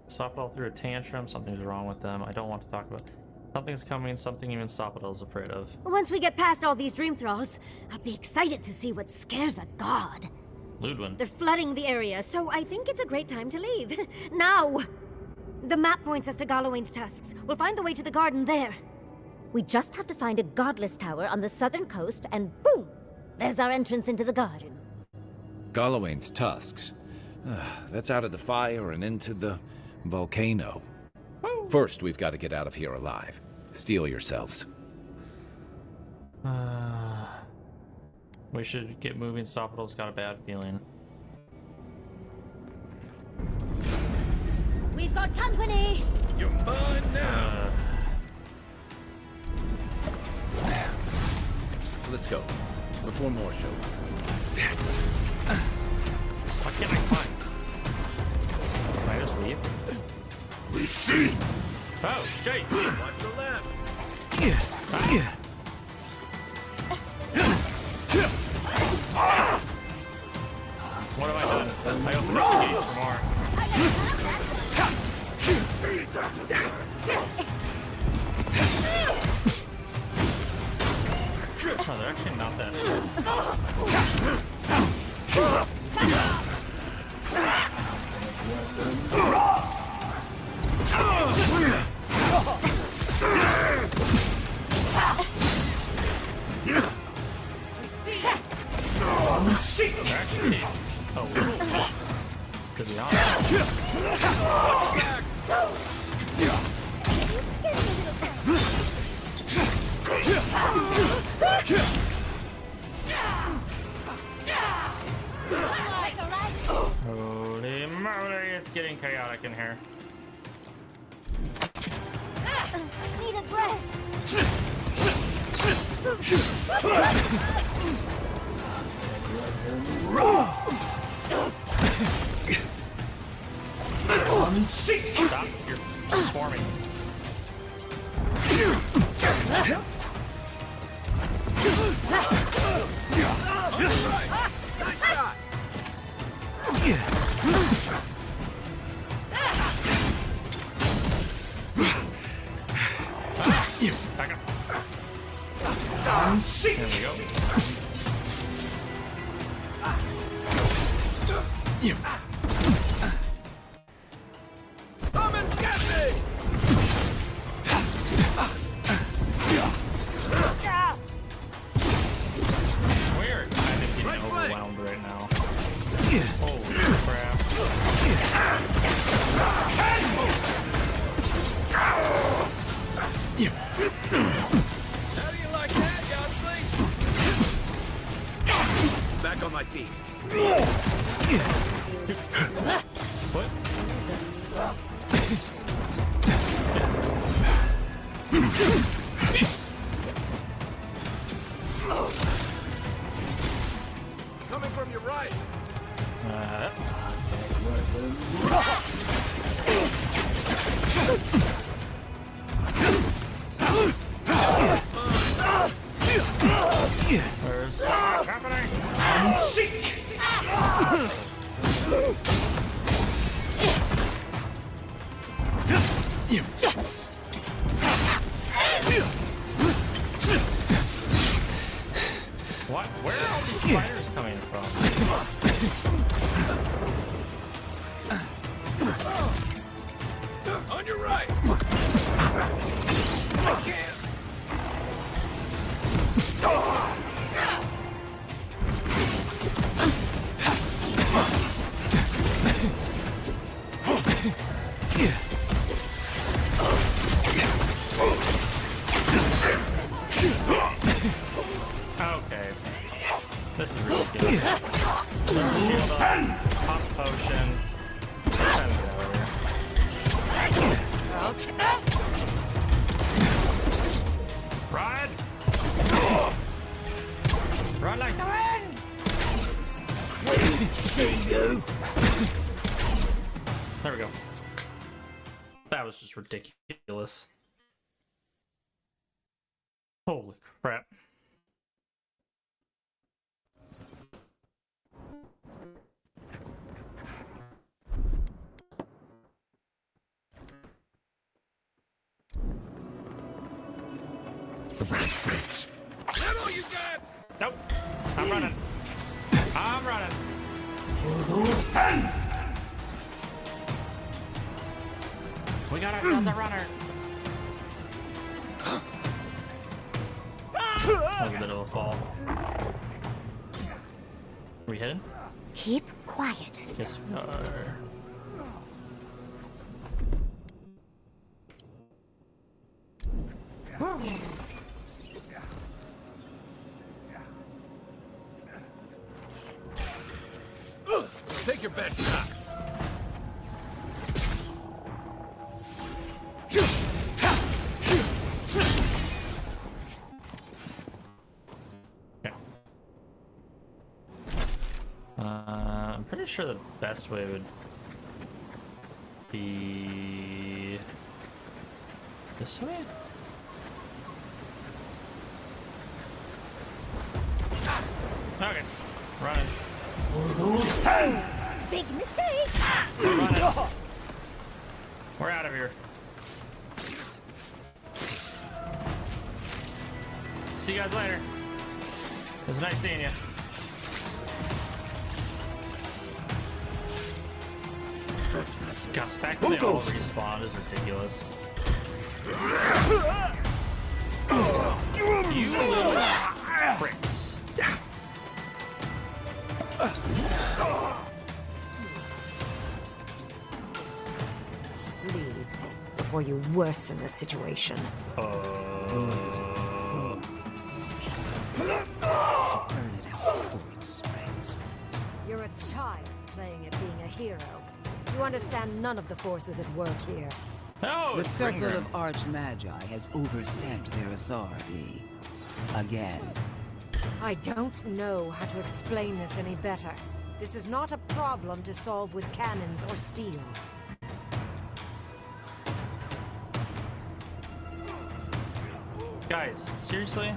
Sabadell threw a tantrum. Something's wrong with them. I don't want to talk about it. Something's coming, something even Sabadell's afraid of. Once we get past all these dream thralls, I'll be excited to see what scares a god. Ludwin. They're flooding the area, so I think it's a great time to leave. Now! The map points us to Galawain's tusks. We'll find the way to the garden there. We just have to find a godless tower on the southern coast, and boom! There's our entrance into the garden. Galawain's tusks. That's out of the fire and into the volcano. First, we've got to get out of here alive. Steel yourselves. We should get moving. Sabadell's got a bad feeling. We've got company! You're mine now! Let's go. Before more show up. Why can't I climb? Can I just leave? We see! Oh, Chase! Watch the left! What have I done? I opened up the gate for more. Oh, they're actually not that. They're actually a little weak, to be honest. Holy moly, it's getting chaotic in here. Need a breath! Stop, you're swarming. Nice shot! Back up. There we go. Come and get me! We're kind of getting overwhelmed right now. Holy crap. How do you like that, Yardsley? Back on my feet. What? Coming from your right. There's so much happening. Seek! What? Where are all these spiders coming from? On your right. I can't. Okay. This is ridiculous. Shield up, pop potion. Time to get out of here. Run! Run like the wind! See you! There we go. That was just ridiculous. Holy crap. The branch breaks. That all you got? Nope. I'm running. I'm running. We got ourselves a runner. That was a bit of a fall. Are we heading? Keep quiet. Yes, we are. Take your best shot. Okay. I'm pretty sure the best way would be this way. Okay, running. Big mistake! We're running. We're out of here. See you guys later. It was nice seeing you. God, the fact that they all respawned is ridiculous. You little pricks. Leave before you worsen the situation. You're a child playing at being a hero. You understand none of the forces at work here. No, The Circle of Archmagi has overstepped their authority. Again. I don't know how to explain this any better. This is not a problem to solve with cannons or steel. Guys, seriously?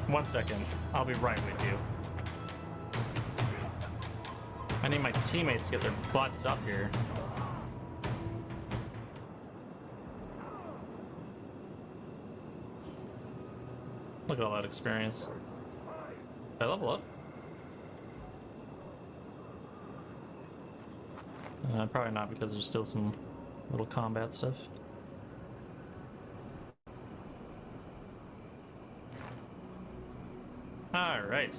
1 second. I'll be right with you. I need my teammates to get their butts up here. Look at all that experience. Did I level up? Probably not, because there's still some little combat stuff. Alright.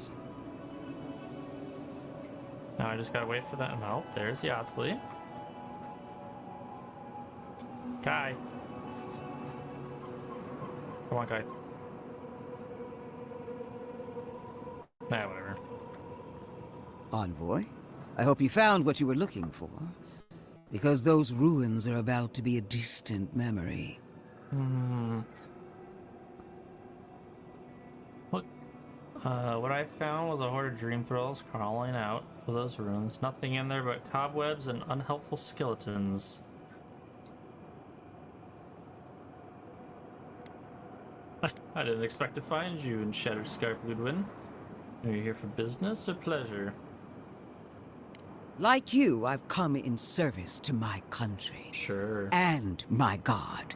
Now I just gotta wait for that. No, there's Yardsley. Kai. Come on, Kai. Nah, whatever. Envoy, I hope you found what you were looking for. Because those ruins are about to be a distant memory. Look, what I found was a horde of dream thralls crawling out of those ruins. Nothing in there but cobwebs and unhelpful skeletons. I didn't expect to find you in Shatterscarp, Ludwin. Are you here for business or pleasure? Like you, I've come in service to my country. Sure. And my god.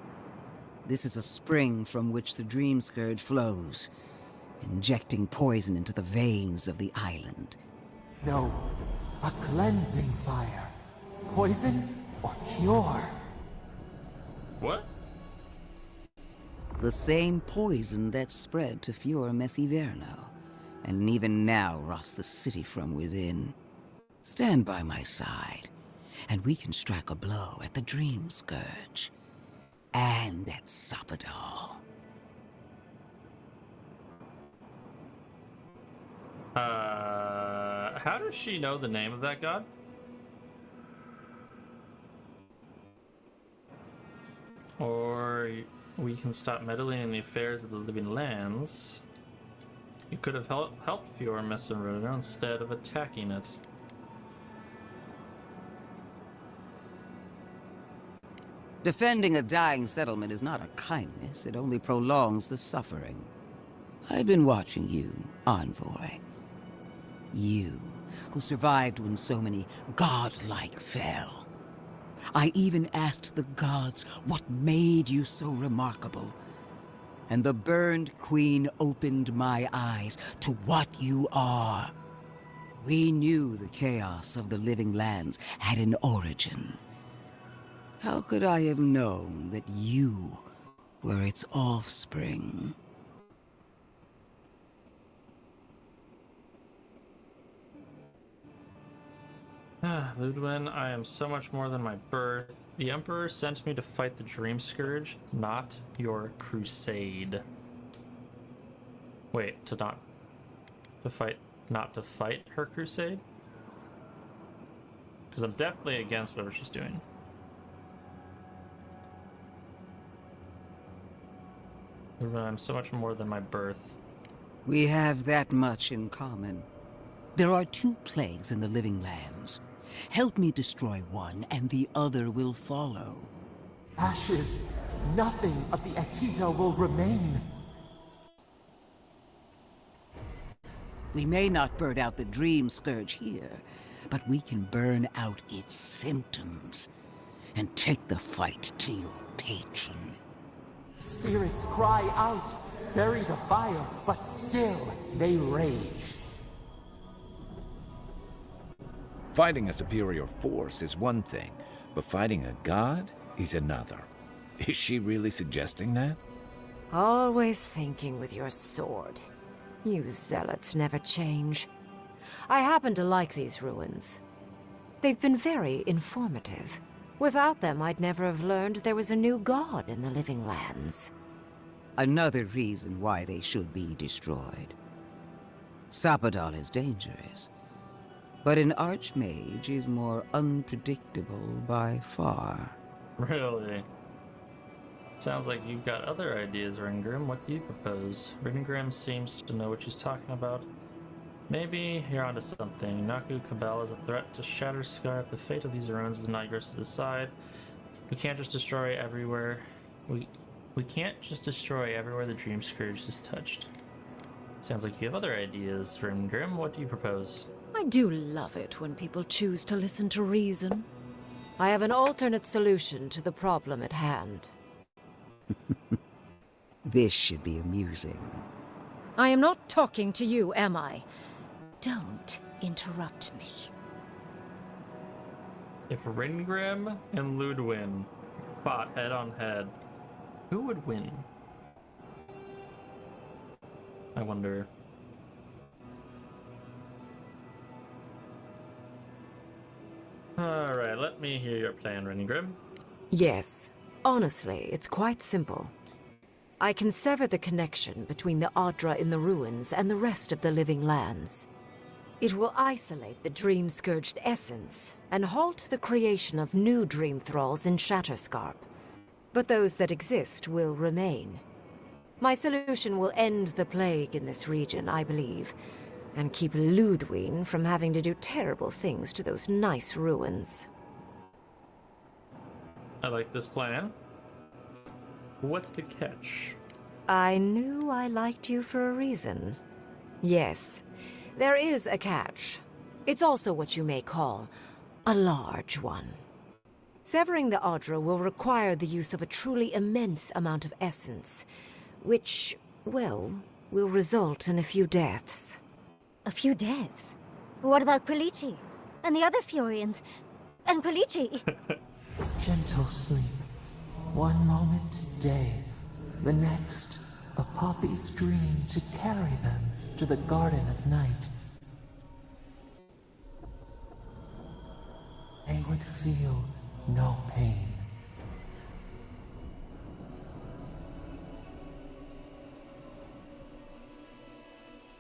This is a spring from which the Dream Scourge flows, injecting poison into the veins of the island. No, a cleansing fire. Poison or cure? What? The same poison that spread to Fior Messiverno, and even now rots the city from within. Stand by my side, and we can strike a blow at the Dream Scourge. And at Sapadal. How does she know the name of that god? Or we can stop meddling in the affairs of the living lands. You could have helped Fior Messiverno instead of attacking it. Defending a dying settlement is not a kindness, it only prolongs the suffering. I've been watching you, Envoy. You, who survived when so many godlike fell. I even asked the gods what made you so remarkable. And the burned queen opened my eyes to what you are. We knew the chaos of the living lands had an origin. How could I have known that you were its offspring? Ludwin, I am so much more than my birth. The Emperor sent me to fight the Dream Scourge, not your crusade. Wait, not to fight her crusade? Because I'm definitely against whatever she's doing. I'm so much more than my birth. We have that much in common. There are two plagues in the living lands. Help me destroy one, and the other will follow. Ashes. Nothing of the Akita will remain. We may not burn out the Dream Scourge here, but we can burn out its symptoms and take the fight to your patron. Spirits cry out, bury the fire, but still they rage. Fighting a superior force is one thing, but fighting a god is another. Is she really suggesting that? Always thinking with your sword. You zealots never change. I happen to like these ruins. They've been very informative. Without them, I'd never have learned there was a new god in the living lands. Another reason why they should be destroyed. Sapadal is dangerous, but an archmage is more unpredictable by far. Really? Sounds like you've got other ideas, Ringrim. What do you propose? Ringrim seems to know what she's talking about. Maybe you're onto something. Naku Kubel is a threat to Shatterscarp. The fate of these ruins is not yours to decide. We can't just destroy everywhere. We can't just destroy everywhere the Dream Scourge is touched. Sounds like you have other ideas, Ringrim. What do you propose? I do love it when people choose to listen to reason. I have an alternate solution to the problem at hand. This should be amusing. I am not talking to you, am I? Don't interrupt me. If Ringrim and Ludwin fought head on head, who would win? I wonder. Alright, let me hear your plan, Ringrim. Yes. Honestly, it's quite simple. I can sever the connection between the Adra in the ruins and the rest of the living lands. It will isolate the dream-scourged essence and halt the creation of new dream thralls in Shatterscarp. But those that exist will remain. My solution will end the plague in this region, I believe, and keep Ludwig from having to do terrible things to those nice ruins. I like this plan. What's the catch? I knew I liked you for a reason. Yes, there is a catch. It's also what you may call a large one. Severing the Adra will require the use of a truly immense amount of essence, which, well, will result in a few deaths. A few deaths? What about Quilici? And the other Furians? And Quilici? Gentle sleep. One moment day, the next, a poppy's dream to carry them to the Garden of Night. They would feel no pain.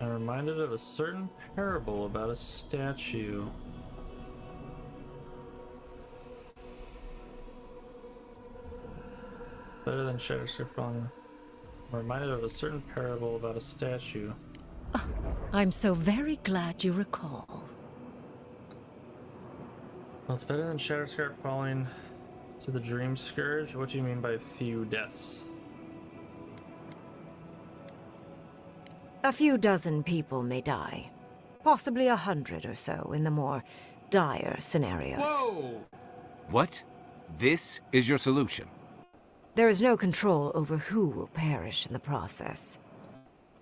I'm reminded of a certain parable about a statue. Better than Shatterscarp falling. I'm reminded of a certain parable about a statue. I'm so very glad you recall. Well, it's better than Shatterscarp falling to the Dream Scourge. What do you mean by few deaths? A few dozen people may die. Possibly 100 or so in the more dire scenarios. Whoa! What? This is your solution? There is no control over who will perish in the process.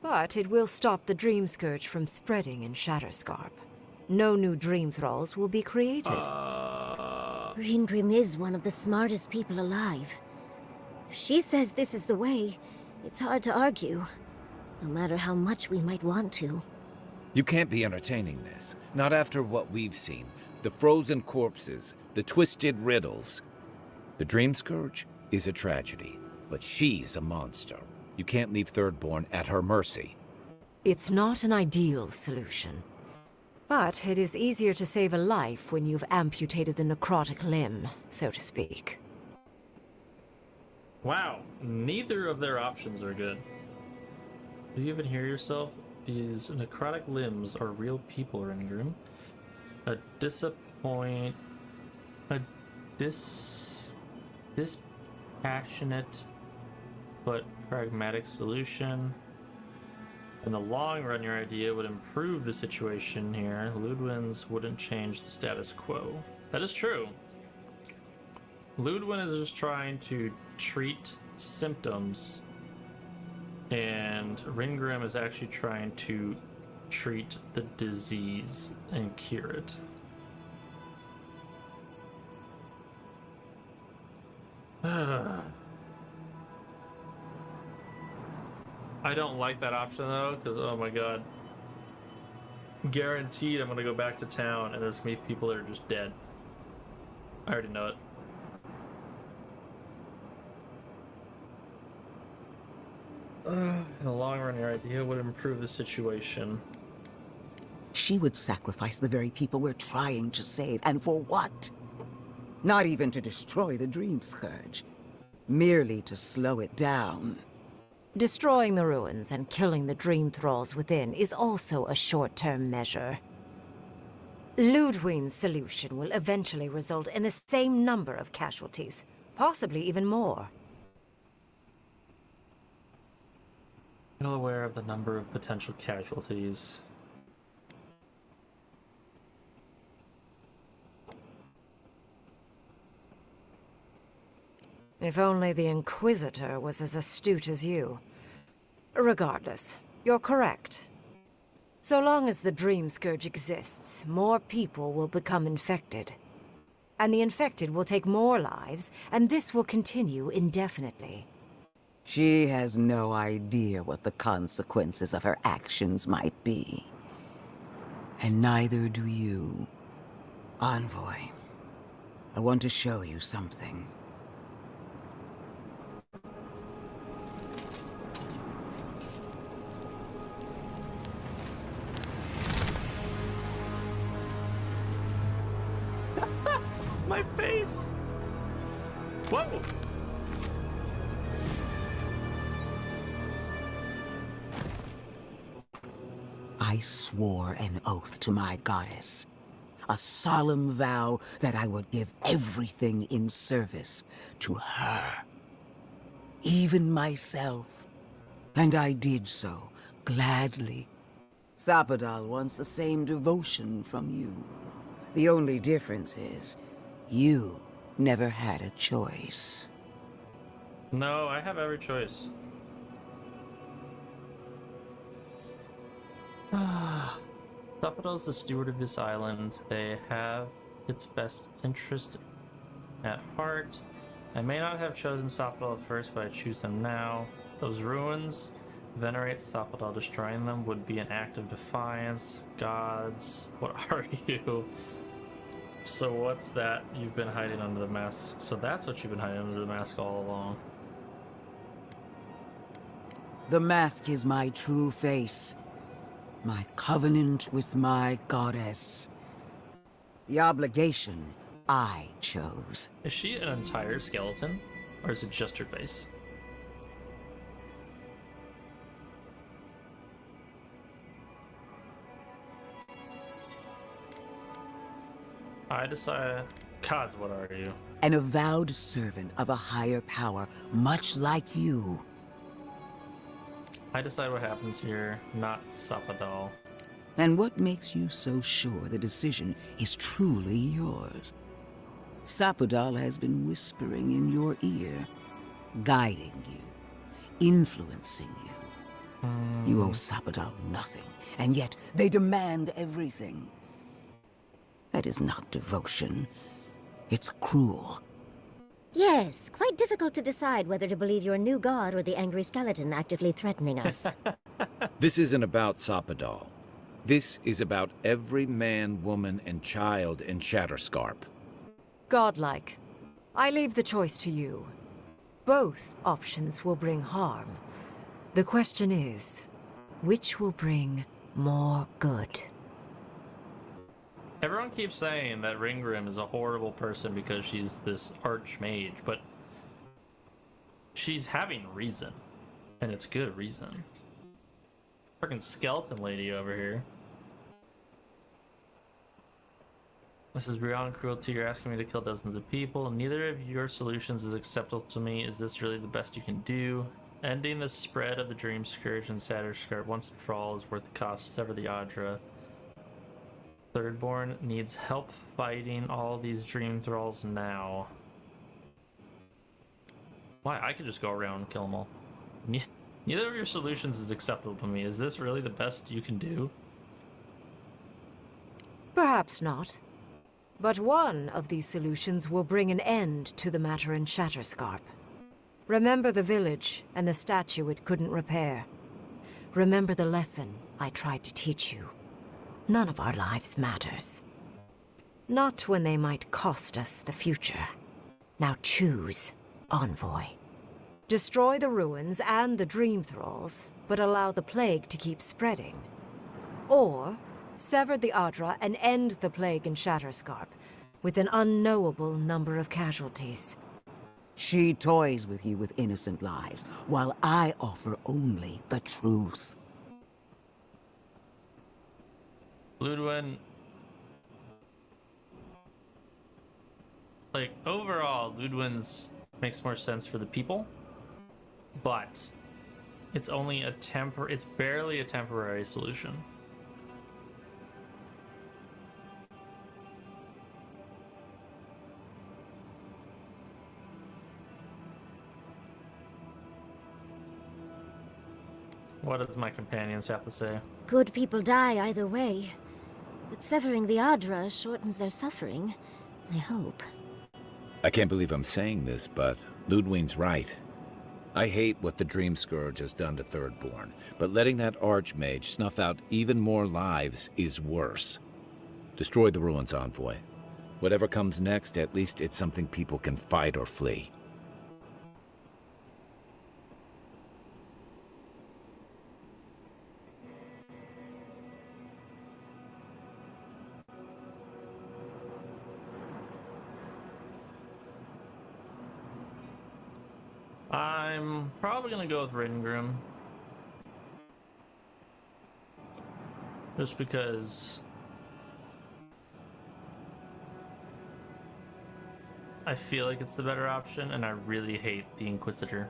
But it will stop the Dream Scourge from spreading in Shatterscarp. No new Dream Thralls will be created. Ringrim is one of the smartest people alive. If she says this is the way, it's hard to argue. No matter how much we might want to. You can't be entertaining this. Not after what we've seen. The frozen corpses, the twisted riddles. The Dream Scourge is a tragedy, but she's a monster. You can't leave Thirdborn at her mercy. It's not an ideal solution. But it is easier to save a life when you've amputated the necrotic limb, so to speak. Wow, neither of their options are good. Do you even hear yourself? These necrotic limbs are real people, Ringrim. A dispassionate but pragmatic solution. In the long run, your idea would improve the situation here. Ludwin's wouldn't change the status quo. That is true. Ludwin is just trying to treat symptoms, and Ringrim is actually trying to treat the disease and cure it. I don't like that option though, because oh my god. Guaranteed I'm gonna go back to town and there's gonna be people that are just dead. I already know it. In the long run, your idea would improve the situation. She would sacrifice the very people we're trying to save, and for what? Not even to destroy the Dream Scourge. Merely to slow it down. Destroying the ruins and killing the Dream Thralls within is also a short-term measure. Ludwig's solution will eventually result in the same number of casualties, possibly even more. Well aware of the number of potential casualties. If only the Inquisitor was as astute as you. Regardless, you're correct. So long as the Dream Scourge exists, more people will become infected. And the infected will take more lives, and this will continue indefinitely. She has no idea what the consequences of her actions might be. And neither do you. Envoy, I want to show you something. My face! Whoa! I swore an oath to my goddess. A solemn vow that I would give everything in service to her. Even myself. And I did so, gladly. Sapadal wants the same devotion from you. The only difference is, you never had a choice. No, I have every choice. Sapadal's the steward of this island. They have its best interest at heart. I may not have chosen Sapadal at first, but I choose them now. Those ruins venerate Sapadal. Destroying them would be an act of defiance. Gods, what are you? So what's that you've been hiding under the mask? So that's what you've been hiding under the mask all along. The mask is my true face. My covenant with my goddess. The obligation I chose. Is she an entire skeleton? Or is it just her face? I decide... Gods, what are you? An avowed servant of a higher power, much like you. I decide what happens here, not Sapadal. And what makes you so sure the decision is truly yours? Sapadal has been whispering in your ear, guiding you, influencing you. You owe Sapadal nothing, and yet they demand everything. That is not devotion. It's cruel. Yes, quite difficult to decide whether to believe your new god or the angry skeleton actively threatening us. This isn't about Sapadal. This is about every man, woman, and child in Shatterscarp. Godlike. I leave the choice to you. Both options will bring harm. The question is, which will bring more good? Everyone keeps saying that Ringgrim is a horrible person because she's this archmage, but she's having reason, and it's good reason. Freaking skeleton lady over here. This is beyond cruelty. You're asking me to kill dozens of people. Neither of your solutions is acceptable to me. Is this really the best you can do? Ending the spread of the Dream Scourge and Shatterscarp once and for all is worth the cost. Sever the Adra. Thirdborn needs help fighting all these dream thralls now. Why? I could just go around and kill them all. Neither of your solutions is acceptable to me. Is this really the best you can do? Perhaps not. But one of these solutions will bring an end to the matter in Shatterscarp. Remember the village and the statue it couldn't repair. Remember the lesson I tried to teach you. None of our lives matters. Not when they might cost us the future. Now choose, Envoy. Destroy the ruins and the Dream Thralls, but allow the plague to keep spreading. Or sever the Adra and end the plague in Shatterscarp, with an unknowable number of casualties. She toys with you with innocent lives, while I offer only the truth. Ludwin, like, overall, Ludwin's makes more sense for the people, but it's only a it's barely a temporary solution. What does my companions have to say? Good people die either way. But severing the Adra shortens their suffering, I hope. I can't believe I'm saying this, but Ludwig's right. I hate what the Dream Scourge has done to Thirdborn, but letting that Archmage snuff out even more lives is worse. Destroy the ruins, Envoy. Whatever comes next, at least it's something people can fight or flee. I'm probably gonna go with Ringrim. Just because I feel like it's the better option, and I really hate the Inquisitor.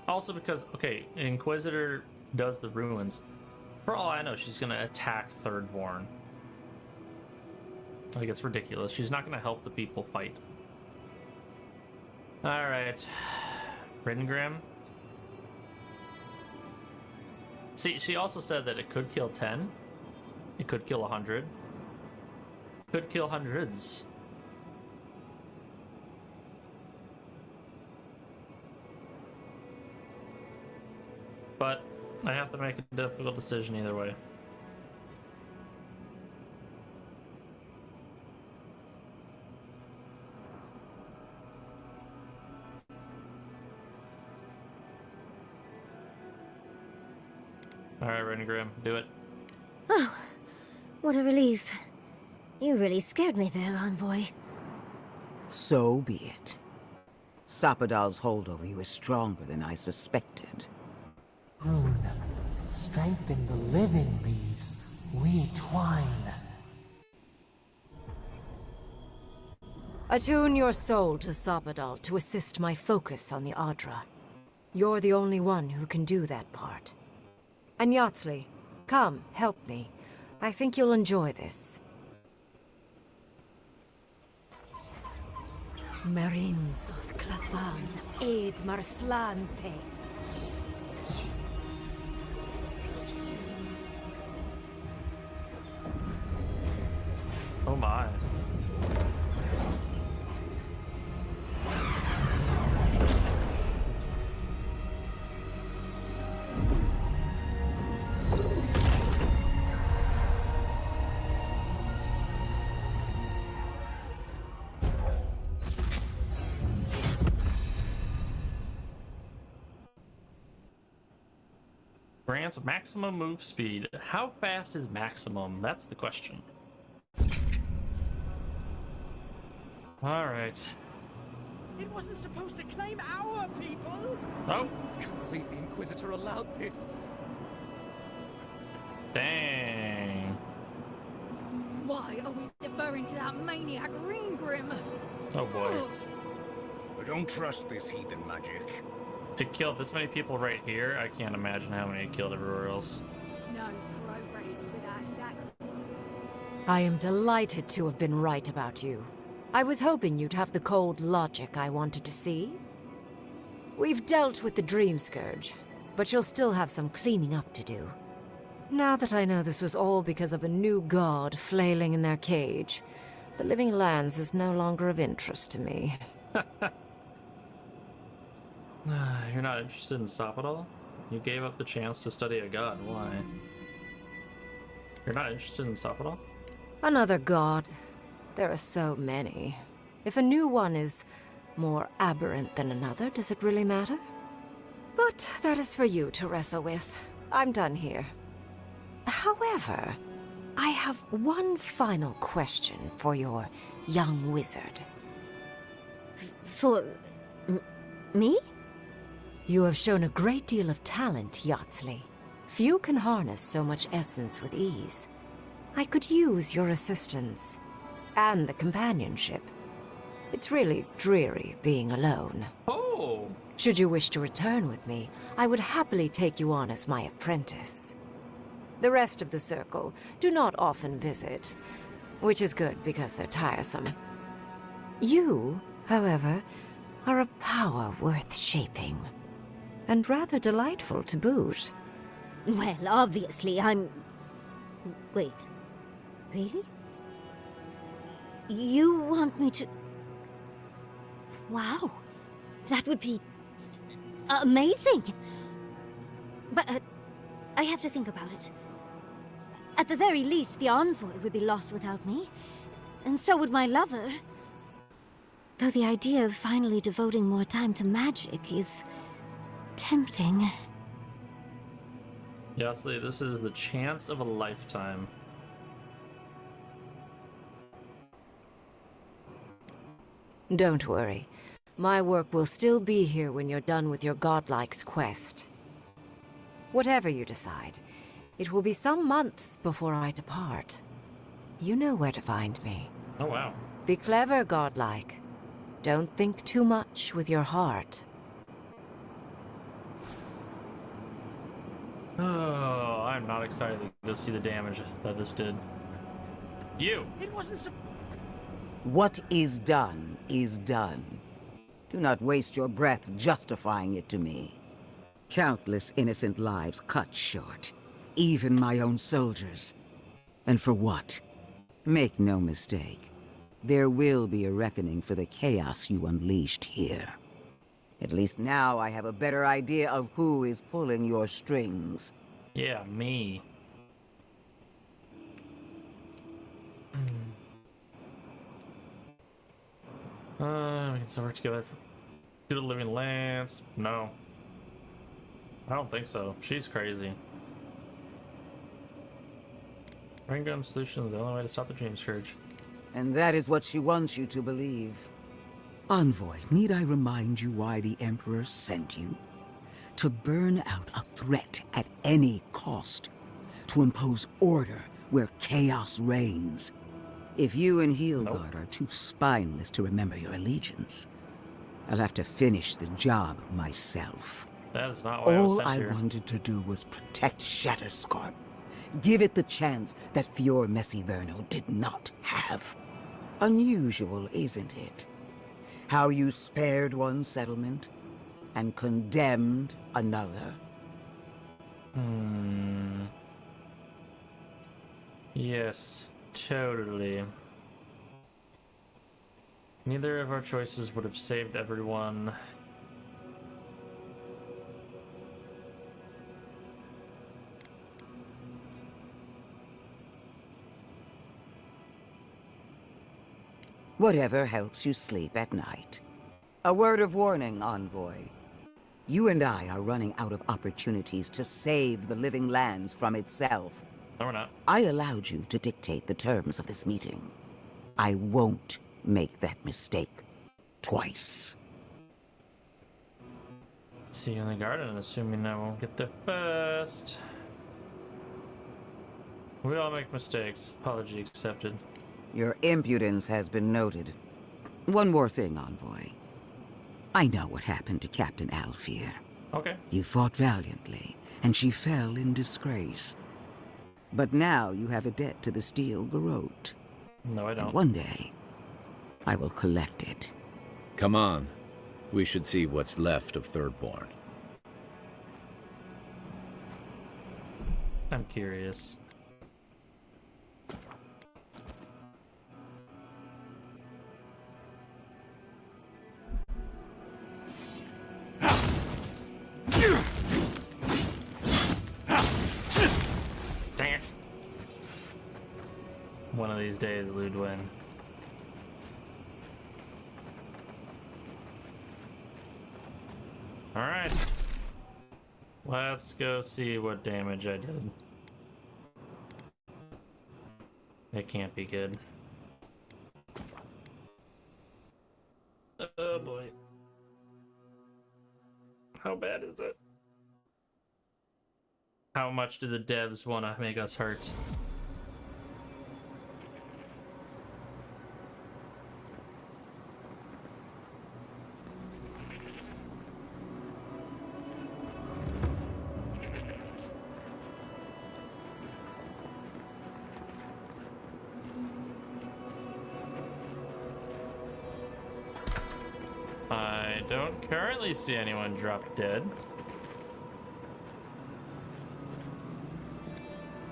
Also because, okay, Inquisitor does the ruins. For all I know, she's gonna attack Thirdborn. Like, it's ridiculous. She's not gonna help the people fight. Alright. Ringrim. See, she also said that it could kill 10. It could kill 100. Could kill hundreds. But I have to make a difficult decision either way. Alright, Renegrim, do it. Oh, what a relief. You really scared me there, Envoy. So be it. Sapadal's hold over you is stronger than I suspected. Rune, strengthen the living leaves. We twine. Attune your soul to Sapadal to assist my focus on the Adra. You're the only one who can do that part. And Yatsley, come, help me. I think you'll enjoy this. Marinzoth Clathan, Aid Marslante. Oh my. Grants maximum move speed. How fast is maximum? That's the question. Alright. It wasn't supposed to claim our people! Oh! I can't believe the Inquisitor allowed this. Dang. Why are we deferring to that maniac Ringgrim? Oh boy. I don't trust this heathen magic. It killed this many people right here. I can't imagine how many it killed everywhere else. No progress without sacrifice. I am delighted to have been right about you. I was hoping you'd have the cold logic I wanted to see. We've dealt with the Dream Scourge, but you'll still have some cleaning up to do. Now that I know this was all because of a new god flailing in their cage, the Living Lands is no longer of interest to me. You're not interested in Sapadal? You gave up the chance to study a god. Why? You're not interested in Sapadal? Another god. There are so many. If a new one is more aberrant than another, does it really matter? But that is for you to wrestle with. I'm done here. However, I have one final question for your young wizard. For... me? You have shown a great deal of talent, Yatsley. Few can harness so much essence with ease. I could use your assistance. And the companionship. It's really dreary being alone. Oh! Should you wish to return with me, I would happily take you on as my apprentice. The rest of the circle do not often visit, which is good because they're tiresome. You, however, are a power worth shaping. And rather delightful to boot. Well, obviously I'm... Wait. Really? You want me to... Wow. That would be... amazing! But, I have to think about it. At the very least, the Envoy would be lost without me. And so would my lover. Though the idea of finally devoting more time to magic is... tempting. Yatsley, this is the chance of a lifetime. Don't worry. My work will still be here when you're done with your godlike's quest. Whatever you decide, it will be some months before I depart. You know where to find me. Oh, wow. Be clever, godlike. Don't think too much with your heart. Oh, I'm not excited to go see the damage that this did. You! It wasn't so... What is done is done. Do not waste your breath justifying it to me. Countless innocent lives cut short. Even my own soldiers. And for what? Make no mistake. There will be a reckoning for the chaos you unleashed here. At least now I have a better idea of who is pulling your strings. Yeah, me. We can still work together to the living Lance. No. I don't think so. She's crazy. Ring gun solution is the only way to stop the Dream Scourge. And that is what she wants you to believe. Envoy, need I remind you why the Emperor sent you? To burn out a threat at any cost. To impose order where chaos reigns. If you and Heelguard are too spineless to remember your allegiance, I'll have to finish the job myself. That is not why I was All sent I here. wanted to do was protect Shatterscarp. Give it the chance that Fior Messiverno did not have. Unusual, isn't it? How you spared one settlement and condemned another. Yes, totally. Neither of our choices would have saved everyone. Whatever helps you sleep at night. A word of warning, Envoy. You and I are running out of opportunities to save the living lands from itself. No, we're not. I allowed you to dictate the terms of this meeting. I won't make that mistake twice. See you in the garden, assuming I won't get there first. We all make mistakes. Apology accepted. Your impudence has been noted. One more thing, Envoy. I know what happened to Captain Alfear. Okay. You fought valiantly, and she fell in disgrace. But now you have a debt to the Steel Garrote. No, I don't. And one day, I will collect it. Come on. We should see what's left of Thirdborn. I'm curious. Dang it. One of these days, we'd win. Alright. Let's go see what damage I did. It can't be good. Oh boy. How bad is it? How much do the devs want to make us hurt? I don't currently see anyone drop dead.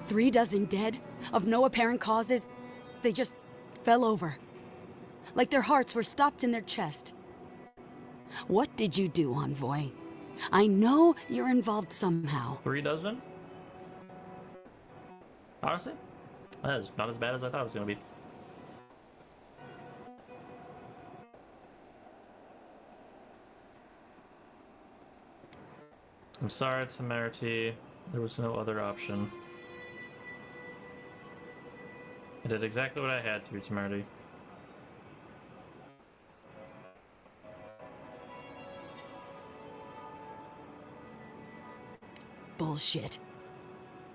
3 dozen dead, of no apparent causes. They just fell over. Like their hearts were stopped in their chest. What did you do, Envoy? I know you're involved somehow. 3 dozen? Honestly, that is not as bad as I thought it was going to be. I'm sorry, Temerity. There was no other option. I did exactly what I had to, Temerity. bullshit.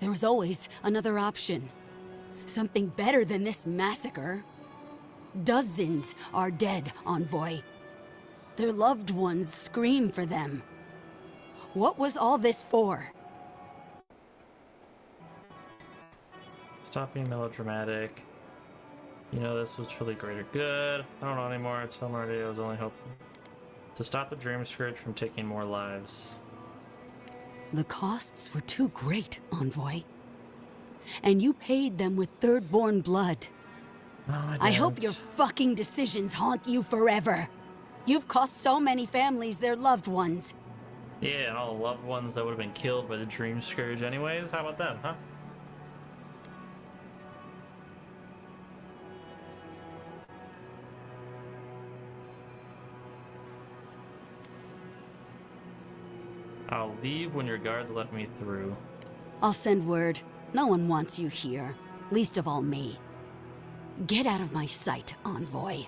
There was always another option. Something better than this massacre. Dozens are dead, Envoy. Their loved ones scream for them. What was all this for? Stop being melodramatic. You know this was for the greater good. I don't know anymore. Tell Marty I was only hoping to stop the Dream Scourge from taking more lives. The costs were too great, Envoy. And you paid them with third-born blood. No, I hope your fucking decisions haunt you forever. You've cost so many families their loved ones. Yeah, and all the loved ones that would have been killed by the Dream Scourge anyways. How about them, huh? I'll leave when your guards let me through. I'll send word. No one wants you here. Least of all me. Get out of my sight, Envoy.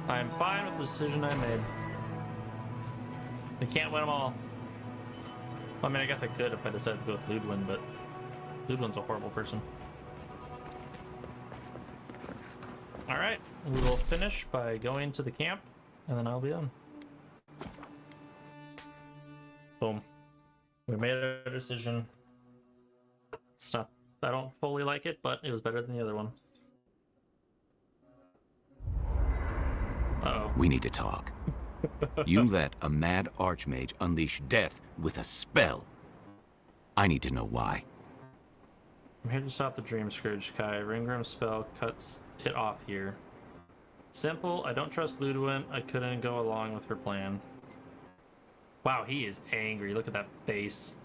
I'm fine with the decision I made. I can't win them all. I mean, I guess I could if I decided to go with Ludwin, but Ludwin's a horrible person. Alright, we will finish by going to the camp, and then I'll be done. Boom. We made our decision. It's not, I don't fully like it, but it was better than the other one. Uh-oh. We need to talk. You let a mad archmage unleash death with a spell. I need to know why. I'm here to stop the Dream Scourge, Kai. Ringrim's spell cuts it off here. Simple, I don't trust Ludwin. I couldn't go along with her plan. Wow, he is angry. Look at that face.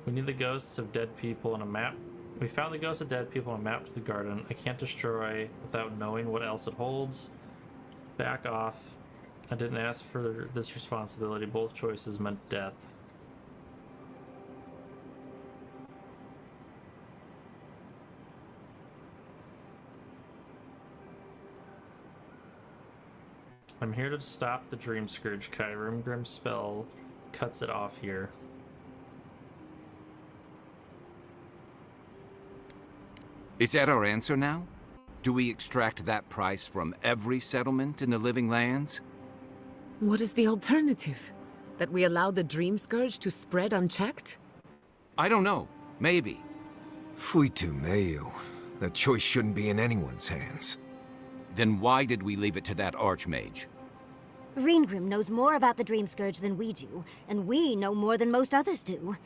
We need the ghosts of dead people on a map. We found the ghosts of dead people on a map to the garden. I can't destroy without knowing what else it holds. Back off. I didn't ask for this responsibility. Both choices meant death. I'm here to stop the Dream Scourge, Kai. Rimgrim's spell cuts it off here. Is that our answer now? Do we extract that price from every settlement in the Living Lands? What is the alternative? That we allow the Dream Scourge to spread unchecked? I don't know. Maybe. Fuitu Mayu. That choice shouldn't be in anyone's hands. Then why did we leave it to that archmage? Reengrim knows more about the Dream Scourge than we do, and we know more than most others do.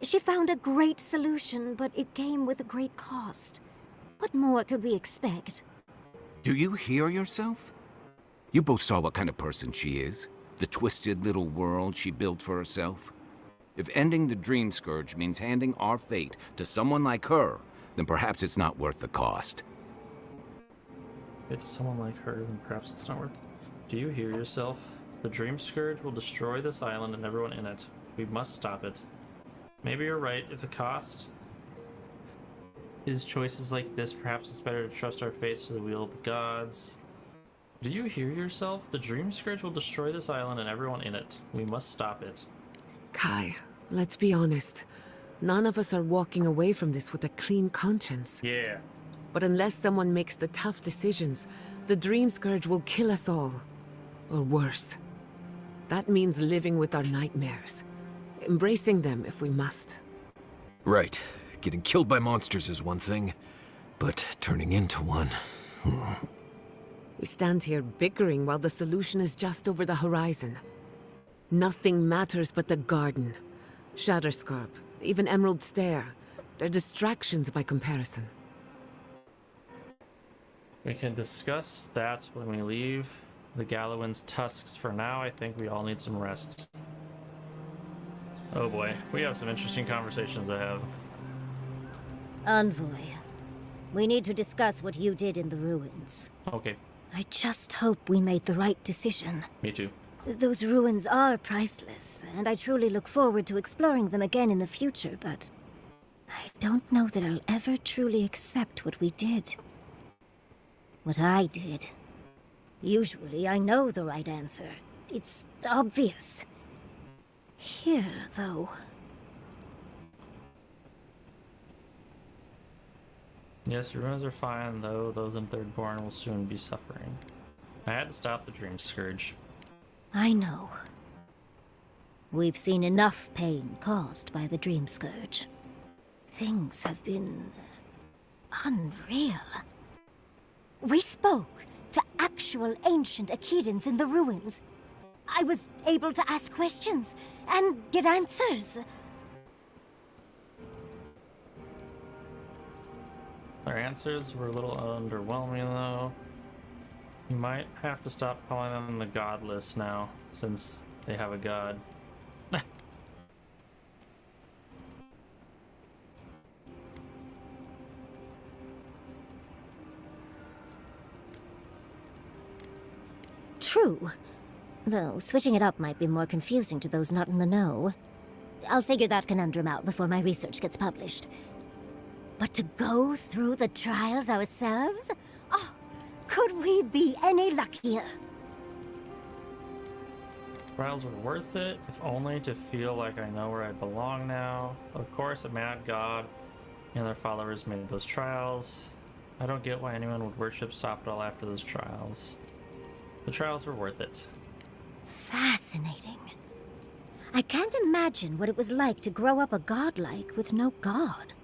She found a great solution, but it came with a great cost. What more could we expect? Do you hear yourself? You both saw what kind of person she is. The twisted little world she built for herself. If ending the Dream Scourge means handing our fate to someone like her, then perhaps it's not worth the cost. If it's someone like her, then perhaps it's not worth it. Do you hear yourself? The Dream Scourge will destroy this island and everyone in it. We must stop it. Maybe you're right. If the cost is choices like this, perhaps it's better to trust our fates to the will of the gods. Do you hear yourself? The Dream Scourge will destroy this island and everyone in it. We must stop it. Kai, let's be honest. None of us are walking away from this with a clean conscience. Yeah. But unless someone makes the tough decisions, the Dream Scourge will kill us all. Or worse. That means living with our nightmares. Embracing them if we must. Right. Getting killed by monsters is one thing, but turning into one... We stand here bickering while the solution is just over the horizon. Nothing matters but the garden. Shatterscarp, even Emerald Stair. They're distractions by comparison. We can discuss that when we leave the Gallowin's tusks. For now, I think we all need some rest. Oh boy, we have some interesting conversations to have. Envoy, we need to discuss what you did in the ruins. Okay. I just hope we made the right decision. Me too. Those ruins are priceless, and I truly look forward to exploring them again in the future, but I don't know that I'll ever truly accept what we did. What I did. Usually I know the right answer, It's obvious. Here, though. Yes, your ruins are fine, though those in Thirdborn will soon be suffering. I had to stop the Dream Scourge. I know. We've seen enough pain caused by the Dream Scourge. Things have been unreal. We spoke to actual ancient Akedans in the ruins. I was able to ask questions and get answers. Our answers were a little underwhelming, though. You might have to stop calling them the Godless now, since they have a god. True. Though switching it up might be more confusing to those not in the know. I'll figure that conundrum out before my research gets published. But to go through the trials ourselves? Oh, could we be any luckier? Trials were worth it, if only to feel like I know where I belong now. Of course, a mad god and their followers made those trials. I don't get why anyone would worship Sopdal after those trials. The trials were worth it. Fascinating. I can't imagine what it was like to grow up a godlike with no god.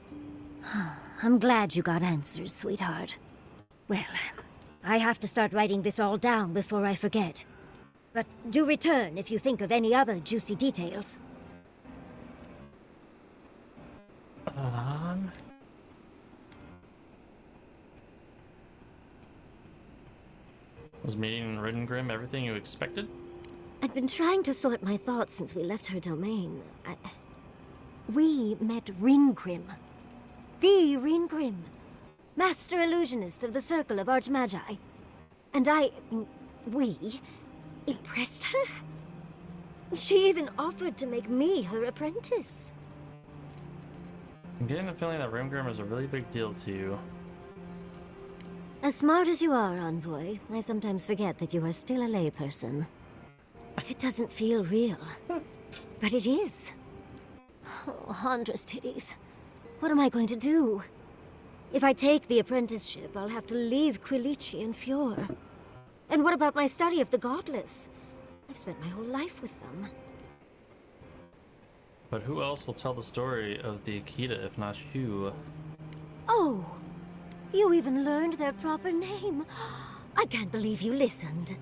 I'm glad you got answers, sweetheart. Well, I have to start writing this all down before I forget. But do return if you think of any other juicy details. Was meeting Ridengrim everything you expected? I've been trying to sort my thoughts since we left her domain. We met Ringrim. The Ringrim. Master Illusionist of the Circle of Archmagi. And we impressed her? She even offered to make me her apprentice. I'm getting the feeling that Ringrim is a really big deal to you. As smart as you are, Envoy, I sometimes forget that you are still a layperson. It doesn't feel real, but it is. Oh, Andra's titties. What am I going to do? If I take the apprenticeship, I'll have to leave Quilici and Fjord. And what about my study of the Godless? I've spent my whole life with them. But who else will tell the story of the Akita if not you? Oh, you even learned their proper name. I can't believe you listened.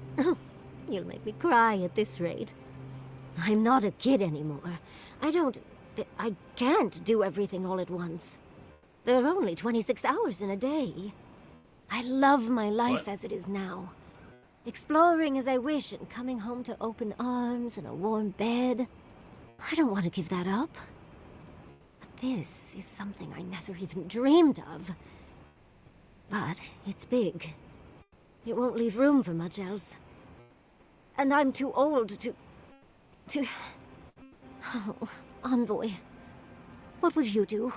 You'll make me cry at this rate. I'm not a kid anymore. I can't do everything all at once. There are only 26 hours in a day. I love my life as it is now. Exploring as I wish and coming home to open arms and a warm bed. I don't want to give that up. But this is something I never even dreamed of. But it's big. It won't leave room for much else. And I'm too old to... Oh, Envoy. What would you do?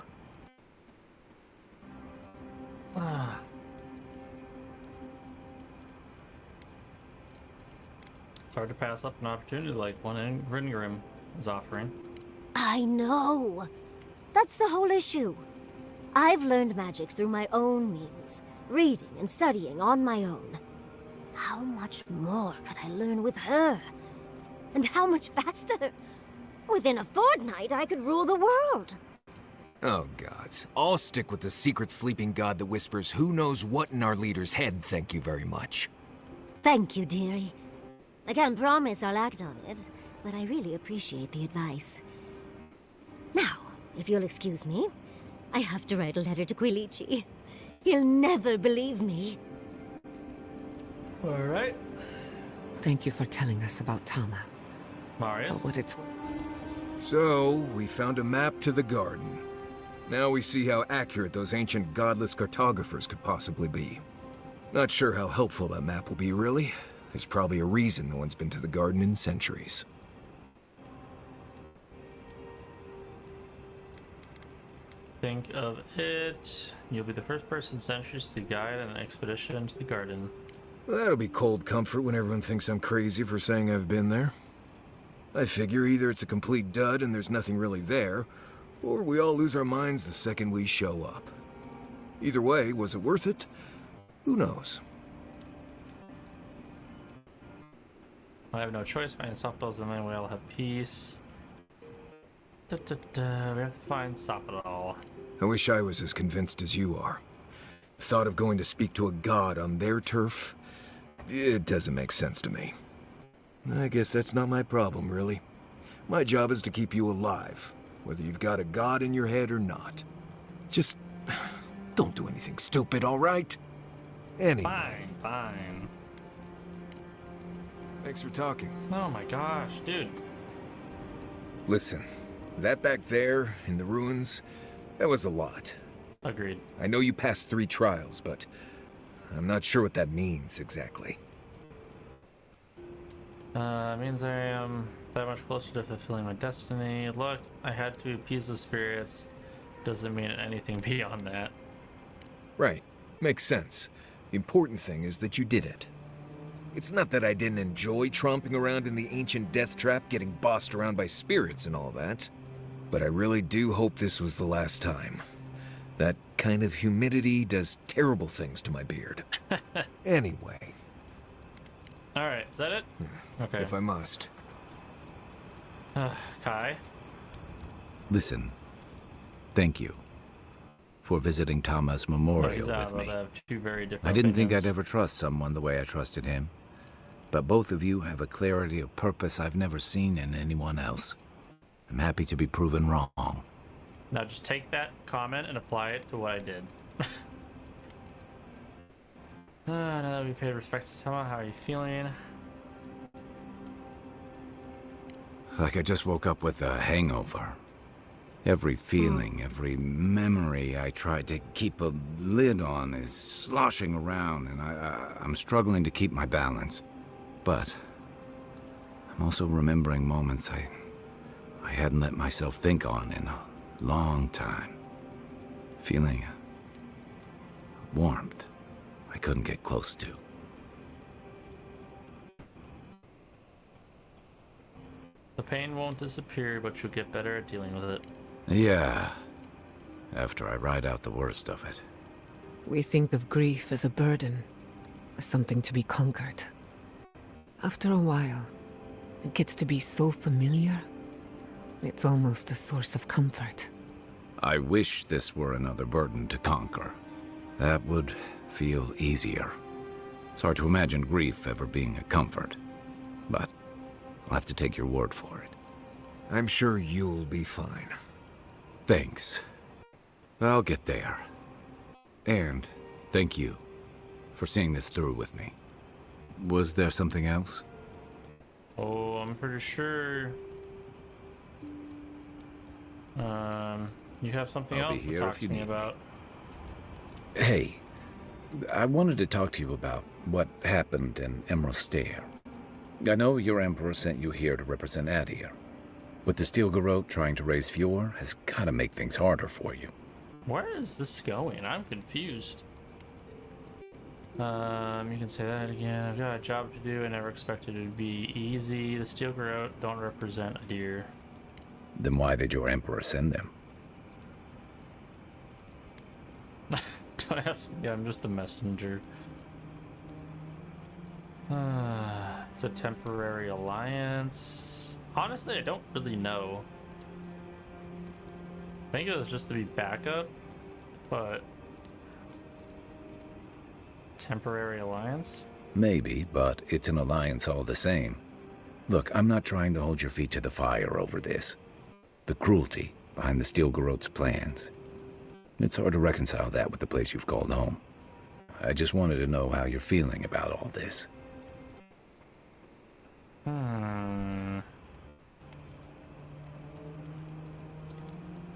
It's hard to pass up an opportunity like one Ringrim is offering. I know. That's the whole issue. I've learned magic through my own means, reading and studying on my own. How much more could I learn with her? And how much faster? Within a fortnight, I could rule the world. Oh, gods. I'll stick with the secret sleeping god that whispers who knows what in our leader's head, thank you very much. Thank you, dearie. I can't promise I'll act on it, but I really appreciate the advice. Now, if you'll excuse me, I have to write a letter to Quilici. He'll never believe me. Alright. Thank you for telling us about Tama. Marius? What it's... So, we found a map to the garden. Now we see how accurate those ancient godless cartographers could possibly be. Not sure how helpful that map will be, really. There's probably a reason no one's been to the garden in centuries. Think of it. You'll be the first person in centuries to guide an expedition to the garden. That'll be cold comfort when everyone thinks I'm crazy for saying I've been there. I figure either it's a complete dud and there's nothing really there, or we all lose our minds the second we show up. Either way, was it worth it? Who knows? I have no choice. Finding Softballs and then we all have peace. We have to find Soppadal. I wish I was as convinced as you are. The thought of going to speak to a god on their turf? It doesn't make sense to me. I guess that's not my problem, really. My job is to keep you alive, whether you've got a god in your head or not. Just don't do anything stupid, all right? Anyway. Fine. Thanks for talking. Oh my gosh, dude. Listen, that back there in the ruins, that was a lot. Agreed. I know you passed 3 trials, but I'm not sure what that means exactly. It means I am that much closer to fulfilling my destiny. Look, I had to appease the spirits. Doesn't mean anything beyond that. Right. Makes sense. The important thing is that you did it. It's not that I didn't enjoy tromping around in the ancient death trap, getting bossed around by spirits and all that. But I really do hope this was the last time. That kind of humidity does terrible things to my beard. Anyway. Alright, is that it? Okay. If I must. Kai? Listen, thank you for visiting Tama's memorial with me. Have 2 very different I didn't think opinions. I'd ever trust someone the way I trusted him. But both of you have a clarity of purpose I've never seen in anyone else. I'm happy to be proven wrong. Now just take that comment and apply it to what I did. Now that we paid respect to Tama, how are you feeling? Like I just woke up with a hangover. Every feeling, every memory I tried to keep a lid on is sloshing around, and I'm struggling to keep my balance. But I'm also remembering moments I hadn't let myself think on in a long time. Feeling warmth I couldn't get close to. The pain won't disappear, but you'll get better at dealing with it. Yeah, after I ride out the worst of it. We think of grief as a burden, as something to be conquered. After a while, it gets to be so familiar, it's almost a source of comfort. I wish this were another burden to conquer. That would feel easier. It's hard to imagine grief ever being a comfort, but I'll have to take your word for it. I'm sure you'll be fine. Thanks. I'll get there. And thank you for seeing this through with me. Was there something else? Oh, I'm pretty sure. You have something I'll be else to here talk if you to me need me. about. Hey, I wanted to talk to you about what happened in Emerald Stair. I know your Emperor sent you here to represent Adir. With the Steel Garrote trying to raise Fjord has gotta make things harder for you. Where is this going? I'm confused. You can say that again. I've got a job to do. I never expected it to be easy. The Steel Garrote don't represent Adir. Then why did your Emperor send them? Don't ask me. I'm just a messenger. It's a temporary alliance. Honestly, I don't really know. I think it was just to be backup, but temporary alliance? Maybe, but it's an alliance all the same. Look, I'm not trying to hold your feet to the fire over this. The cruelty behind the Steel Garrote's plans. It's hard to reconcile that with the place you've called home. I just wanted to know how you're feeling about all this. I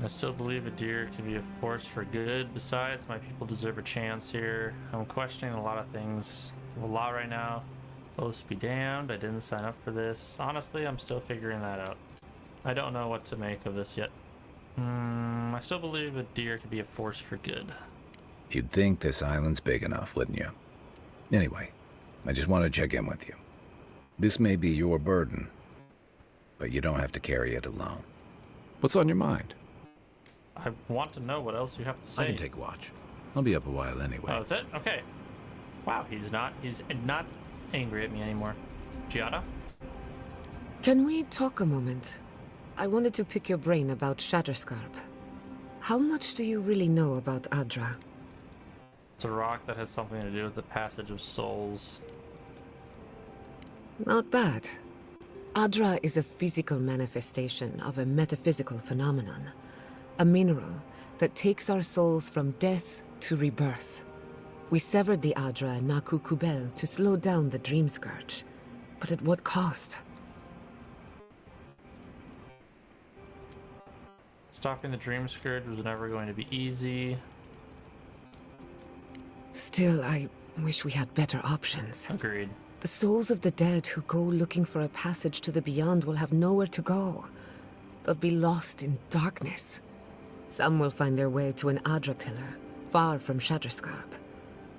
still believe Adir can be a force for good. Besides, my people deserve a chance here. I'm questioning a lot of things. A lot right now. Supposed to be damned. I didn't sign up for this. Honestly, I'm still figuring that out. I don't know what to make of this yet. I still believe Adir can be a force for good. You'd think this island's big enough, wouldn't you? Anyway, I just want to check in with you. This may be your burden, but you don't have to carry it alone. What's on your mind? I want to know what else you have to say. I can take watch. I'll be up a while anyway. Oh, that's it? Okay. Wow, he's not angry at me anymore. Giada? Can we talk a moment? I wanted to pick your brain about Shatterscarp. How much do you really know about Adra? It's a rock that has something to do with the passage of souls. Not bad. Adra is a physical manifestation of a metaphysical phenomenon. A mineral that takes our souls from death to rebirth. We severed the Adra and Naku Kubel to slow down the Dream Scourge. But at what cost? Stopping the Dream Scourge was never going to be easy. Still, I wish we had better options. Agreed. The souls of the dead who go looking for a passage to the beyond will have nowhere to go. They'll be lost in darkness. Some will find their way to an Adra pillar, far from Shatterscarp.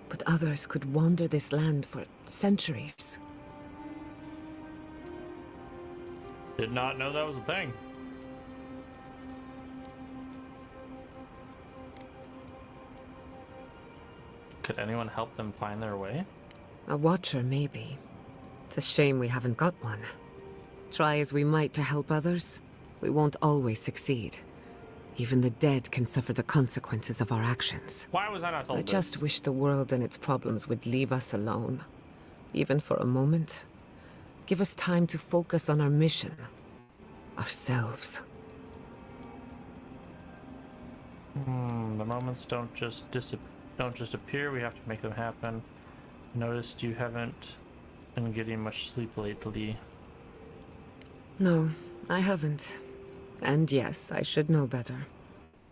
But others could wander this land for centuries. Did not know that was a thing. Could anyone help them find their way? A watcher, maybe. It's a shame we haven't got one. Try as we might to help others, we won't always succeed. Even the dead can suffer the consequences of our actions. Why was I not told I just wish the world and its problems would leave us alone. Even for a moment. Give us time to focus on our mission. Ourselves. The moments don't just appear, we have to make them happen. Noticed you haven't been getting much sleep lately. No, I haven't. And yes, I should know better.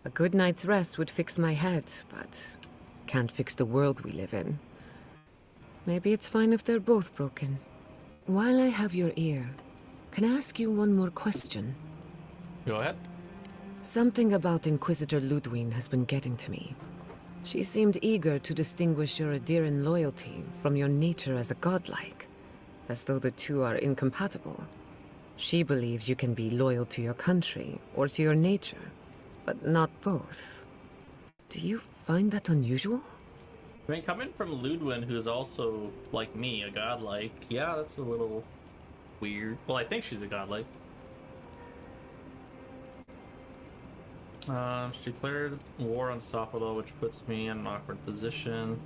A good night's rest would fix my head, but can't fix the world we live in. Maybe it's fine if they're both broken. While I have your ear, can I ask you one more question? Go ahead. Something about Inquisitor Ludwig has been getting to me. She seemed eager to distinguish your Adiran loyalty from your nature as a godlike, as though the two are incompatible. She believes you can be loyal to your country or to your nature, but not both. Do you find that unusual? I mean, coming from Ludwig, who's also, like me, a godlike, yeah, that's a little weird. Well, I think she's a godlike. She declared war on Sopolo, which puts me in an awkward position.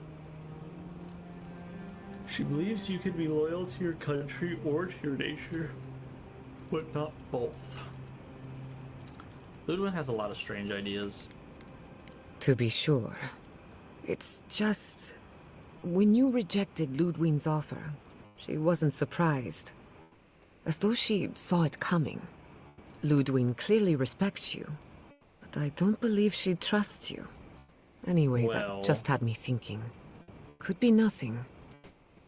She believes you can be loyal to your country or to your nature, but not both. Ludwig has a lot of strange ideas. To be sure. It's just... when you rejected Ludwig's offer, she wasn't surprised. As though she saw it coming. Ludwig clearly respects you, but I don't believe she trusts you. Anyway, that just had me thinking. Could be nothing,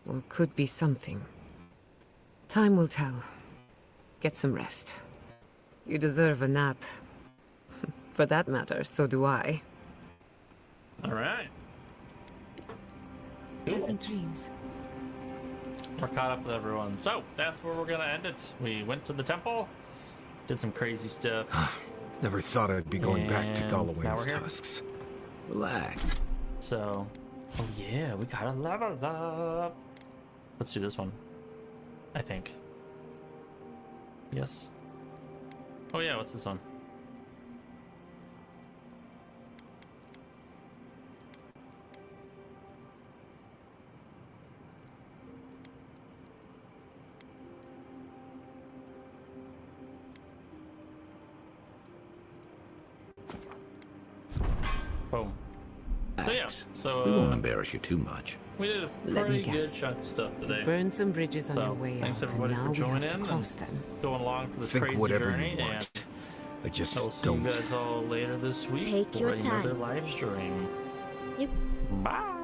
or could be something. Time will tell. Get some rest. You deserve a nap. For that matter, so do I. Alright. Pleasant dreams. We're caught up with everyone. So, that's where we're gonna end it. We went to the temple, did some crazy stuff. Never thought I'd be going back to now Galloway's we're here. tusks. Relax. So, oh yeah, we gotta level up. Let's do this one. I think. Yes. Oh yeah, what's this one? Boom. So yeah, so we won't embarrass you too much. we did a Let me pretty good guess. chunk of stuff today. Burn some bridges on So, your way thanks out, and everybody now for we joining have to in cross and them. going along for this Think crazy whatever journey, you want. I and just I will see don't. you guys all later this week Take for your another time. live stream. Yep. Bye.